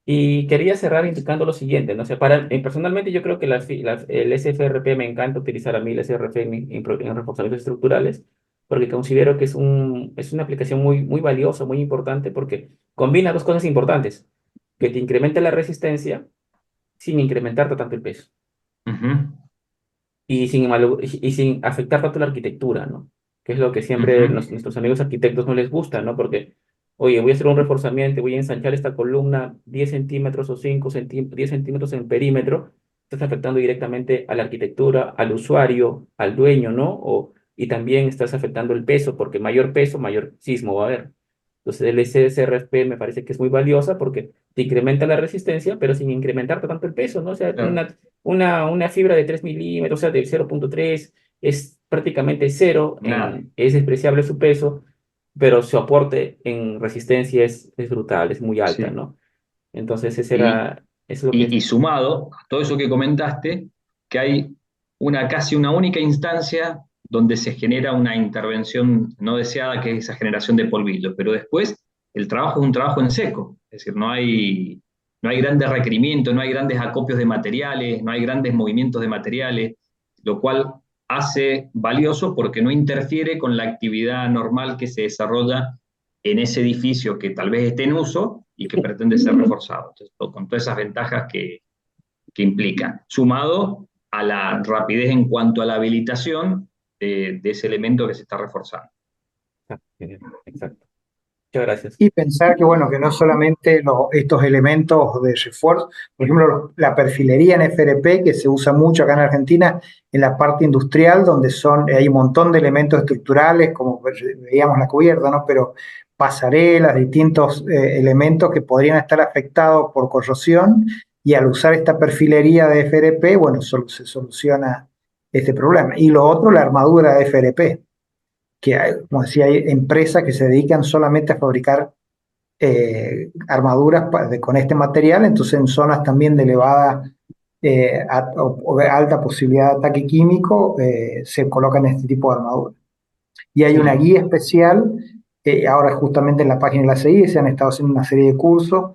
Y quería cerrar indicando lo siguiente, ¿no? O sea, personalmente yo creo que el SFRP me encanta utilizar a mí el SFRP en reforzamientos estructurales, porque considero que es una aplicación muy valiosa, muy importante, porque combina dos cosas importantes, que te incrementa la resistencia sin incrementarte tanto el peso y sin afectar tanto la arquitectura, ¿no? Que es lo que siempre nuestros amigos arquitectos no les gusta, ¿no? Porque, oye, voy a hacer un reforzamiento, voy a ensanchar esta columna 10 centímetros o 10 centímetros en perímetro, estás afectando directamente a la arquitectura, al usuario, al dueño, ¿no? Y también estás afectando el peso, porque mayor peso, mayor sismo va a haber. Entonces, el SSRP me parece que es muy valiosa porque te incrementa la resistencia, pero sin incrementarte tanto el peso, ¿no? O sea, Claro. una fibra de 3 milímetros, o sea, de 0,3, es prácticamente cero, es despreciable su peso, pero su aporte en resistencia es brutal, es muy alta, Sí. ¿no? Entonces, Y, es lo que... y sumado a todo eso que comentaste, que hay casi una única instancia donde se genera una intervención no deseada, que es esa generación de polvillo, pero después el trabajo es un trabajo en seco, es decir, no hay grandes requerimientos, no hay grandes acopios de materiales, no hay grandes movimientos de materiales, lo cual hace valioso porque no interfiere con la actividad normal que se desarrolla en ese edificio que tal vez esté en uso y que pretende ser reforzado. Entonces, con todas esas ventajas que implica, sumado a la rapidez en cuanto a la habilitación de ese elemento que se está reforzando. Exacto. Muchas gracias. Y pensar que, bueno, que no solamente estos elementos de refuerzo, por ejemplo, la perfilería en FRP, que se usa mucho acá en Argentina, en la parte industrial, donde hay un montón de elementos estructurales, como veíamos la cubierta, ¿no? Pero pasarelas, distintos elementos que podrían estar afectados por corrosión, y al usar esta perfilería de FRP, bueno, se soluciona este problema. Y lo otro, la armadura de FRP, que hay, como decía, hay empresas que se dedican solamente a fabricar armaduras con este material, entonces en zonas también de elevada o alta posibilidad de ataque químico se colocan este tipo de armaduras. Y hay una guía especial, ahora justamente en la página de la CI se han estado haciendo una serie de cursos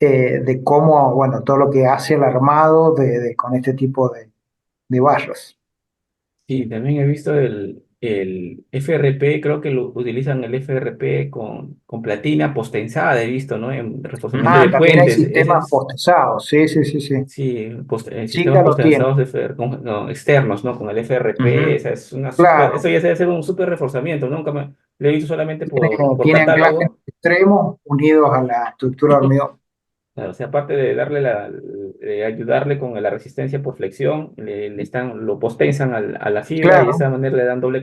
de cómo, bueno, todo lo que hace el armado con este tipo de barras. Sí, también he visto el FRP, creo que lo utilizan el FRP con platina postenzada, he visto, ¿no? En reforzamiento de También hay puentes. sistemas postezados, sí, sí, sí, sí. Sí, sistemas Chile lo tiene. postenzados no, externos, ¿no? Con el FRP, esa es Claro, eso ya debe ser un súper reforzamiento, nunca lo he visto solamente por tiene anclajes catálogo. extremos unidos a la estructura de hormigón. Claro, o sea, aparte de ayudarle con la resistencia por flexión, lo postenzan a la fibra y de Claro, esa manera le dan doble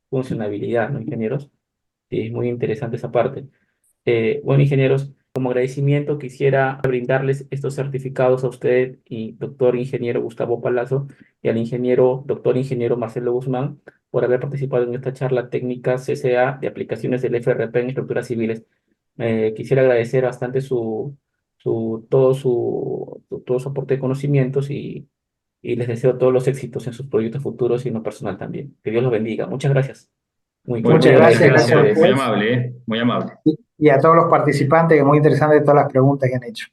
funcionalidad, ¿no, ingenieros? Sí, es muy interesante esa parte. Bueno, ingenieros, como agradecimiento quisiera brindarles estos certificados a usted y doctor ingeniero Gustavo Palazzo y al doctor ingeniero Marcelo Guzmán por haber participado en esta charla técnica CCA de aplicaciones del FRP en estructuras civiles. Quisiera agradecer bastante todo su aporte de conocimientos y les deseo todos los éxitos en sus proyectos futuros y en lo personal también. Que Dios los bendiga. Muchas gracias. Bueno, Muy Muchas muchas gracias, agradecido con gracias a gracias, muy ustedes. ustedes amable, ¿eh? Muy amable, y a todos los participantes, que muy interesantes todas las preguntas que han hecho.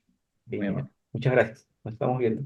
Sí, muy amable. muchas gracias. Nos estamos viendo.